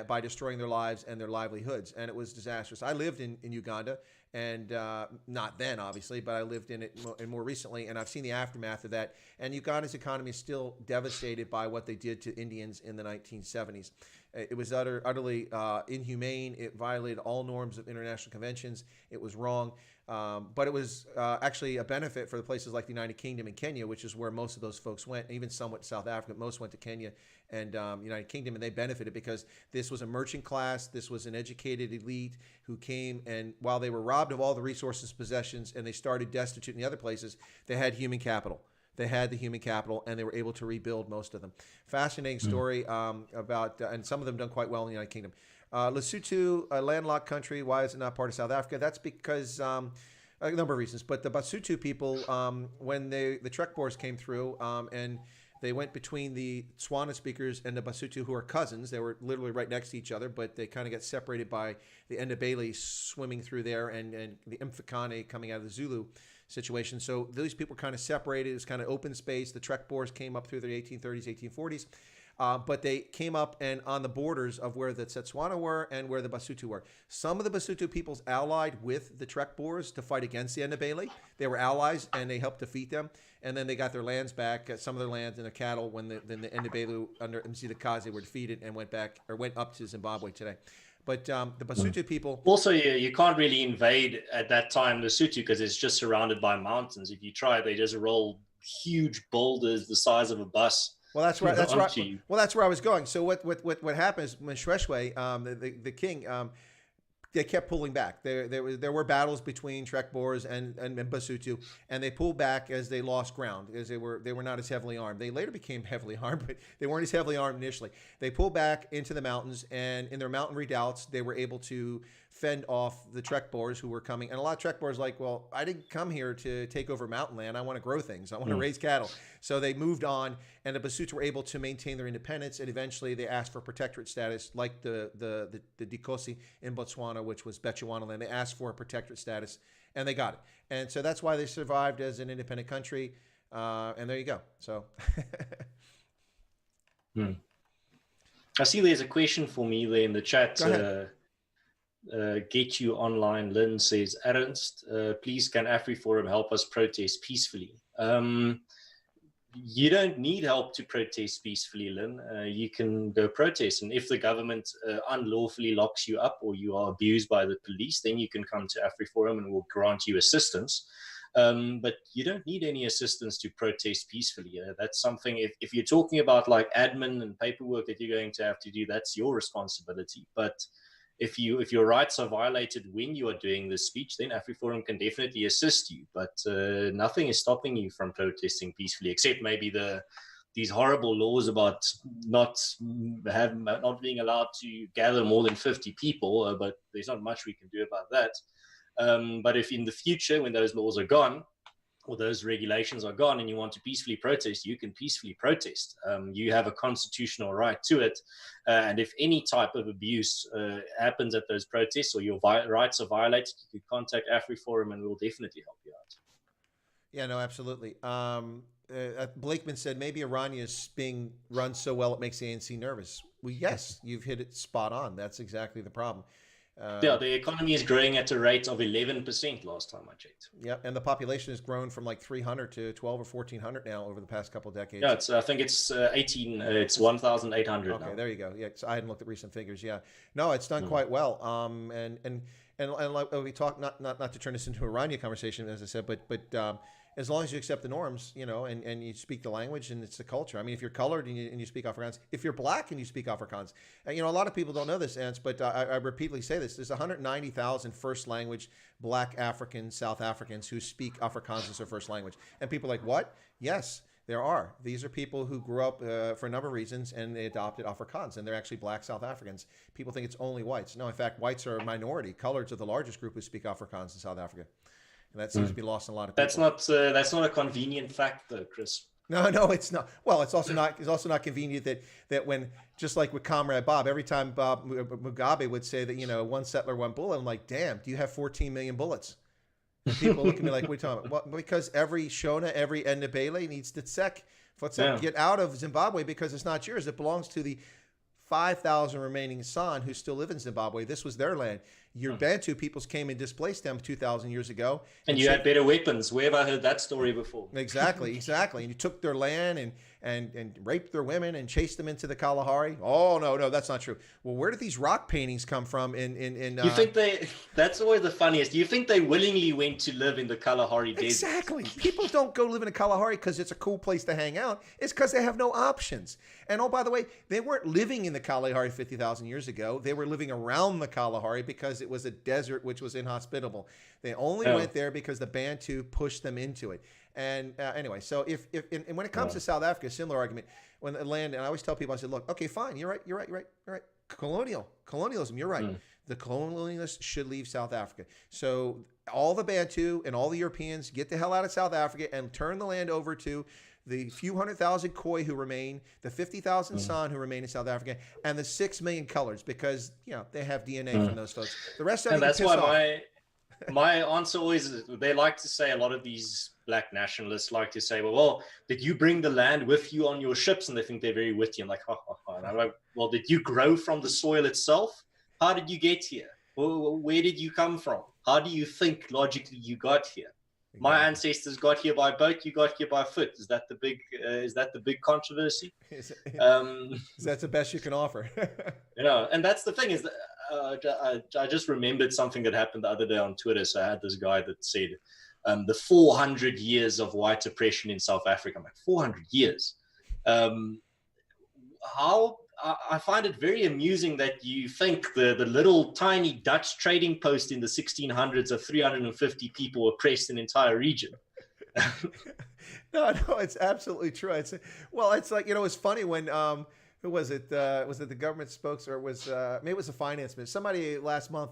Speaker 1: by destroying their lives and their livelihoods. And it was disastrous. I lived in Uganda, and not then, obviously, but I lived in it more recently, and I've seen the aftermath of that. And Uganda's economy is still devastated by what they did to Indians in the 1970s. It was utterly inhumane. It violated all norms of international conventions. It was wrong. But it was actually a benefit for the places like the United Kingdom and Kenya, which is where most of those folks went, even some went to South Africa. Most went to Kenya and United Kingdom, and they benefited because this was a merchant class. This was an educated elite who came, and while they were robbed of all the resources, possessions, and they started destitute in the other places, they had human capital. They had the human capital, and they were able to rebuild most of them. Fascinating story about, and some of them done quite well in the United Kingdom. Lesotho, a landlocked country. Why is it not part of South Africa? That's because a number of reasons. But the Basotho people, when the Trek Boers came through, and they went between the Tswana speakers and the Basotho, who are cousins. They were literally right next to each other, but they kind of got separated by the Ndebele swimming through there and the Mfakane coming out of the Zulu situation. So these people were kind of separated. It was kind of open space. The Trek Boers came up through the 1830s, 1840s. But they came up and on the borders of where the Setswana were and where the Basotho were. Some of the Basotho peoples allied with the Trek Boers to fight against the Ndebele. They were allies, and they helped defeat them. And then they got their lands back, some of their lands and their cattle, when the Ndebele under Mzilikazi were defeated and went up to Zimbabwe today. But the Basotho people...
Speaker 2: Also, you can't really invade at that time Lesotho because it's just surrounded by mountains. If you try, they just roll huge boulders the size of a bus.
Speaker 1: Well, that's right. Well, that's where I was going. So what happened is when Shweshwe, the king, they kept pulling back. There were battles between Trek Boers and Basotho, and they pulled back as they lost ground, as they were not as heavily armed. They later became heavily armed, but they weren't as heavily armed initially. They pulled back into the mountains, and in their mountain redoubts, they were able to fend off the Trek boers who were coming. And a lot of Trek boers like, well, I didn't come here to take over mountain land. I want to grow things. I want to raise cattle. So they moved on, and the Basuts were able to maintain their independence. And eventually they asked for protectorate status, like the discourse in Botswana, which was Bechuanaland. They asked for a protectorate status, and they got it. And so that's why they survived as an independent country. And there you go. So.
Speaker 2: I see there's a question for me there in the chat. Get You Online, Lynn says, Ernst, please can AfriForum help us protest peacefully? You don't need help to protest peacefully, Lynn. You can go protest. And if the government unlawfully locks you up or you are abused by the police, then you can come to AfriForum and we'll grant you assistance. But you don't need any assistance to protest peacefully. That's something, if you're talking about like admin and paperwork that you're going to have to do, that's your responsibility. But if your rights are violated when you are doing this speech, then AfriForum can definitely assist you. But nothing is stopping you from protesting peacefully, except maybe these horrible laws about not being allowed to gather more than 50 people. But there's not much we can do about that. But if in the future, when those laws are gone, or those regulations are gone, and you want to peacefully protest, you can peacefully protest. You have a constitutional right to it. And if any type of abuse happens at those protests, or your rights are violated, you can contact AfriForum and we'll definitely help you out.
Speaker 1: Yeah, no, absolutely. Blakeman said maybe Irania is being run so well it makes the ANC nervous. Well, yes, you've hit it spot on. That's exactly the problem.
Speaker 2: Yeah, the economy is growing at a rate of 11% last time I checked.
Speaker 1: Yeah, and the population has grown from like 300 to 12 or 1,400 now over the past couple of decades.
Speaker 2: Yeah, I think it's 1,800
Speaker 1: okay,
Speaker 2: now.
Speaker 1: there you go. Yeah, so I hadn't looked at recent figures. Yeah, no, it's done quite well. And like we talked, not to turn this into a Irania conversation, as I said, but as long as you accept the norms, and you speak the language and it's the culture. I mean, if you're colored and you speak Afrikaans, if you're black and you speak Afrikaans, a lot of people don't know this, Ernst, but I repeatedly say this. There's 190,000 first language black Africans, South Africans who speak Afrikaans as their first language. And people are like, what? Yes, there are. These are people who grew up for a number of reasons and they adopted Afrikaans, and they're actually black South Africans. People think it's only whites. No, in fact, whites are a minority. Coloreds are the largest group who speak Afrikaans in South Africa. And that seems to be lost in a lot of people.
Speaker 2: That's not a convenient fact, though, Chris.
Speaker 1: No, it's not. Well, it's also not convenient that when, just like with Comrade Bob, every time Bob Mugabe would say that one settler, one bullet, I'm like, damn, do you have 14 million bullets? And people look at me like, what are you talking about? Well, because every Shona, every Ndebele needs to get out of Zimbabwe because it's not yours. It belongs to the 5,000 remaining San who still live in Zimbabwe. This was their land. Your Bantu peoples came and displaced them 2,000 years ago.
Speaker 2: And you had better weapons. Where have I heard that story before?
Speaker 1: Exactly. And you took their land and raped their women and chased them into the Kalahari. Oh, no, that's not true. Well, where did these rock paintings come from
Speaker 2: You think that's always the funniest. Do you think they willingly went to live in the Kalahari desert?
Speaker 1: Exactly. People don't go live in the Kalahari because it's a cool place to hang out. It's because they have no options. And oh, by the way, they weren't living in the Kalahari 50,000 years ago. They were living around the Kalahari because it was a desert which was inhospitable. They only went there because the Bantu pushed them into it. And anyway, so if when it comes to South Africa, similar argument. When the land, and I always tell people, I said, look, okay, fine, you're right. Colonialism, you're right. The colonialists should leave South Africa. So all the Bantu and all the Europeans get the hell out of South Africa and turn the land over to the few 100,000 Khoi who remain, the 50,000 San who remain in South Africa, and the 6 million colors because they have DNA from those folks. The rest of them,
Speaker 2: and that's why my answer always is, they like to say, a lot of these black nationalists like to say, well, did you bring the land with you on your ships? And they think they're very witty. I'm like, ha, ha, ha. And I'm like, well, did you grow from the soil itself? How did you get here? Where did you come from? How do you think logically you got here? My ancestors got here by boat. You got here by foot. Is that the big controversy?
Speaker 1: That's the best you can offer.
Speaker 2: And that's the thing is that I just remembered something that happened the other day on Twitter. So I had this guy that said the 400 years of white oppression in South Africa. I'm like, 400 years. I find it very amusing that you think the little tiny Dutch trading post in the 1600s of 350 people oppressed an entire region.
Speaker 1: No, it's absolutely true. It's like, it's funny when, who was it? Was it the government spokes or maybe it was the finance minister? Somebody last month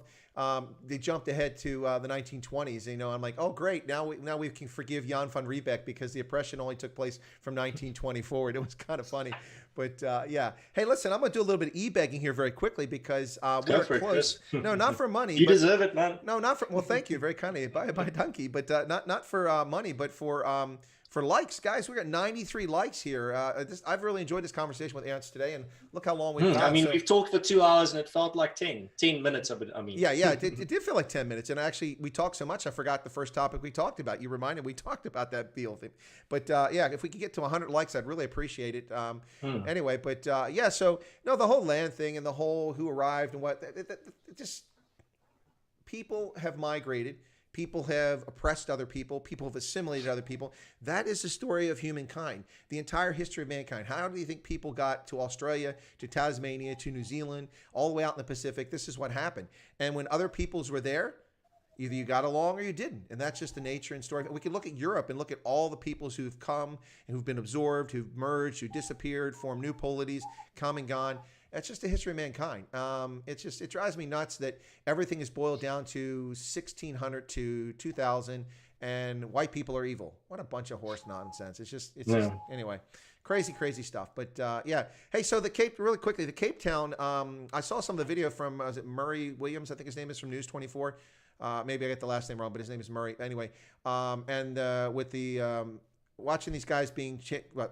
Speaker 1: they jumped ahead to the 1920s. You know, I'm like, oh great, now we can forgive Jan van Riebeck because the oppression only took place from 1920 forward. It was kind of funny, but yeah. Hey, listen, I'm gonna do a little bit of e-begging here very quickly because we're close. No, not for money.
Speaker 2: You deserve it, man.
Speaker 1: No, not for. Well, thank you, very kindly. Bye, donkey. But not for money, but for likes, guys. We got 93 likes here. I've really enjoyed this conversation with Ernst today, and look how long we've got.
Speaker 2: I mean, we've talked for 2 hours, and it felt like 10 minutes of it. I mean,
Speaker 1: yeah, it did feel like 10 minutes, and actually, we talked so much, I forgot the first topic we talked about. You reminded we talked about that Beal thing, but yeah, if we could get to 100 likes, I'd really appreciate it. Anyway, but yeah, so no, the whole land thing and the whole who arrived and what, just people have migrated. People have oppressed other people. People have assimilated other people. That is the story of humankind, the entire history of mankind. How do you think people got to Australia, to Tasmania, to New Zealand, all the way out in the Pacific? This is what happened. And when other peoples were there, either you got along or you didn't. And that's just the nature and story. We could look at Europe and look at all the peoples who've come and who've been absorbed, who've merged, who disappeared, formed new polities, come and gone. That's just the history of mankind. It drives me nuts that everything is boiled down to 1600 to 2000, and white people are evil. What a bunch of horse nonsense. It's just anyway, crazy stuff. But yeah, hey, so really quickly, the Cape Town. I saw some of the video from was it Murray Williams? I think his name is from News 24. Maybe I get the last name wrong, but his name is Murray. Anyway, and with the watching these guys being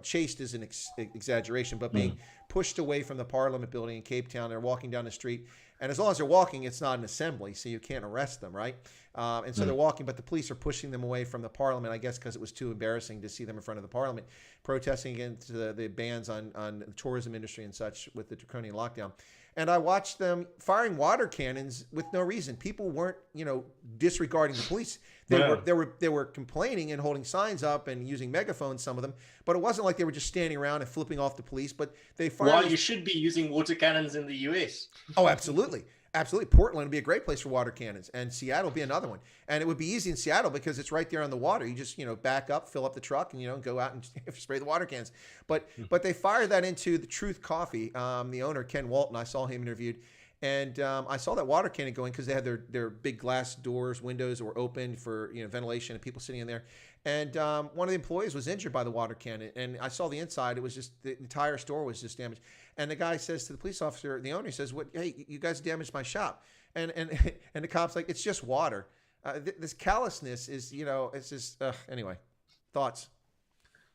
Speaker 1: chased is an exaggeration, but being pushed away from the Parliament building in Cape Town. They're walking down the street, and as long as they're walking, it's not an assembly, so you can't arrest them, right? And so they're walking, but the police are pushing them away from the Parliament, I guess because it was too embarrassing to see them in front of the Parliament, protesting against the bans on the tourism industry and such with the draconian lockdown. And I watched them firing water cannons with no reason. People weren't, disregarding the police. They were complaining and holding signs up and using megaphones, some of them. But it wasn't like they were just standing around and flipping off the police. But they fired.
Speaker 2: Well, you should be using water cannons in the U.S.
Speaker 1: Oh, absolutely. Absolutely. Portland would be a great place for water cannons, and Seattle would be another one. And it would be easy in Seattle because it's right there on the water. You just, back up, fill up the truck, and, go out and spray the water cans. But they fired that into the Truth Coffee. The owner, Ken Walton, I saw him interviewed. And I saw that water cannon going because they had their big glass doors, windows that were open for ventilation and people sitting in there. And one of the employees was injured by the water cannon. And I saw the inside. It was just the entire store was just damaged. And the guy says to the police officer, the owner says, "What? Hey, you guys damaged my shop." And the cop's like, "It's just water." This callousness is, it's just anyway. Thoughts?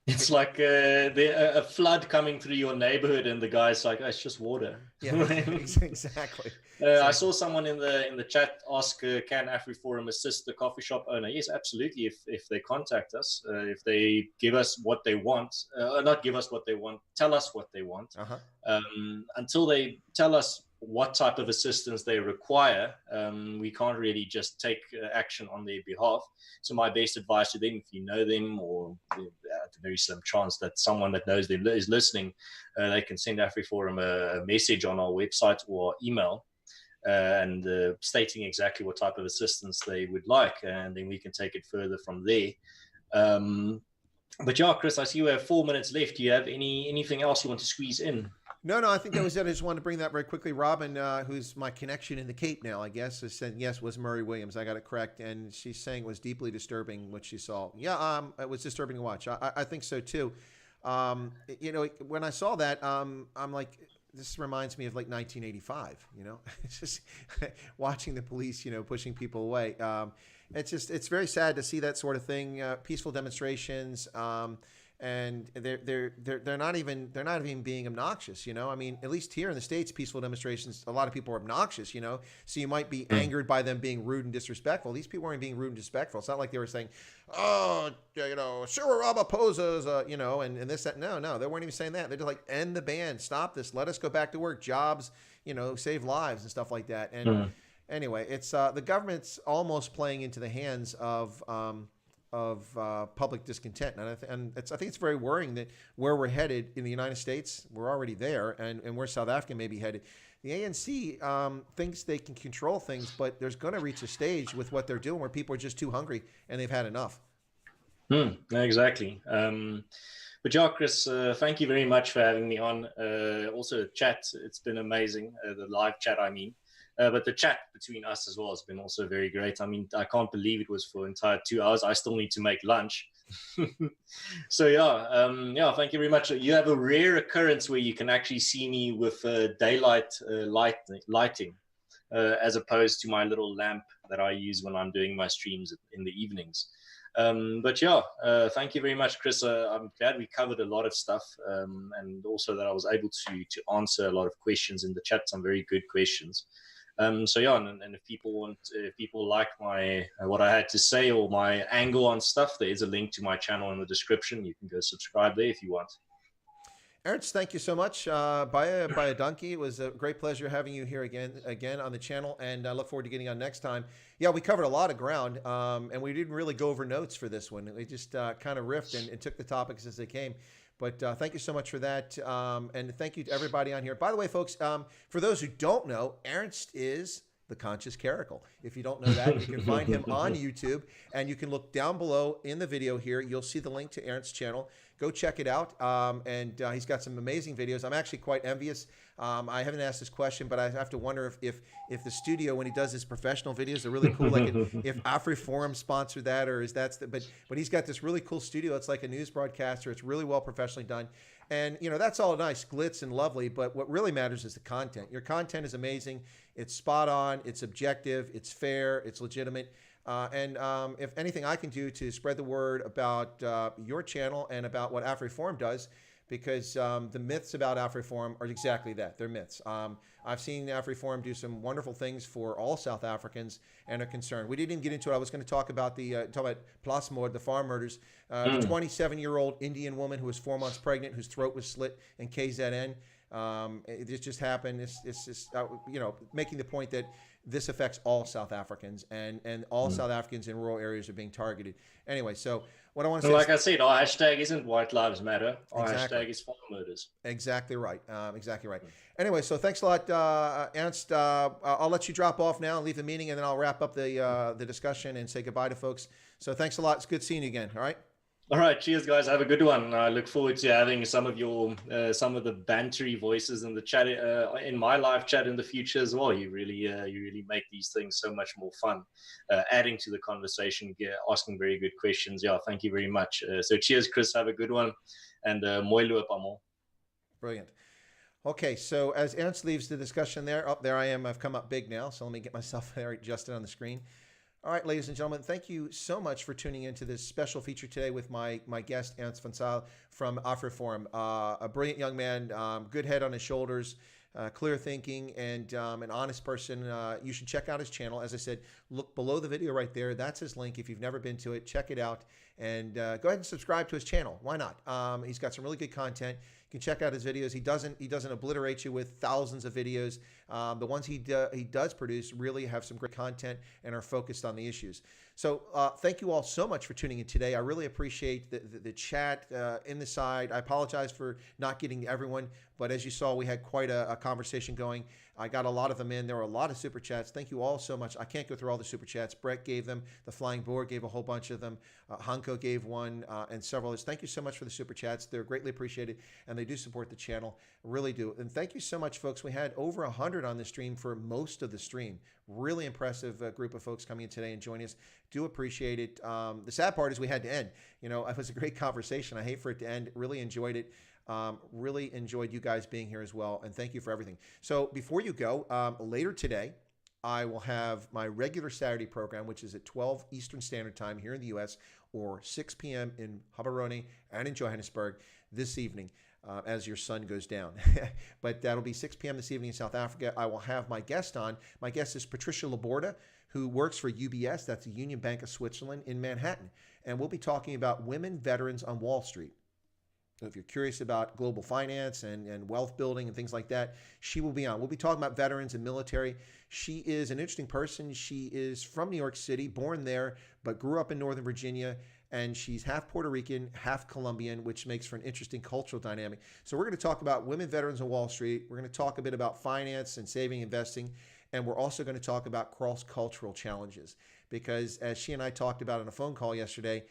Speaker 2: It's like a flood coming through your neighborhood, and the guy's like, "Oh, it's just water."
Speaker 1: Yeah, exactly.
Speaker 2: I saw someone in the chat ask, "Can AfriForum assist the coffee shop owner?" Yes, absolutely. If they contact us, if they give us what they want, not give us what they want, tell us what they want. Until they tell us what type of assistance they require, we can't really just take action on their behalf. So my best advice to them, if you know them, or at a very slim chance that someone that knows them is listening, they can send AfriForum a message on our website or email, and stating exactly what type of assistance they would like, and then we can take it further from there. But yeah, Chris, I see we have 4 minutes left. Do you have anything else you want to squeeze in?
Speaker 1: No, I think that was it. I just wanted to bring that very quickly. Robin, who's my connection in the Cape now, I guess, has said, yes, was Murray Williams. I got it correct. And she's saying it was deeply disturbing what she saw. Yeah, it was disturbing to watch. I think so, too. When I saw that, I'm like, this reminds me of like 1985, It's just watching the police, pushing people away. It's very sad to see that sort of thing, peaceful demonstrations, and they're not even being obnoxious, I mean, at least here in the States, peaceful demonstrations, a lot of people are obnoxious, so you might be angered by them being rude and disrespectful. These people weren't being rude and disrespectful. It's not like they were saying, "Oh, Suraraba poses," and this, that. No, they weren't even saying that. They're just like, "End the ban, stop this, let us go back to work, jobs, save lives,and stuff like that." And anyway, it's the government's almost playing into the hands of public discontent, and I think it's very worrying that where we're headed in the United States, we're already there, and where South Africa may be headed. The ANC thinks they can control things, but there's going to reach a stage with what they're doing where people are just too hungry and they've had enough.
Speaker 2: Exactly. But yeah, Chris, thank you very much for having me on. Also, the chat, it's been amazing. The live chat, I mean. But the chat between us as well has been also very great. I mean, I can't believe it was for an entire 2 hours. I still need to make lunch. So yeah, thank you very much. You have a rare occurrence where you can actually see me with daylight lighting, as opposed to my little lamp that I use when I'm doing my streams in the evenings. But yeah, thank you very much, Chris. I'm glad we covered a lot of stuff, and also that I was able to answer a lot of questions in the chat. Some very good questions. So yeah, and if people like my what I had to say or my angle on stuff, there is a link to my channel in the description. You can go subscribe there if you want.
Speaker 1: Ernst, thank you so much. By a donkey. It was a great pleasure having you here again on the channel, and I look forward to getting on next time. Yeah, we covered a lot of ground, and we didn't really go over notes for this one. We just kind of riffed and took the topics as they came. But thank you so much for that, and thank you to everybody on here. By the way, folks, for those who don't know, Ernst is the Conscious Caracal. If you don't know that, you can find him on YouTube, and you can look down below in the video here. You'll see the link to Ernst's channel. Go check it out, and he's got some amazing videos. I'm actually quite envious. I haven't asked this question, but I have to wonder if the studio, when he does his professional videos, are really cool. Like if AfriForum sponsored that, or is that? But he's got this really cool studio. It's like a news broadcaster. It's really well professionally done. And, you know, that's all nice, glitz and lovely, but what really matters is the content. Your content is amazing. It's spot on. It's objective. It's fair. It's legitimate. And if anything I can do to spread the word about your channel and about what AfriForum does, because the myths about AfriForum are exactly that. They're myths. I've seen AfriForum do some wonderful things for all South Africans and are concerned. We didn't even get into it. I was going to talk about Plasmoord, the farm murders. The 27-year-old Indian woman who was 4 months pregnant, whose throat was slit in KZN. It just happened. It's just, you know, making the point that this affects all South Africans, and all South Africans in rural areas are being targeted. Anyway, so what I want to say,
Speaker 2: like I said, our hashtag isn't White Lives Matter. Our
Speaker 1: Exactly.
Speaker 2: hashtag is farm murders.
Speaker 1: Exactly right. Exactly right. Anyway, so thanks a lot, Ernst. I'll let you drop off now and leave the meeting, and then I'll wrap up the discussion and say goodbye to folks. So thanks a lot. It's good seeing you again. All right.
Speaker 2: All right, cheers, guys. Have a good one. I look forward to having some of your some of the bantery voices in the chat in my live chat in the future as well. You really make these things so much more fun, adding to the conversation, asking very good questions. Yeah, thank you very much. So cheers, Chris. Have a good one, and mooi loop almal.
Speaker 1: Brilliant. Okay, so as Ernst leaves the discussion there I am. I've come up big now, so let me get myself there adjusted on the screen. All right, ladies and gentlemen, thank you so much for tuning into this special feature today with my guest, Ernst van Zyl from AfriForum. A brilliant young man, good head on his shoulders, clear thinking, and an honest person. You should check out his channel. As I said, look below the video right there. That's his link. If you've never been to it, check it out. And go ahead and subscribe to his channel. Why not? He's got some really good content. You can check out his videos. He doesn't obliterate you with thousands of videos. The ones he does produce really have some great content and are focused on the issues. So thank you all so much for tuning in today. I really appreciate the chat in the side. I apologize for not getting to everyone, but as you saw, we had quite a conversation going. I got a lot of them in. There were a lot of super chats. Thank you all so much. I can't go through all the super chats. Brett gave them. The Flying Boar gave a whole bunch of them. Hanko gave one, and several others. Thank you so much for the super chats. They're greatly appreciated, and they do support the channel. Really do. And thank you so much, folks. We had over 100 on the stream for most of the stream. Really impressive group of folks coming in today and joining us. Do appreciate it. The sad part is we had to end. You know, it was a great conversation. I hate for it to end. Really enjoyed it. Really enjoyed you guys being here as well, and thank you for everything. So before you go, later today, I will have my regular Saturday program, which is at 12 Eastern Standard Time here in the U.S., or 6 p.m. in Gaborone and in Johannesburg this evening as your sun goes down. But that'll be 6 p.m. this evening in South Africa. I will have my guest on. My guest is Patricia Laborda, who works for UBS, that's the Union Bank of Switzerland in Manhattan. And we'll be talking about women veterans on Wall Street. If you're curious about global finance and wealth building and things like that, she will be on. We'll be talking about veterans and military. She is an interesting person. She is from New York City, born there, but grew up in Northern Virginia. And she's half Puerto Rican, half Colombian, which makes for an interesting cultural dynamic. So we're going to talk about women veterans on Wall Street. We're going to talk a bit about finance and saving, investing. And we're also going to talk about cross-cultural challenges. Because as she and I talked about on a phone call yesterday,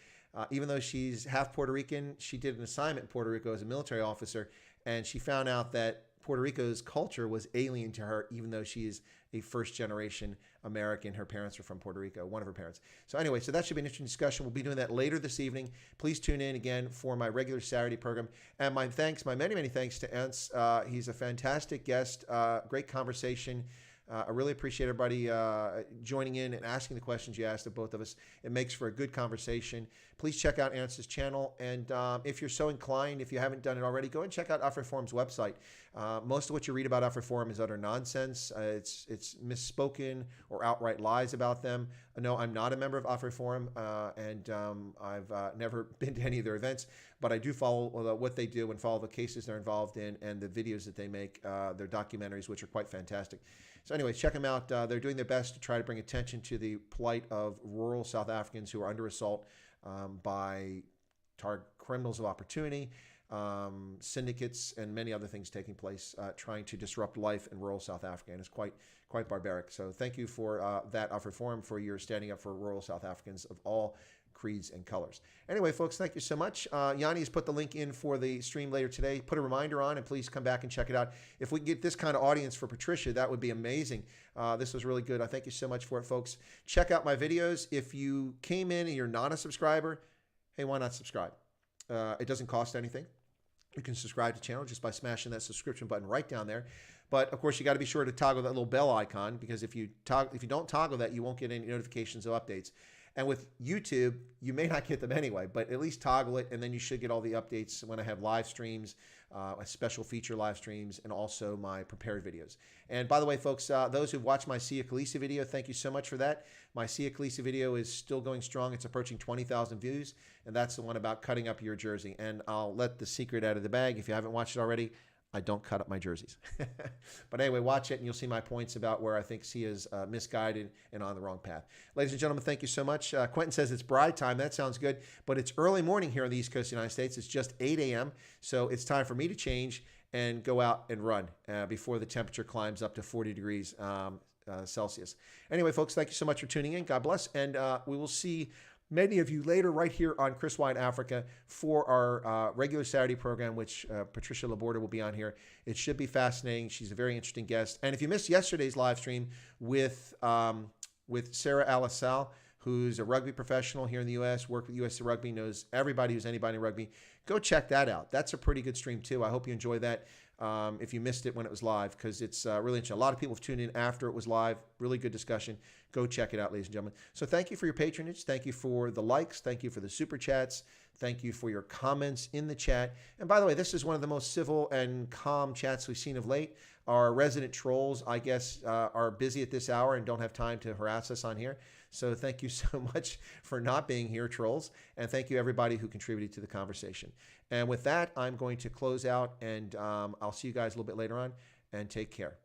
Speaker 1: even though she's half Puerto Rican, she did an assignment in Puerto Rico as a military officer, and she found out that Puerto Rico's culture was alien to her, even though she is a first-generation American. Her parents are from Puerto Rico, one of her parents. So anyway, so that should be an interesting discussion. We'll be doing that later this evening. Please tune in again for my regular Saturday program. And my many, many thanks to Ernst. He's a fantastic guest, great conversation. I really appreciate everybody joining in and asking the questions you asked of both of us. It makes for a good conversation. Please check out Ernst's channel. And if you're so inclined, if you haven't done it already, go and check out AfriForum's website. Most of what you read about AfriForum is utter nonsense. It's misspoken or outright lies about them. No, I'm not a member of AfriForum, and I've never been to any of their events, but I do follow what they do and follow the cases they're involved in and the videos that they make, their documentaries, which are quite fantastic. So anyway, check them out. They're doing their best to try to bring attention to the plight of rural South Africans who are under assault by criminals of opportunity, syndicates, and many other things taking place, trying to disrupt life in rural South Africa. And it's quite barbaric. So thank you for that, AfriForum, for your standing up for rural South Africans of all creeds and colors. Anyway, folks, thank you so much. Yanni has put the link in for the stream later today. Put a reminder on, and please come back and check it out. If we can get this kind of audience for Patricia, that would be amazing. This was really good. I thank you so much for it, folks. Check out my videos. If you came in and you're not a subscriber, hey, why not subscribe? It doesn't cost anything. You can subscribe to the channel just by smashing that subscription button right down there. But of course, you got to be sure to toggle that little bell icon, because if you don't toggle that, you won't get any notifications of updates. And with YouTube, you may not get them anyway, but at least toggle it, and then you should get all the updates when I have live streams, special feature live streams, and also my prepared videos. And by the way, folks, those who've watched my Sia Khaleesi video, thank you so much for that. My Sia Khaleesi video is still going strong. It's approaching 20,000 views, and that's the one about cutting up your jersey. And I'll let the secret out of the bag. If you haven't watched it already, I don't cut up my jerseys. But anyway, watch it and you'll see my points about where I think Sia's misguided and on the wrong path. Ladies and gentlemen, thank you so much. Quentin says it's bride time. That sounds good. But it's early morning here on the East Coast of the United States. It's just 8 a.m. So it's time for me to change and go out and run before the temperature climbs up to 40 degrees Celsius. Anyway, folks, thank you so much for tuning in. God bless. And we will see many of you later right here on Chris Wyatt Africa for our regular Saturday program, which Patricia Laborda will be on here. It should be fascinating. She's a very interesting guest. And if you missed yesterday's live stream with Sarah Alisal, who's a rugby professional here in the U.S., worked with U.S. Rugby, knows everybody who's anybody in rugby, go check that out. That's a pretty good stream, too. I hope you enjoy that if you missed it when it was live, because it's really interesting. A lot of people have tuned in after it was live. Really good discussion. Go check it out, ladies and gentlemen. So thank you for your patronage. Thank you for the likes. Thank you for the super chats. Thank you for your comments in the chat. And by the way, this is one of the most civil and calm chats we've seen of late. Our resident trolls, I guess, are busy at this hour and don't have time to harass us on here. So thank you so much for not being here, trolls. And thank you, everybody who contributed to the conversation. And with that, I'm going to close out, and I'll see you guys a little bit later on, and take care.